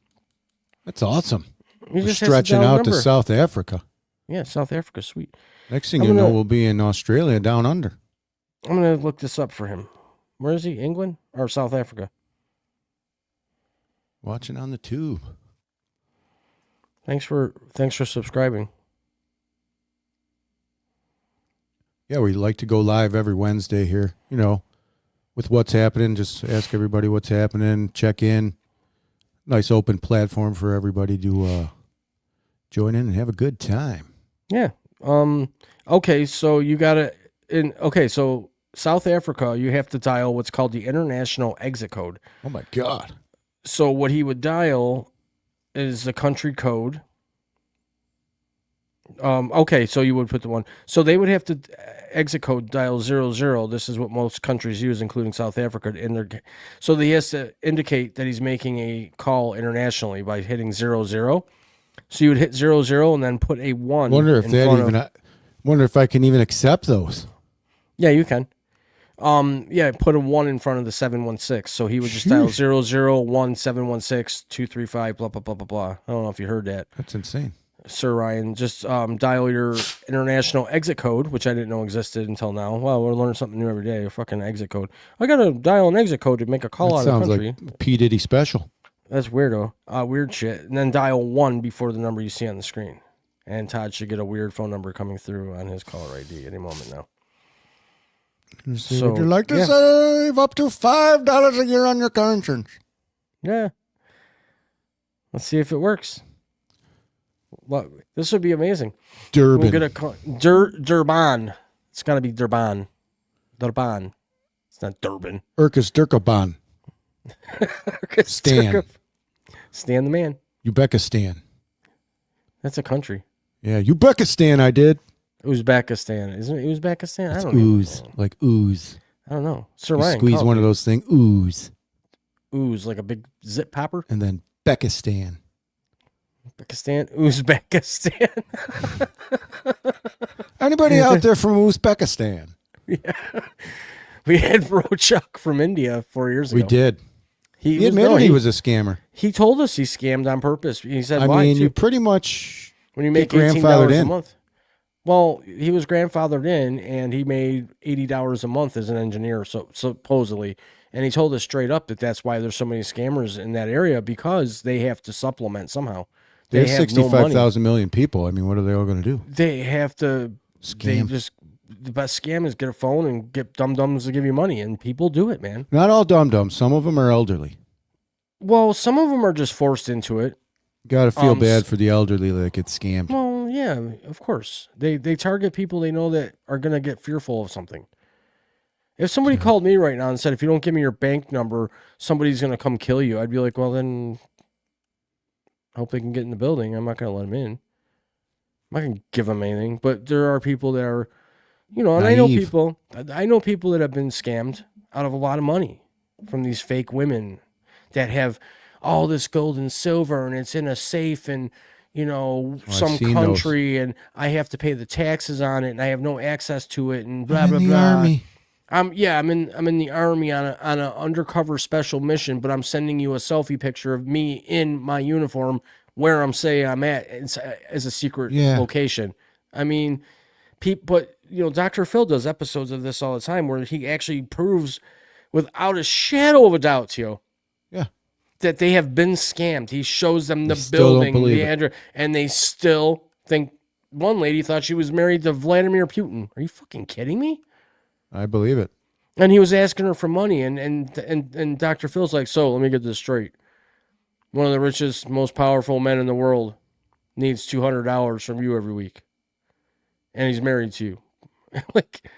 That's awesome. You We're just has to stretching dial the out to number. South Africa. Yeah, South Africa's sweet. Next thing I'm you know, gonna- we'll be in Australia down under. I'm gonna look this up for him. Where is he? England or South Africa? Watching on the tube. Thanks for subscribing. Yeah, we like to go live every Wednesday here, with what's happening. Just ask everybody what's happening, check in. Nice open platform for everybody to join in and have a good time. Yeah. Okay, so you gotta so South Africa, you have to dial what's called the international exit code. Oh my God. So what he would dial is the country code. Okay, so you would put the one. So they would have to exit code dial 00. This is what most countries use, including South Africa. So he has to indicate that he's making a call internationally by hitting 00. So you would hit 00 and then put a 1. Wonder if wonder if I can even accept those. Yeah, you can. Put a 1 in front of the 716. So he would just dial 001-716-235, blah, blah, blah, blah, blah. I don't know if you heard that. That's insane. Sir Ryan, just dial your international exit code, which I didn't know existed until now. Well, we're learning something new every day. A fucking exit code. I got to dial an exit code to make a call That out of the sounds country. like P. Diddy special. That's weirdo. Weird shit. And then dial 1 before the number you see on the screen. And Todd should get a weird phone number coming through on his caller ID any moment now. So, would you like to save up to $5 a year on your car insurance? Yeah. Let's see if it works. Well, this would be amazing. Durban. We'll get a call. Durban. It's got to be Durban. Durban. It's not Durban. Urkus Durkaban. Stan. Stan the man. Uzbekistan. That's a country. Yeah, Uzbekistan I did. Uzbekistan. Isn't it Uzbekistan? It's I don't know. ooze. Like ooze. I don't know. Sir You Ryan, squeeze call one of me. those things. Ooze. Ooze, like a big zip popper. And then Bekistan. Uzbekistan. Uzbekistan. Anybody out there from Uzbekistan? Yeah. We had Bro Chuck from India 4 years ago. We did. He admitted he was a scammer. He told us he scammed on purpose. He said, I why? mean, too? you pretty much When you make get $18 grandfathered a in. month. Well, he was grandfathered in, and he made $80 a month as an engineer, so supposedly. And he told us straight up that that's why there's so many scammers in that area, because they have to supplement somehow. There's have no money. 65,000 million people. I mean, what are they all going to do? They have to Scam. The best scam is get a phone and get dum-dums to give you money, and people do it, man. Not all dum-dums. Some of them are elderly. Well, some of them are just forced into it. Got to feel bad for the elderly that get scammed. Well, yeah, of course. They target people they know that are going to get fearful of something. If somebody called me right now and said, if you don't give me your bank number, somebody's going to come kill you, I'd be like, well, then I hope they can get in the building. I'm not going to let them in. I'm not going to give them anything. But there are people that are, and I know Naive. people that have been scammed out of a lot of money from these fake women that have all this gold and silver and it's in a safe and some seen country and I have to pay the taxes on it and I have no access to it and blah I'm blah in the blah. army. I'm in the army on an undercover special mission, but I'm sending you a selfie picture of me in my uniform where I'm saying I'm at as a secret location. I mean, but Dr. Phil does episodes of this all the time where he actually proves without a shadow of a doubt to you that they have been scammed. He shows them the still don't building, believe the it. address, and they still think. One lady thought she was married to Vladimir Putin. Are you fucking kidding me? I believe it. And he was asking her for money, and Dr. Phil's like, so let me get this straight. One of the richest, most powerful men in the world needs $200 from you every week, and he's married to you. Like,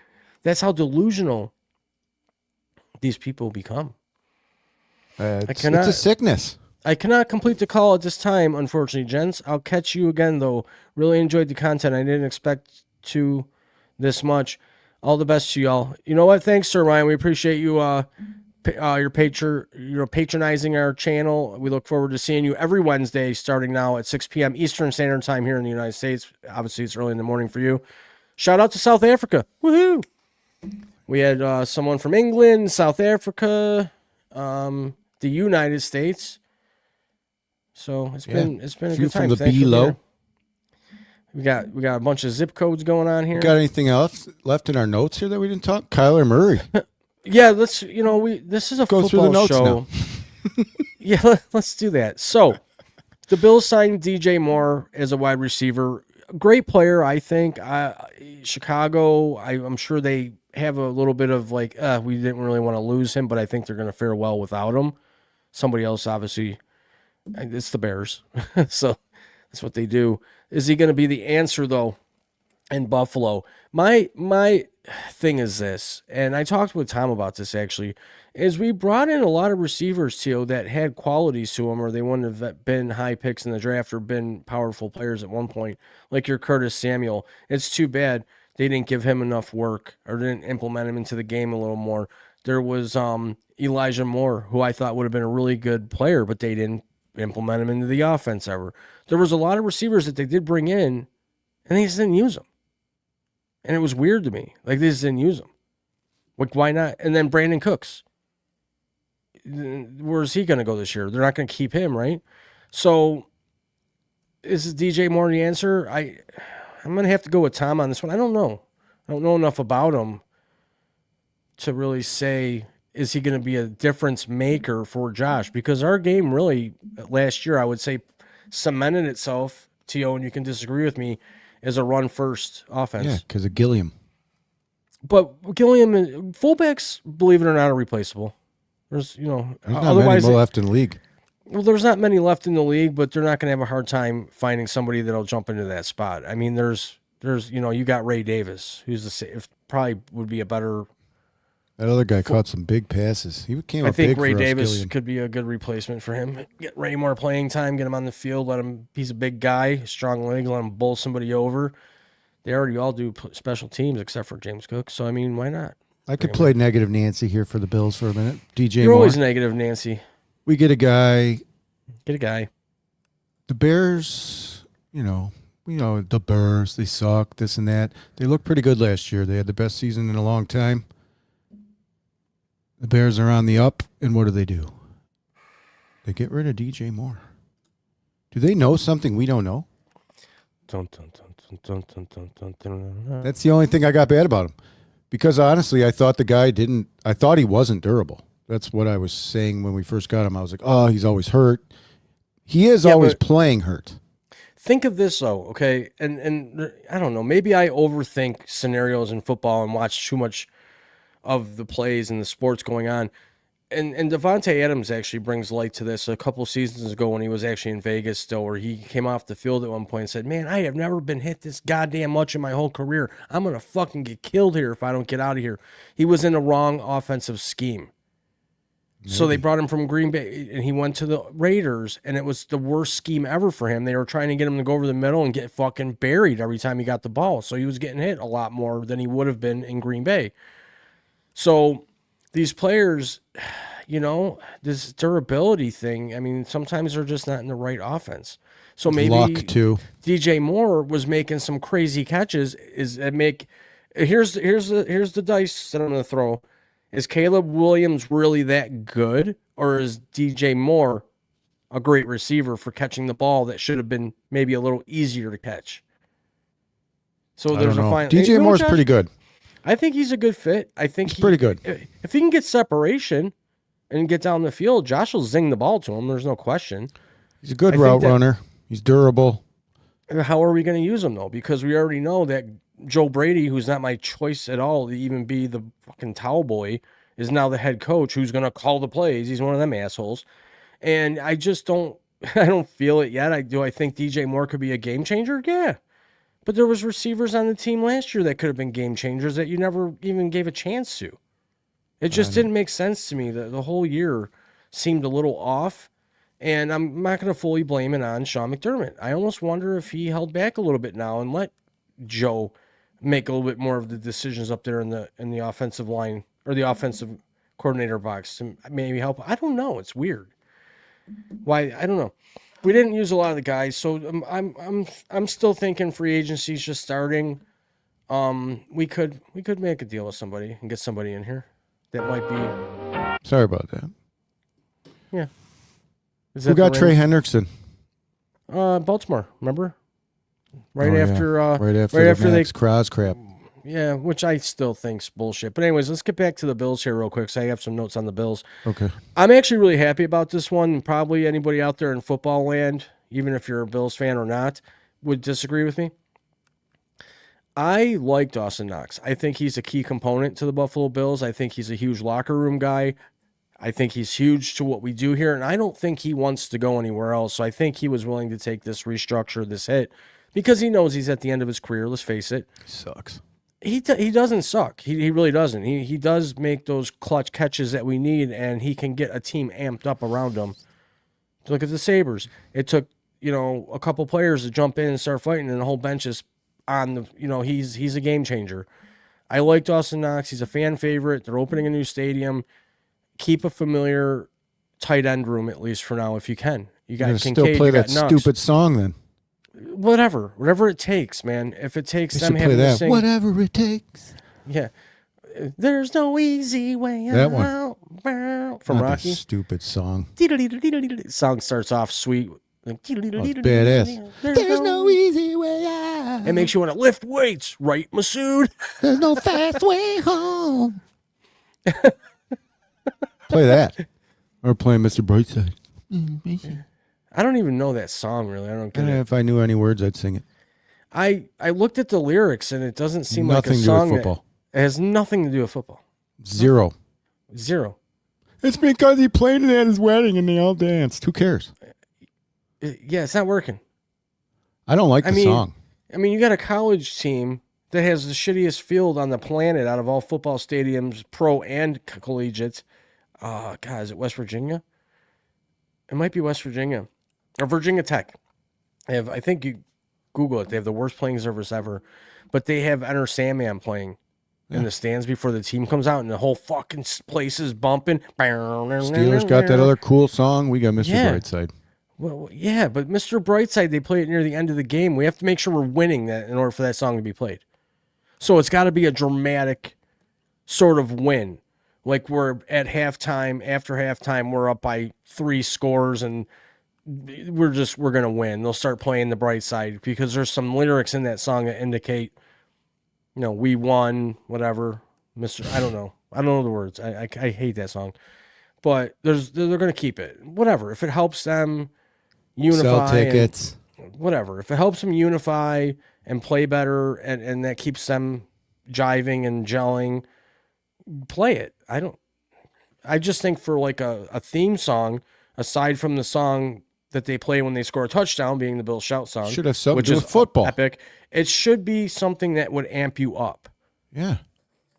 that's how delusional these people become. It's a sickness. I cannot complete the call at this time, unfortunately, gents. I'll catch you again, though. Really enjoyed the content. I didn't expect to this much. All the best to y'all. You know what? Thanks, Sir Ryan. We appreciate you you're patronizing our channel. We look forward to seeing you every Wednesday starting now at 6 p.m. Eastern Standard Time here in the United States. Obviously, it's early in the morning for you. Shout out to South Africa. Woohoo! We had someone from England, South Africa, the United States. So it's been a good time. From the Thanks for below. being here. We got a bunch of zip codes going on here. Got anything else left in our notes here that we didn't talk? Kyler Murray. Yeah, let's this is a Go through the football notes show. now. Yeah, let's do that. So, the Bills signed DJ Moore as a wide receiver. Great player, I think. Chicago, I'm sure they have a little bit of like, we didn't really want to lose him, but I think they're going to fare well without him. Somebody else, obviously, it's the Bears. So that's what they do. Is he going to be the answer, though, in Buffalo? My thing is this, and I talked with Tom about this, actually, is we brought in a lot of receivers, Tio, that had qualities to them, or they wouldn't have been high picks in the draft or been powerful players at one point, like your Curtis Samuel. It's too bad they didn't give him enough work or didn't implement him into the game a little more. There was Elijah Moore, who I thought would have been a really good player, but they didn't implement him into the offense ever. There was a lot of receivers that they did bring in, and they just didn't use them. And it was weird to me. Like, they just didn't use them. Like, why not? And then Brandon Cooks. Where's he going to go this year? They're not going to keep him, right? So, is DJ Moore the answer? I'm going to have to go with Tom on this one. I don't know. I don't know enough about him to really say, is he going to be a difference maker for Josh? Because our game really, last year, I would say, cemented itself, T.O., and you can disagree with me, as a run-first offense. Yeah, because of Gilliam. But Gilliam, fullbacks, believe it or not, are replaceable. There's not many more left in the league. Well, there's not many left in the league, but they're not going to have a hard time finding somebody that'll jump into that spot. I mean, there's you got Ray Davis, who's probably would be a better. That other guy caught some big passes. He came I up think big Ray for us, Davis Gilliam. could be a good replacement for him. Get Ray more playing time, get him on the field, let him. He's a big guy, strong leg, let him bowl somebody over. They already all do special teams except for James Cook. So, I mean, why not? I could play negative Nancy here for the Bills for a minute. DJ You're Moore. always negative, Nancy. We get a guy. Get a guy. The Bears, the Bears, they suck, this and that. They looked pretty good last year. They had the best season in a long time. The Bears are on the up, and what do? They get rid of DJ Moore. Do they know something we don't know? That's the only thing I got bad about him. Because honestly, I thought he wasn't durable. That's what I was saying when we first got him. I was like, oh, he's always hurt. He is always playing hurt. Think of this, though, okay? And I don't know. Maybe I overthink scenarios in football and watch too much of the plays and the sports going on. And Devontae Adams actually brings light to this. A couple seasons ago when he was actually in Vegas still, where he came off the field at one point and said, man, I have never been hit this goddamn much in my whole career. I'm going to fucking get killed here if I don't get out of here. He was in the wrong offensive scheme. Maybe. So they brought him from Green Bay, and he went to the Raiders, and it was the worst scheme ever for him. They were trying to get him to go over the middle and get fucking buried every time he got the ball. So he was getting hit a lot more than he would have been in Green Bay. So these players, this durability thing, I mean, sometimes they're just not in the right offense. So maybe luck too. DJ Moore was making some crazy catches. Here's the dice that I'm going to throw. Is Caleb Williams really that good, or is DJ Moore a great receiver for catching the ball that should have been maybe a little easier to catch? So there's a fine. DJ Moore's pretty good. I think he's a good fit. I think he's pretty good. If he can get separation, and get down the field, Josh will zing the ball to him. There's no question. He's a good I route think that- runner. He's durable. How are we going to use him, though? Because we already know that Joe Brady, who's not my choice at all to even be the fucking towel boy, is now the head coach who's going to call the plays. He's one of them assholes. And I just don't feel it yet. I think DJ Moore could be a game changer? Yeah. But there was receivers on the team last year that could have been game changers that you never even gave a chance to. It just didn't make sense to me. The whole year seemed a little off. And I'm not going to fully blame it on Sean McDermott. I almost wonder if he held back a little bit now and let Joe make a little bit more of the decisions up there in the offensive line or the offensive coordinator box to maybe help. I don't know. It's weird. Why? I don't know. We didn't use a lot of the guys, so I'm still thinking free agency's just starting. We could make a deal with somebody and get somebody in here that might be. Sorry about that. Yeah. Who got Trey Hendrickson? Baltimore. Remember? Right after Max Crosby crap. Yeah, which I still think's bullshit. But anyways, let's get back to the Bills here real quick. So I have some notes on the Bills. Okay. I'm actually really happy about this one. Probably anybody out there in football land, even if you're a Bills fan or not, would disagree with me. I like Dawson Knox. I think he's a key component to the Buffalo Bills. I think he's a huge locker room guy. I think he's huge to what we do here, and I don't think he wants to go anywhere else. So I think he was willing to take this restructure, this hit, because he knows he's at the end of his career. Let's face it. He sucks. He doesn't suck. He really doesn't. He does make those clutch catches that we need, and he can get a team amped up around him. Look at the Sabres. It took, a couple players to jump in and start fighting, and the whole bench is on the, he's a game changer. I like Dawson Knox. He's a fan favorite. They're opening a new stadium. Keep a familiar tight end room, at least for now, if you can. You got Kincaid, still play you got that Knox. stupid song then. Whatever it takes, man. If it takes them having that. to sing, Whatever it takes. yeah. There's no easy way That out. From Not Rocky. that stupid song. Song starts off sweet. Badass. There's no easy way out. It makes you want to lift weights, right, Masood? There's no fast way home. Play that. Or play Mr. Brightside. I don't even know that song, really. I don't get it. If I knew any words, I'd sing it. I looked at the lyrics, and it doesn't seem Nothing like a to do with song that football. it has nothing to do with football. Zero. It's because he played it at his wedding and they all danced. Who cares? Yeah, it's not working. I don't like the song. I mean, you got a college team that has the shittiest field on the planet out of all football stadiums, pro and collegiate. God, is it West Virginia? It might be West Virginia. Or Virginia Tech. I think you Google it. They have the worst playing service ever. But they have Enter Sandman playing in the stands before the team comes out, and the whole fucking place is bumping. Steelers got that other cool song. We got Mr. Brightside. Well, yeah, but Mr. Brightside, they play it near the end of the game. We have to make sure we're winning that in order for that song to be played. So it's got to be a dramatic sort of win. Like we're at halftime, after halftime, we're up by 3 scores and we're going to win. They'll start playing the bright side because there's some lyrics in that song that indicate, we won, whatever. I don't know. I don't know the words. I hate that song. But they're going to keep it. Whatever. If it helps them unify. Sell tickets. Whatever. If it helps them unify and play better and that keeps them jiving and gelling, play it. I just think for like a theme song, aside from the song that they play when they score a touchdown, being the Bill Shout song, Should have something which to do is with football. epic, it should be something that would amp you up. Yeah.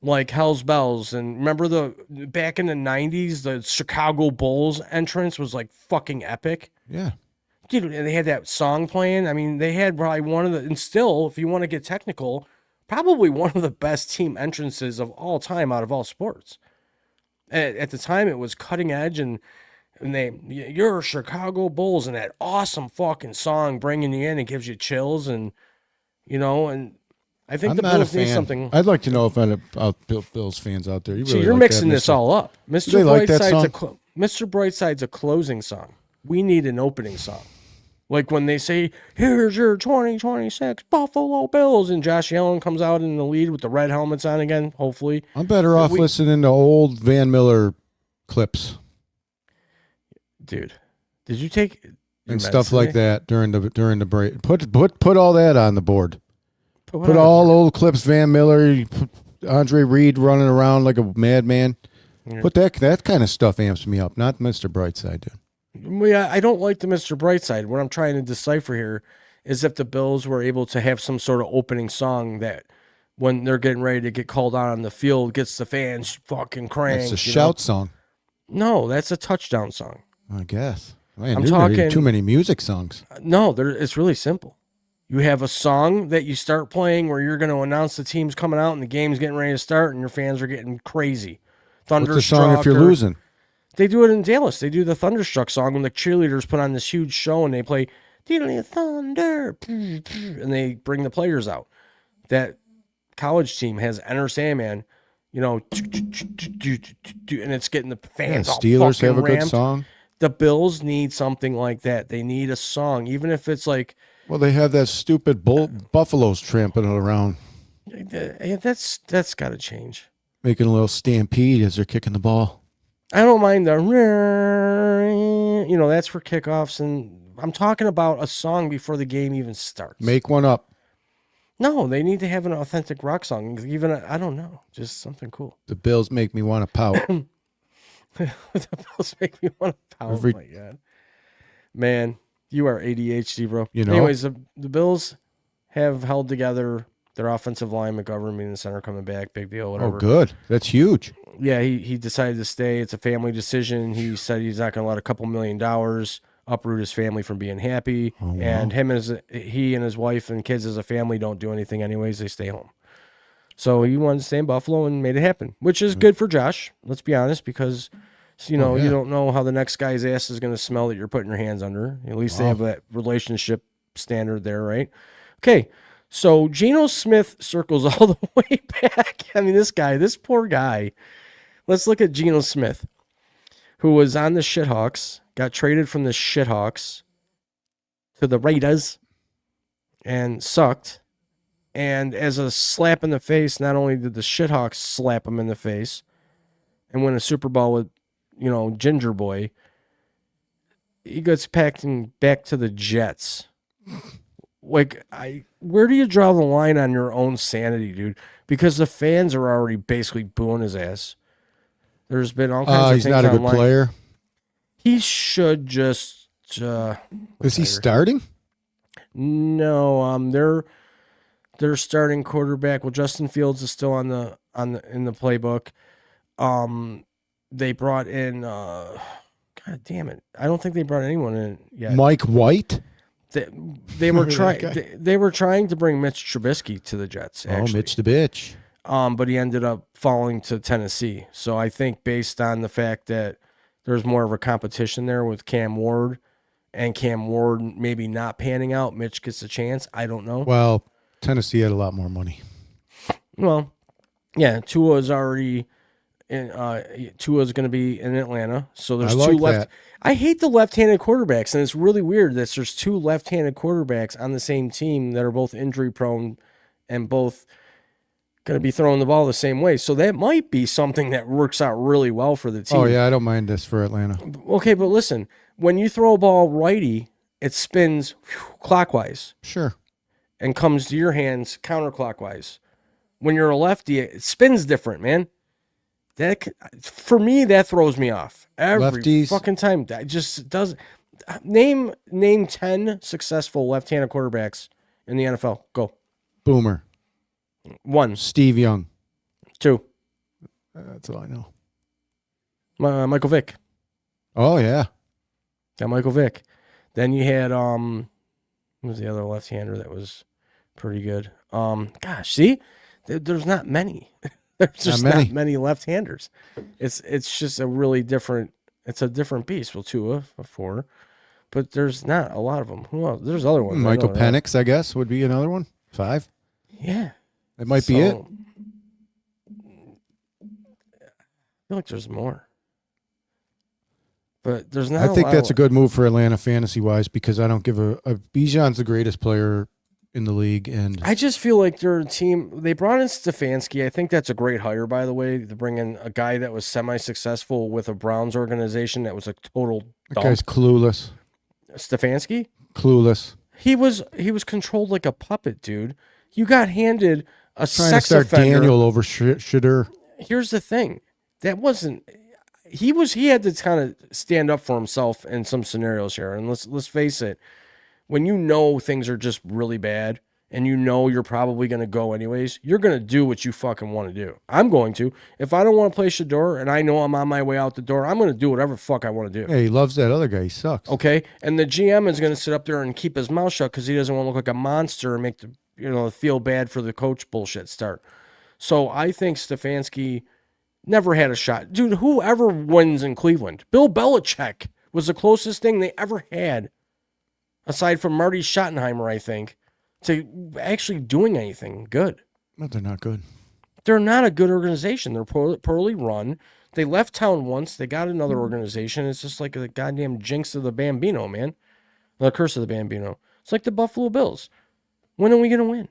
Like Hell's Bells. And remember back in the 90s, the Chicago Bulls entrance was like fucking epic. Yeah. Dude, and they had that song playing. I mean, they had probably one of the, and still, if you want to get technical, probably one of the best team entrances of all time out of all sports. At the time, it was cutting edge, and you're Chicago Bulls, and that awesome fucking song bringing you in, it gives you chills, and and I think I'm the not Bills a need fan. something. I'd like to know if any Bills fans out there. You So really you're like mixing that, this all up. Mr. They like that Brightside's Mr. Brightside's a closing song. We need an opening song. Like when they say, here's your 2026 Buffalo Bills, and Josh Allen comes out in the lead with the red helmets on again, hopefully. I'm better off listening to old Van Miller clips. Dude, did you take your and stuff medicine like today? that during the break. Put all that on the board. Put what Put on the all board? old clips, Van Miller, you put Andre Reed running around like a madman. Yeah. Put that kind of stuff amps me up, not Mr. Brightside, dude. Yeah, I don't like the Mr. Brightside. What I'm trying to decipher here is if the Bills were able to have some sort of opening song that when they're getting ready to get called out on the field gets the fans fucking cranked. It's a you shout know? song, No, that's a touchdown song. I guess. Man, I'm there's not even talking- too many music songs. No, it's really simple. You have a song that you start playing where you're going to announce the team's coming out and the game's getting ready to start and your fans are getting crazy. What's the song if you're losing? They do it in Dallas. They do the Thunderstruck song when the cheerleaders put on this huge show and they play Diddly Thunder and they bring the players out. That college team has Enter Sandman, you know, and it's getting the Yeah, fans all Steelers fucking have a good ramped. song. The Bills need something like that. They need a song, even if it's like, Well, they have that stupid buffaloes tramping around, that's got to change. making a little stampede as they're kicking the ball. I don't mind the, you know, that's for kickoffs. And I'm talking about a song before the game even starts. Make one up. No, they need to have an authentic rock song. Even, I don't know, just something cool. The Bills make me want to pout. The Bills make me want to pout. Every- Oh, my God. Man, you are ADHD, bro. You know? Anyways, the Bills have held together their offensive line, McGovern being the center coming back, big deal, whatever. Oh, good. That's huge. Yeah, he decided to stay. It's a family decision. He said he's not going to let a couple $1 million uproot his family from being happy. Oh, wow. And he and his wife and kids as a family don't do anything anyways. They stay home. So he wanted to stay in Buffalo and made it happen, which is good for Josh. Let's be honest, because you know you don't know how the next guy's ass is going to smell that you're putting your hands under. At least they have that relationship standard there, right? Okay. So Geno Smith circles all the way back. I mean, this poor guy. Let's look at Geno Smith, who was on the Shithawks, got traded from the Shithawks to the Raiders and sucked. And as a slap in the face, not only did the Shithawks slap him in the face and win a Super Bowl with, you know, Ginger Boy, he gets packed back to the Jets. Like, where do you draw the line on your own sanity, dude? Because the fans are already basically booing his ass. There's been all kinds of He's things not a good online. player. He should just. Is he starting? No, their starting quarterback. Well, Justin Fields is still in the playbook. They brought in. God damn it! I don't think they brought anyone in yet. Mike White? They were trying. They were trying to bring Mitch Trubisky to the Jets. Actually. Oh, Mitch the bitch. But he ended up falling to Tennessee. So I think based on the fact that there's more of a competition there with Cam Ward, and Cam Ward maybe not panning out, Mitch gets a chance. I don't know. Well, Tennessee had a lot more money. Well, yeah, Tua's already in. Tua's going to be in Atlanta. So there's I like two left. that. I hate the left-handed quarterbacks, and it's really weird that there's two left-handed quarterbacks on the same team that are both injury-prone and both going to be throwing the ball the same way. So that might be something that works out really well for the team. Oh, yeah, I don't mind this for Atlanta. Okay, but listen, when you throw a ball righty, it spins clockwise Sure. and comes to your hands counterclockwise. When you're a lefty, it spins different, man. That, for me, that throws me off every Lefties. fucking time. That just does. Name 10 successful left-handed quarterbacks in the NFL. Go. Boomer. 1, Steve Young. 2. That's all I know. Michael Vick. Oh, yeah. Got Michael Vick. Then you had who was the other left-hander that was pretty good? Gosh, see, there's not many. There's just not many left-handers. It's just a really different. It's a different beast. Well, 2 of 4, but there's not a lot of them. Who else? There's other ones. Michael I know that. Penix, I guess, would be another one. 5. Yeah, That might be it. I feel like there's more, but there's not. I think that's a good. good move for Atlanta fantasy-wise because I don't give a Bijan's the greatest player in the league. And I just feel like they're a team. They brought in Stefanski. I think that's a great hire, by the way, to bring in a guy that was semi-successful with a Browns organization that was a total that dump. guy's clueless. Stefanski? Clueless. He was controlled like a puppet, dude. You got handed a Trying sex to start offender. Daniel over Shitter. Here's the thing. That wasn't he had to kind of stand up for himself in some scenarios here. And let's face it, when you know things are just really bad and you know you're probably going to go anyways, you're going to do what you fucking want to do. I'm going to. If I don't want to play Shador and I know I'm on my way out the door, I'm going to do whatever the fuck I want to do. Yeah, he loves that other guy. He sucks. Okay? And the GM is going to sit up there and keep his mouth shut because he doesn't want to look like a monster and make the feel bad for the coach bullshit start. So I think Stefanski never had a shot. Dude, whoever wins in Cleveland, Bill Belichick was the closest thing they ever had, aside from Marty Schottenheimer, I think, to actually doing anything good. No, they're not good. They're not a good organization. They're poorly run. They left town once. They got another organization. It's just like the goddamn jinx of the Bambino, man. The curse of the Bambino. It's like the Buffalo Bills. When are we going to win?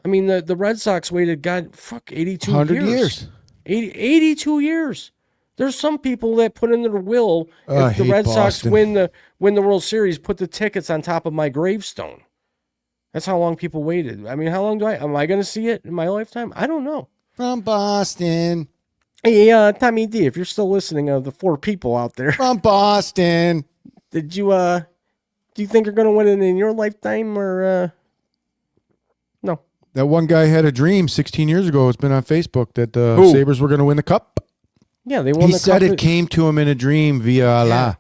I mean, the Red Sox waited, 82 100 years. 82 years. There's some people that put in their will, I if the hate Red Sox Boston. win the World Series, put the tickets on top of my gravestone. That's how long people waited. I mean, how long am I going to see it in my lifetime? I don't know. From Boston. Hey, Tommy D, if you're still listening, the 4 people out there, From Boston. did you do you think you're going to win it in your lifetime or no? That one guy had a dream 16 years ago. It's been on Facebook that the Who? Sabres were going to win the cup. Yeah, they won He the said cup. it came to him in a dream via Allah.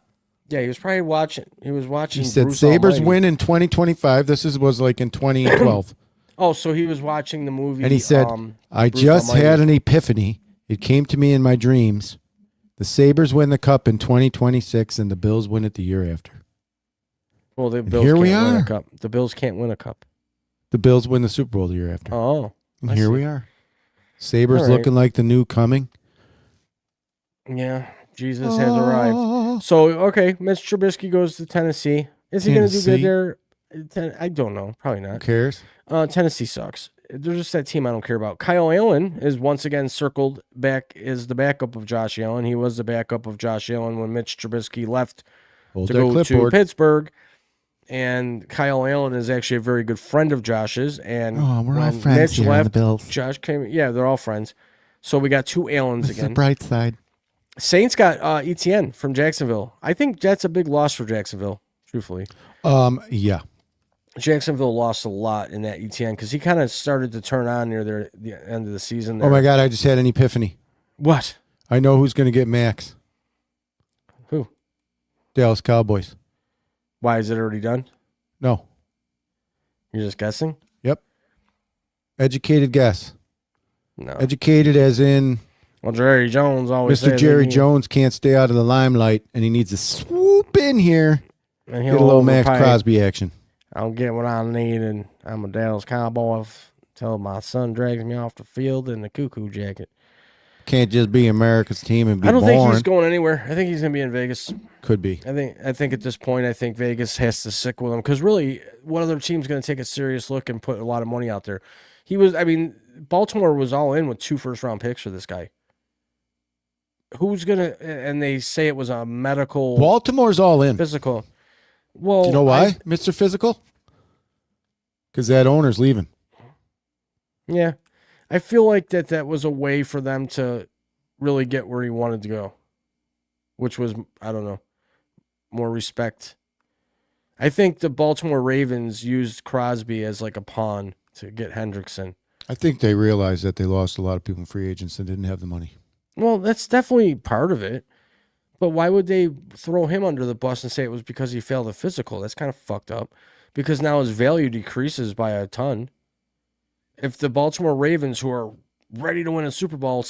Yeah, he was probably watching. He was watching. He said Bruce Sabres Almighty. win in 2025. Was like in 2012. Oh, so he was watching the movie. And he said, I Bruce just Almighty. had an epiphany. It came to me in my dreams. The Sabres win the cup in 2026 and the Bills win it the year after. Well, the Bills here can't we win are. a cup. The Bills can't win a cup. The Bills win the Super Bowl the year after. Oh, and I here see. we are. Sabres All right. looking like the new coming. Yeah, Jesus has arrived. So, okay, Mitch Trubisky goes to Tennessee. Is he going to do good there? I don't know. Probably Who not. cares? Tennessee sucks. They're just that team I don't care about. Kyle Allen is once again circled back as the backup of Josh Allen. He was the backup of Josh Allen when Mitch Trubisky left Hold to that go to clipboard. Pittsburgh. And Kyle Allen is actually a very good friend of Josh's. And Oh, we're all when friends Mitch here on the left, Bills. Josh came. Yeah, they're all friends. So we got 2 Allens It's the again. bright side. Saints got ETN from Jacksonville. I think that's a big loss for Jacksonville, truthfully. Yeah. Jacksonville lost a lot in that ETN because he kind of started to turn on near the end of the season. There. Oh, my God. I just had an epiphany. What? I know who's going to get Max. Who? Dallas Cowboys. Why is it already done? No. You're just guessing? Yep. Educated guess. No. Educated as in Well, Jerry Jones always Mr. says Jerry that he- Jones can't stay out of the limelight, and he needs to swoop in here, and get he'll a little Max overpay. Crosby action. I'll get what I need, and I'm a Dallas Cowboy until my son drags me off the field in the cuckoo jacket. Can't just be America's team and be I don't born. think he's going anywhere. I think he's going to be in Vegas. Could be. I think at this point, I think Vegas has to stick with him because really, what other team's going to take a serious look and put a lot of money out there? Baltimore was all in with 2 first-round picks for this guy. Who's gonna? And they say it was a medical Baltimore's all in. physical. Well, Do you know why, Mr. Physical? Because that owner's leaving. Yeah, I feel like that was a way for them to really get where he wanted to go, which was, I don't know, more respect. I think the Baltimore Ravens used Crosby as like a pawn to get Hendrickson. I think they realized that they lost a lot of people in free agents and didn't have the money. Well, that's definitely part of it. But why would they throw him under the bus and say it was because he failed a physical? That's kind of fucked up because now his value decreases by a ton. If the Baltimore Ravens, who are ready to win a Super Bowl,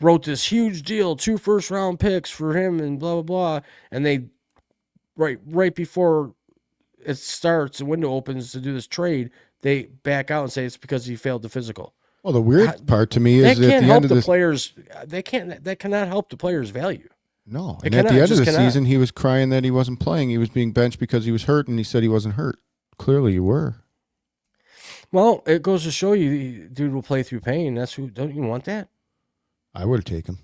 wrote this huge deal, 2 first-round picks for him and blah, blah, blah, and they, right before it starts, the window opens to do this trade, they back out and say it's because he failed the physical. Well, the weird part to me That is at can't the help end of the this. players. That cannot help the players' value. No, It and at cannot, the it end of just the cannot. season, he was crying that he wasn't playing. He was being benched because he was hurt, and he said he wasn't hurt. Clearly, you were. Well, it goes to show you, dude will play through pain. Don't you want that? I would take him.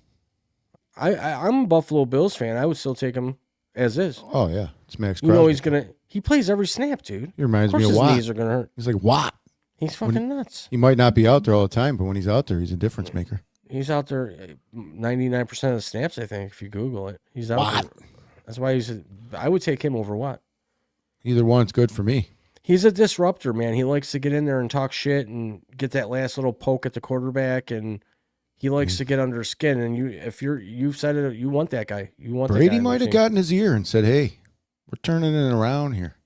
I'm a Buffalo Bills fan. I would still take him as is. Oh yeah, it's Max Crosby. You know he plays every snap, dude. He reminds of me of his Watt. knees are gonna hurt. He's like Watt. He's fucking nuts. He might not be out there all the time, but when he's out there, he's a difference maker. He's out there 99% of the snaps, I think, if you Google it. He's out there. That's why I would take him over Watt. Either one's good for me. He's a disruptor, man. He likes to get in there and talk shit and get that last little poke at the quarterback, and he likes to get under skin. And you've said it, you want that guy. You want Brady that guy might have gotten his ear and said, "Hey, we're turning it around here."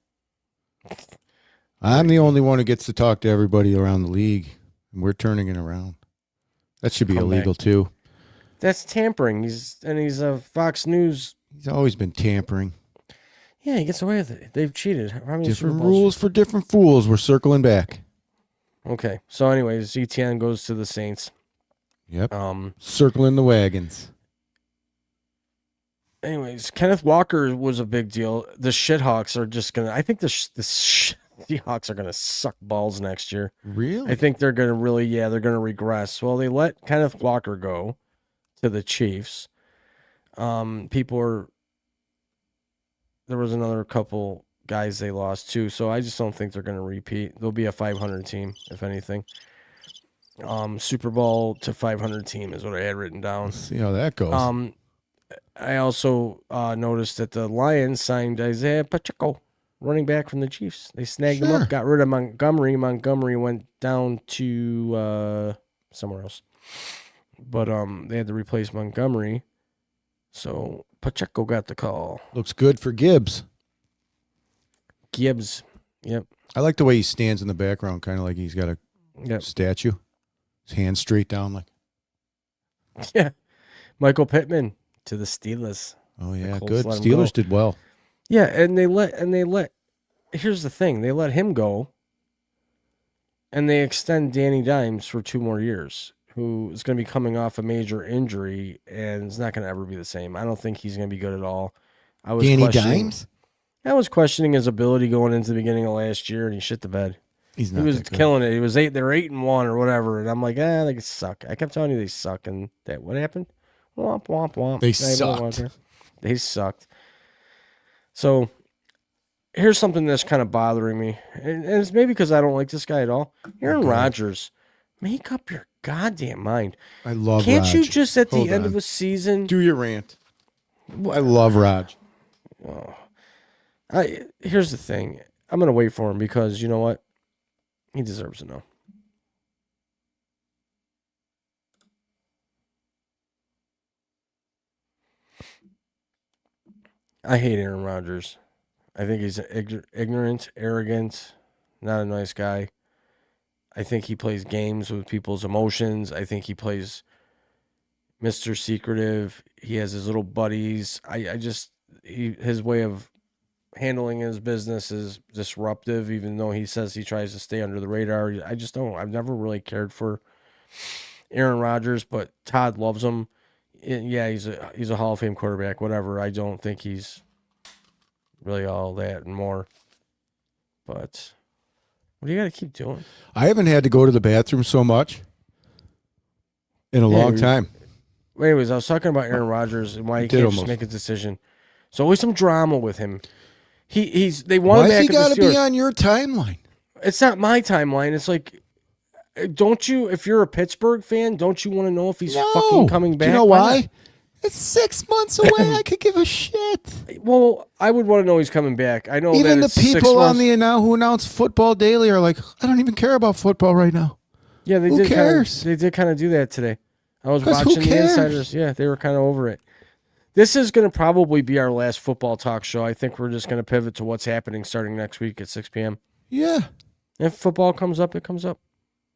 I'm the only one who gets to talk to everybody around the league, and we're turning it around. That should be illegal too. That's tampering. He's a Fox News. He's always been tampering. Yeah, he gets away with it. They've cheated. How many Different rules for different fools. We're circling back. Okay. So, anyways, ETN goes to the Saints. Yep. Circling the wagons. Anyways, Kenneth Walker was a big deal. The Shithawks are just gonna. I think the Seahawks are gonna suck balls next year. Really? I think they're gonna they're gonna regress. Well, they let Kenneth Walker go to the Chiefs. There was another couple guys they lost too, so I just don't think they're going to repeat. They'll be a 500 team, if anything. Super Bowl to 500 team is what I had written down. Let's see how that goes. I also noticed that the Lions signed Isaiah Pacheco, running back from the Chiefs. They snagged him up, got rid of Montgomery. Montgomery went down to somewhere else. But they had to replace Montgomery. So Pacheco got the call. Looks good for Gibbs. Yep. I like the way he stands in the background, kind of like he's got a statue. His hands straight down, like. Yeah. Michael Pittman to the Steelers. Oh yeah, good. Steelers did well. Yeah, and they let. Here's the thing: they let him go, and they extend Danny Dimes for 2 more years, who is going to be coming off a major injury and is not going to ever be the same. I don't think he's going to be good at all. Danny Dimes? I was questioning his ability going into the beginning of last year, and he shit the bed. He was killing it. He was 8-1 or whatever, and I'm like, they suck. I kept telling you they suck, and what happened? Womp womp womp. They sucked. They sucked. So here's something that's kind of bothering me, and it's maybe because I don't like this guy at all. Aaron Rodgers, make up your goddamn mind. I love. Can't Raj. you just at the Hold end on. of a season do your rant? I love Raj. Oh. Here's the thing. I'm gonna wait for him because you know what? He deserves to know. I hate Aaron Rodgers. I think he's ignorant, arrogant, not a nice guy. I think he plays games with people's emotions. I think he plays Mr. Secretive. He has his little buddies. His way of handling his business is disruptive, even though he says he tries to stay under the radar. I just don't. I've never really cared for Aaron Rodgers, but Todd loves him. Yeah, he's a Hall of Fame quarterback, whatever. I don't think he's really all that and more. But what do you got to keep doing? I haven't had to go to the bathroom so much in a long time. Anyways, I was talking about Aaron Rodgers and why he can't just make a decision. There's always some drama with him. They want him back. Why's he got to to be on your timeline? It's not my timeline. It's like, don't you? If you're a Pittsburgh fan, don't you want to know if he's fucking coming back? Do you know why? It's 6 months away. I could give a shit. Well, I would want to know he's coming back. I know even that the people on the who announce Football Daily are like, I don't even care about football right now. Yeah, they who did. cares? They did kind of do that today. I was 'Cause watching who the cares? Insiders. Yeah, they were kind of over it. This is going to probably be our last football talk show. I think we're just going to pivot to what's happening starting next week at 6 p.m. Yeah. If football comes up, it comes up.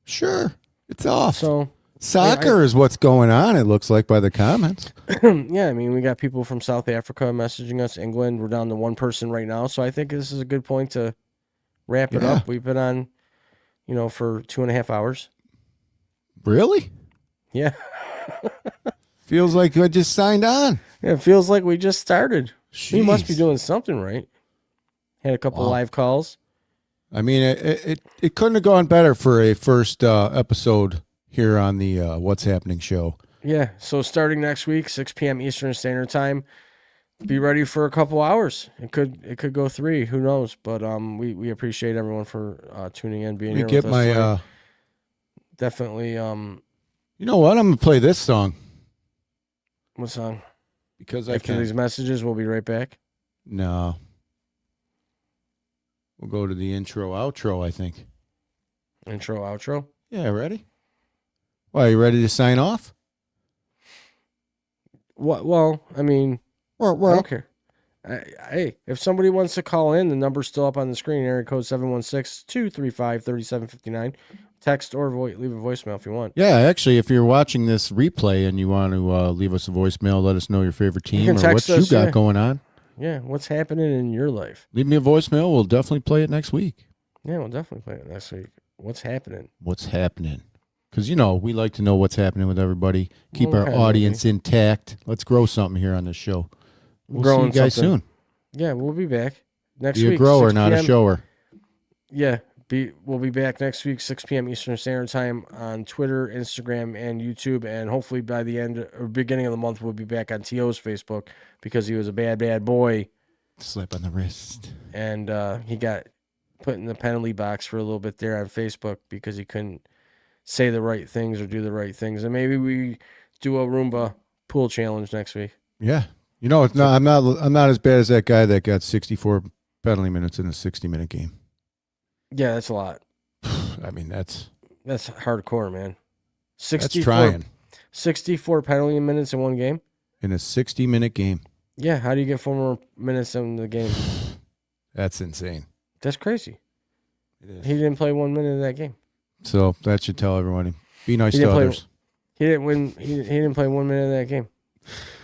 Sure. It's off. So soccer is what's going on, it looks like by the comments. Yeah, I mean, we got people from South Africa messaging us. England, we're down to one person right now. So I think this is a good point to wrap it up. We've been on, for 2.5 hours. Really? Yeah. Feels like I just signed on. Yeah, it feels like we just started. Jeez. We must be doing something right. Had a couple live calls. I mean, it couldn't have gone better for a first episode here on the What's Happening show. Yeah, so starting next week, 6 p.m. Eastern Standard Time. Be ready for a couple hours. It could go 3. Who knows? But we appreciate everyone for tuning in, being here with us. My definitely. You know what? I'm gonna play this song. What song? Because after these messages, we'll be right back. No. We'll go to the intro, outro, I think. Intro, outro? Yeah, ready? Well, you ready to sign off? What? Well, I mean, I don't care. Hey, if somebody wants to call in, the number's still up on the screen. Area code 716-235-3759. Text or leave a voicemail if you want. Yeah, actually, if you're watching this replay and you want to leave us a voicemail, let us know your favorite team or what you got going on. Yeah, what's happening in your life? Leave me a voicemail. We'll definitely play it next week. Yeah, we'll definitely play it next week. What's happening? What's happening? Because, we like to know what's happening with everybody. Keep our audience intact. Let's grow something here on this show. We'll see you guys soon. Yeah, we'll be back next week. Be a grower, not a shower. Yeah, we'll be back next week, 6 p.m. Eastern Standard Time on Twitter, Instagram, and YouTube. And hopefully by the end or beginning of the month, we'll be back on T.O.'s Facebook because he was a bad boy. Slap on the wrist. And he got put in the penalty box for a little bit there on Facebook because he couldn't say the right things or do the right things. And maybe we do a Roomba pool challenge next week. Yeah. It's not. I'm not as bad as that guy that got 64 penalty minutes in a 60-minute game. Yeah, that's a lot. I mean, that's hardcore, man. 64, that's trying. 64 penalty minutes in one game? In a 60-minute game. Yeah, how do you get 4 more minutes in the game? That's insane. That's crazy. It is. He didn't play 1 minute of that game. So that should tell everyone. Be nice to others. He didn't win. He didn't play 1 minute of that game.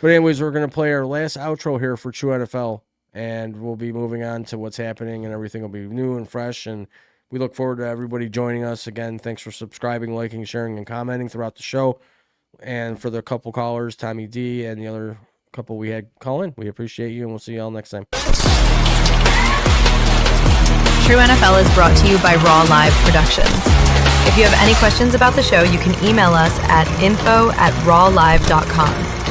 But anyways, we're going to play our last outro here for True NFL, and we'll be moving on to what's happening, and everything will be new and fresh, and we look forward to everybody joining us. Again, thanks for subscribing, liking, sharing, and commenting throughout the show. And for the couple callers, Tommy D and the other couple we had call in, we appreciate you, and we'll see you all next time. True NFL is brought to you by Raw Live Productions. If you have any questions about the show, you can email us at info@rawlive.com.